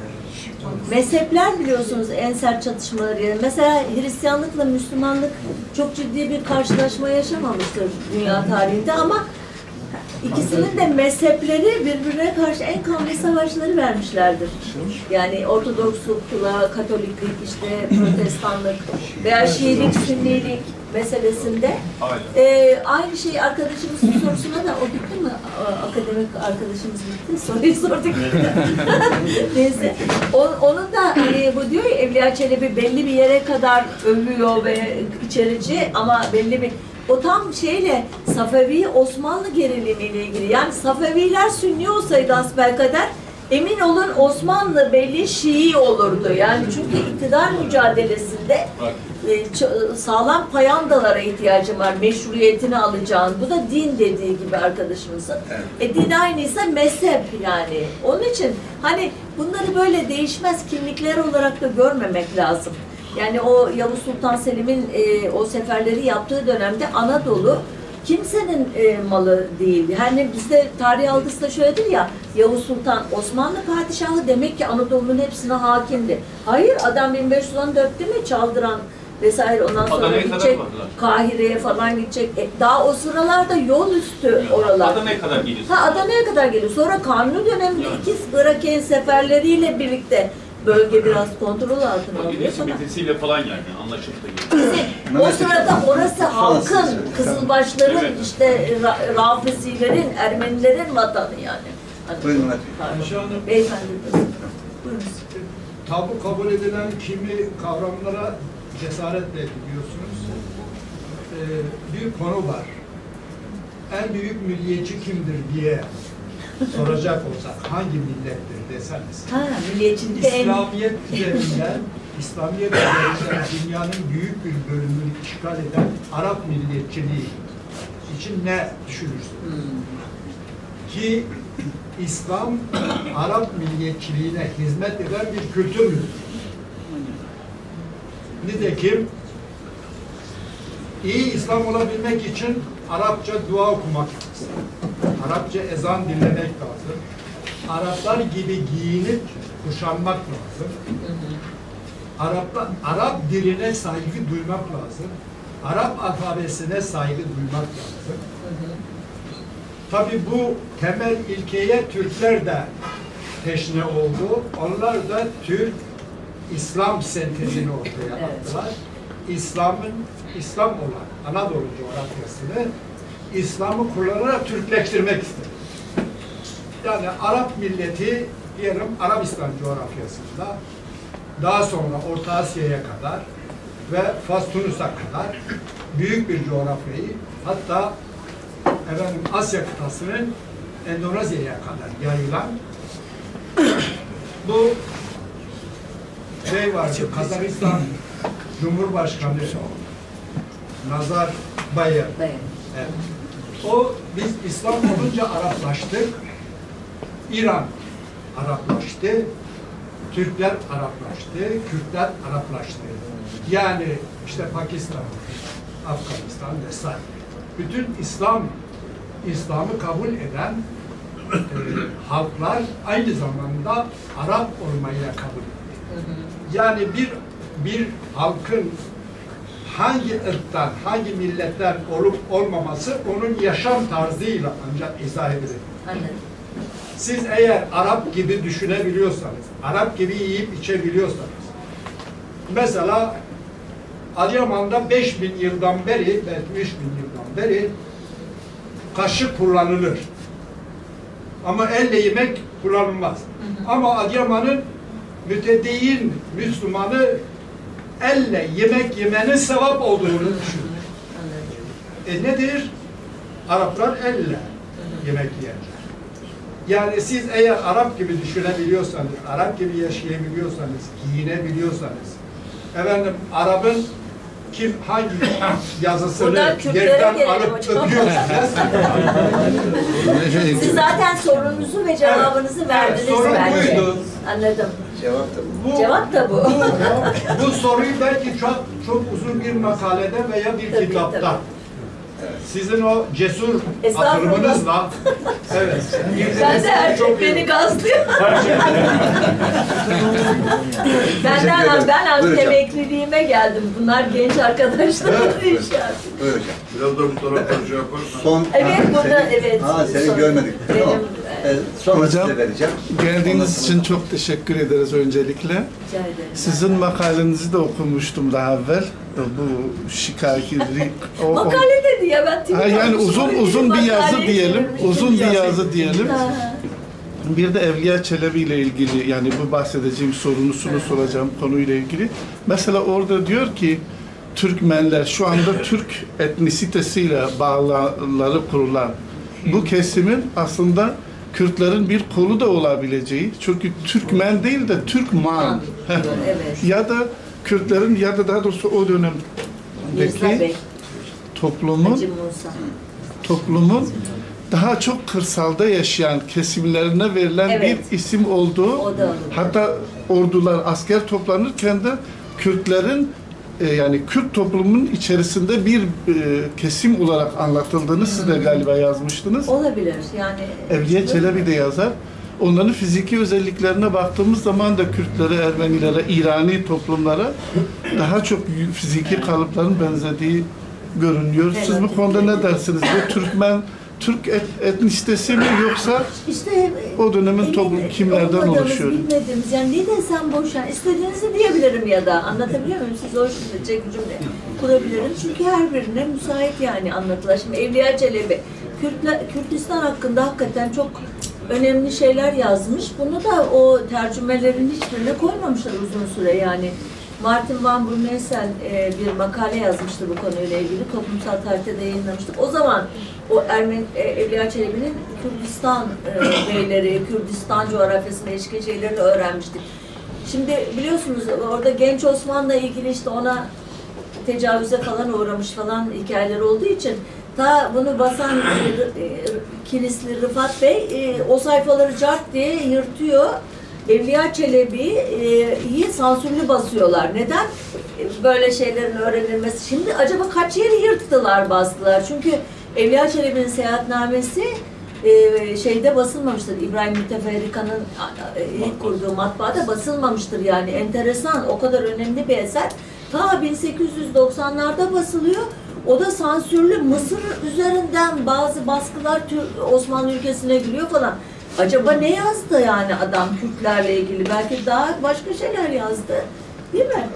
Mezhepler biliyorsunuz en sert çatışmaları. Yani mesela Hristiyanlıkla Müslümanlık çok ciddi bir karşılaşma yaşamamıştır dünya tarihinde ama İkisinin de mezhepleri birbirine karşı en kanlı savaşları vermişlerdir. Yani Ortodokslukla Katoliklik, işte Protestanlık veya Şiilik, Sünnilik. meselesinde aynı şey arkadaşımızın sorusuna da o gitti mi? Akademik arkadaşımız gitti. Soruyu sorduk. Neyse. Onun da hani bu diyor ya Evliya Çelebi belli bir yere kadar övüyor ve içerici ama belli bir o tam şeyle Safevi Osmanlı gerilimiyle ilgili. Yani Safeviler Sünni olsaydı asbelkader emin olun Osmanlı belli Şii olurdu. Yani çünkü iktidar mücadelesinde sağlam payandalara ihtiyacım var. Meşruiyetini alacağın. Bu da din dediği gibi arkadaşımızın. Din aynıysa mezhep yani. Onun için hani bunları böyle değişmez kimlikler olarak da görmemek lazım. Yani o Yavuz Sultan Selim'in o seferleri yaptığı dönemde Anadolu kimsenin malı değil. Yani bizde tarih algısı da şöyledir ya, Yavuz Sultan Osmanlı padişahı demek ki Anadolu'nun hepsine hakimdi. Hayır, adam 1514'te mi Çaldıran vesaire ondan sonra Adana'ya gidecek, Kahire'ye falan gidecek. Daha o sıralarda yol üstü oralar. Adana'ya kadar geliyor. Adana'ya kadar geliyor. Sonra Kanuni döneminde ikiz Irak'ın seferleriyle birlikte bölge biraz kontrol altına alıyor. Birisi mitesiyle falan yani anlaşıp da geliyor. O sırada orası halkın, Kızılbaşların, evet. işte Rafizilerin, Ermenilerin vatanı yani. Buyurun Beyefendi. Buyurun. Tabu kabul edilen kimi kavramlara cesaretle gidiyorsunuz. Bir konu var. En büyük milliyetçi kimdir diye soracak olsak hangi millettir deseniz. Milliyetçilikte İslamiyet üzerinden dünyanın büyük bir bölümünü işgal eden Arap milliyetçiliği için ne düşünürsünüz? Ki İslam Arap milliyetçiliğine hizmet eden bir kültürdür. Nitekim iyi İslam olabilmek için Arapça dua okumak lazım. Arapça ezan dinlemek lazım. Araplar gibi giyinip kuşanmak lazım. Arap diline saygı duymak lazım. Arap alfabesine saygı duymak lazım. Tabii bu temel ilkeye Türkler de teşne oldu. Onlar da Türk-İslam sentezini ortaya attılar. İslam olan Anadolu coğrafyasını İslam'ı kullanarak Türkleştirmek istedi. Yani Arap milleti diyelim Arabistan coğrafyasında daha sonra Orta Asya'ya kadar ve Fas Tunus'a kadar büyük bir coğrafyayı hatta Asya kıtasının Endonezya'ya kadar yayılan bu vardı, Kazakistan Cumhurbaşkanı Nazarbayev. Evet. O biz İslam olunca Araplaştık. İran Araplaştı. Türkler Araplaştı. Kürtler Araplaştı. Yani işte Pakistan, Afganistan vesaire. Bütün İslam'ı kabul eden halklar aynı zamanda Arap olmayı kabul ediyor. Yani bir halkın hangi ırktan, hangi milletten olup olmaması onun yaşam tarzıyla ancak izah edilir. Siz eğer Arap gibi düşünebiliyorsanız, Arap gibi yiyip içebiliyorsanız, mesela Adıyaman'da 5000 yıldan beri, belki 3000 yıldan beri kaşık kullanılır. Ama elle yemek kullanılmaz. Ama Adıyaman'ın mütedeyyin Müslümanı elle yemek yemenin sevap olduğunu düşünür. Nedir? Araplar elle yemek yerler. Yani siz eğer Arap gibi düşünebiliyorsanız, Arap gibi yaşayabiliyorsanız, giyinebiliyorsanız, Arap'ın hangi yazısını yerden alıp öpüyorsanız siz zaten sorunuzu ve cevabınızı verdiniz bence. Buydu. Anladım. Cevap da bu. Cevap da bu. Bu soruyu belki çok uzun bir makalede veya bir kitapta Sizin o cesur Estağfurullah. atılımınızla evet. Ben de erkek beni gazlıyor. Ben Buyurun hocam. emekliliğime geldim. Bunlar genç arkadaşlar. Buyurun hocam. Biraz da bu taraftan şey yaparsan. Son... Evet, burada evet. Seni görmedik. Benim, Tamam. Sonra Hocam, size vereceğim. geldiğiniz için çok teşekkür ederiz öncelikle. Rica ederim. Sizin makalenizi de okumuştum daha evvel. Bu şikayetçilik. Makale dedi ya, ben tweet Yani atmışım. uzun bir yazı Makale diyelim. çevirmiş. Uzun bir yazı diyelim. Ha. Bir de Evliya Çelebi ile ilgili, yani bu bahsedeceğim sorunusunu soracağım konuyla ilgili. Mesela orada diyor ki Türkmenler şu anda Türk etnisitesiyle bağları kurulan bu kesimin aslında Kürtlerin bir kolu da olabileceği. Çünkü Türkmen değil de Türkman. Evet. Ya da Kürtlerin ya da daha doğrusu o Mirza dönemdeki Bey, toplumun Hacı Musa. daha çok kırsalda yaşayan kesimlerine verilen Evet. bir isim olduğu, O da hatta ordular, asker toplanırken de Kürtlerin yani Kürt toplumunun içerisinde bir kesim olarak anlatıldığını siz de galiba yazmıştınız. Olabilir yani. Evliya Çelebi de yazar. Onların fiziki özelliklerine baktığımız zaman da Kürtlere, Ermenilere, İrani toplumlara daha çok fiziki kalıpların benzediği görünüyor. Siz bu konuda ne dersiniz? Bu Türk etnisitesi mi yoksa İşte o dönemin toplumu kimlerden olmadığımız, oluşuyor? bilmediğimiz, yani ne desem boş, yani istediğinizi diyebilirim ya da anlatabiliyor muyum? Siz hoş bir cümle kurabilirim. Çünkü her birine müsait yani anlatılar. Şimdi Evliya Çelebi, Kürtistan hakkında hakikaten çok önemli şeyler yazmış. Bunu da o tercümelerin hiçbirine koymamışlar uzun süre yani. Martin van Brumensel bir makale yazmıştı bu konuyla ilgili. Toplumsal tarihte de yayınlamıştık. O zaman o Evliya Çelebi'nin Kürdistan beyleri, Kürdistan coğrafyasına ilişkin şeylerini öğrenmiştik. Şimdi biliyorsunuz orada Genç Osman'la ilgili işte ona tecavüze falan uğramış falan hikayeler olduğu için ta bunu basan Kilisli Rıfat Bey o sayfaları cart diye yırtıyor. Evliya Çelebi'yi sansürlü basıyorlar. Neden? Böyle şeylerin öğrenilmesi. Şimdi acaba kaç yeri yırttılar, bastılar? Çünkü Evliya Çelebi'nin seyahatnamesi şeyde basılmamıştır. İbrahim Müteferrika'nın ilk kurduğu matbaada basılmamıştır yani. Enteresan, o kadar önemli bir eser. Ta 1890'larda basılıyor. O da sansürlü. Mısır üzerinden bazı baskılar Osmanlı ülkesine giriyor falan. Acaba ne yazdı yani adam Kürtlerle ilgili? Belki daha başka şeyler yazdı. Değil mi?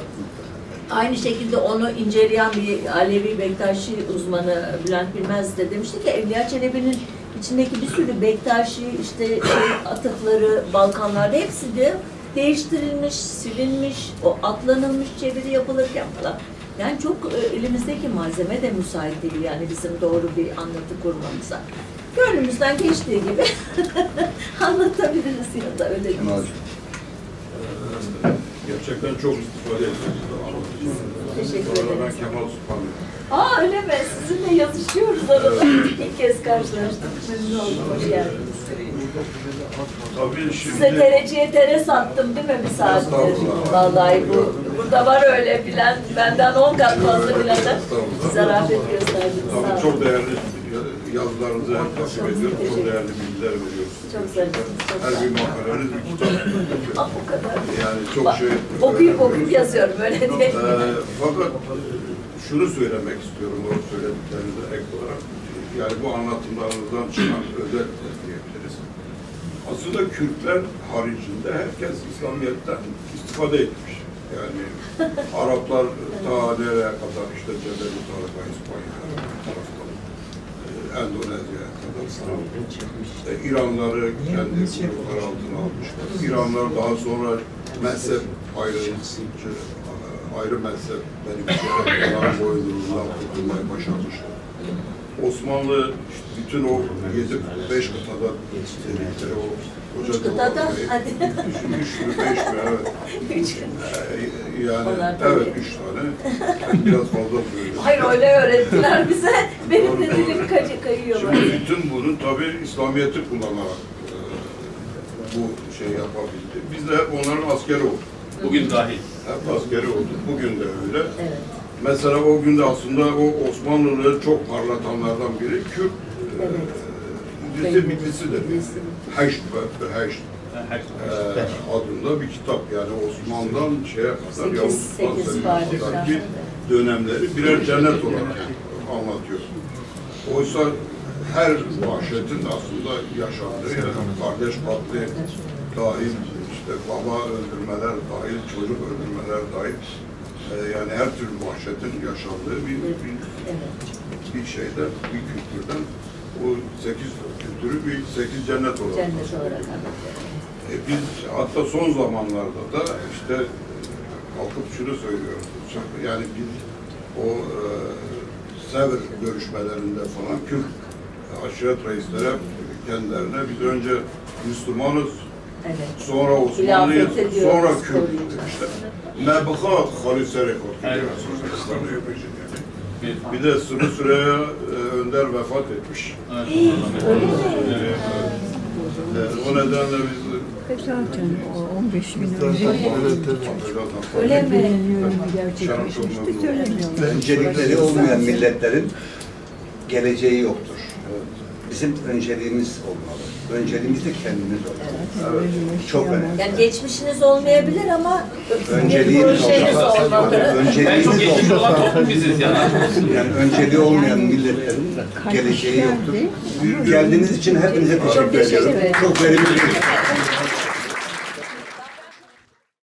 Aynı şekilde onu inceleyen bir Alevi Bektaşi uzmanı Bülent Bilmez de demişti ki Evliya Çelebi'nin içindeki bir sürü Bektaşi işte atıkları Balkanlarda hepsi de değiştirilmiş, silinmiş, o atlanılmış çeviri yapılırken falan. Yani çok elimizdeki malzeme de müsait değil yani bizim doğru bir anlatı kurmamıza. Gönlümüzden geçtiği gibi anlatabiliriz ya da öyle değil. Gerçekten çok istifade ettim. Teşekkür ederim. Ben Kemal Sübhanlı. Öyle mi? Sizinle yazışıyoruz arada. İlk kez karşılaştık. Memnun oldum. Hoş geldiniz. Tabii şimdi... Size tereciye tere sattım değil mi bir saattir? Vallahi burada var öyle bilen, benden 10 kat fazla bilenler. Zarafet gösterdiniz. Sağ olun. Çok değerli yazılarınızı hep takip ediyorum. Çok değerli bilgiler veriyorsunuz. Çok zarifsiniz. Her bir makaleniz bir kitap. O kadar. Yani çok şey... Okuyup yazıyorum öyle diye. Fakat şunu söylemek istiyorum, o söylediklerinize ek olarak. Yani bu anlatımlarınızdan çıkan özel diyebiliriz. Aslında Kürtler haricinde herkes İslamiyet'ten istifade etmiş. Yani Araplar ta nereye kadar işte Cebeli Tarık'a, İspanya taraftan, Endonezya'ya kadar İranları kendi grupları altına almışlar. İranlar daha sonra mezhep ayrı mezhep benimseyen boyunluğundan kurtulmayı başarmışlar. Osmanlı bütün o 5 kıtada dedikleri o koca kıtada hadi. 3 mü 5 mi evet. 3 yani evet 3 tane. Biraz fazla söylüyorum. Hayır öyle öğrettiler bize. Benim de dilim kayıyor. Şimdi bütün bunu tabii İslamiyet'i kullanarak bu şey yapabildi. Biz de hep onların askeri olduk. Bugün dahil. Hep askeri olduk. Bugün de öyle. Evet. Mesela o günde aslında o Osmanlı'nı çok parlatanlardan biri Kürt dizisi bilgisidir. Heşt ve Heşt adında bir kitap, yani Osmanlı'dan şeye kadar, Yavuz Sultan Selim'e kadarki dönemleri birer cennet olarak anlatıyor. Oysa her vahşetin aslında yaşandığı, yani kardeş katli dahil, işte baba öldürmeler dahil, çocuk öldürmeler dahil, yani her türlü vahşetin yaşandığı bir şeyde, bir kültürden o 8 kültürü bir 8 cennet olarak. Biz hatta son zamanlarda da işte kalkıp şunu söylüyoruz. Yani biz o Sevr görüşmelerinde falan Kürt aşiret reislere kendilerine biz önce Müslümanız, sonra Osmanlıyız, sonra Kürt işte. Mebahat halise rekord bir de Süreyya Önder vefat etmiş. O nedenle biz zaten 15 bin önce öyle mi? gerçekleşmişti söylemiyorlar. Öncelikleri olmayan milletlerin geleceği yoktur. Bizim önceliğimiz olmalı. Önceliğimiz de kendimiz olmalı. Evet. Çok önemli. Yani geçmişiniz olmayabilir ama önceliğimiz projeniz olmalı. En çok geçmiş olan toplum biziz yani. Yani önceliği olmayan milletlerin geleceği yoktur. Geldiğiniz için hepinize teşekkür ediyorum. Çok verimli bir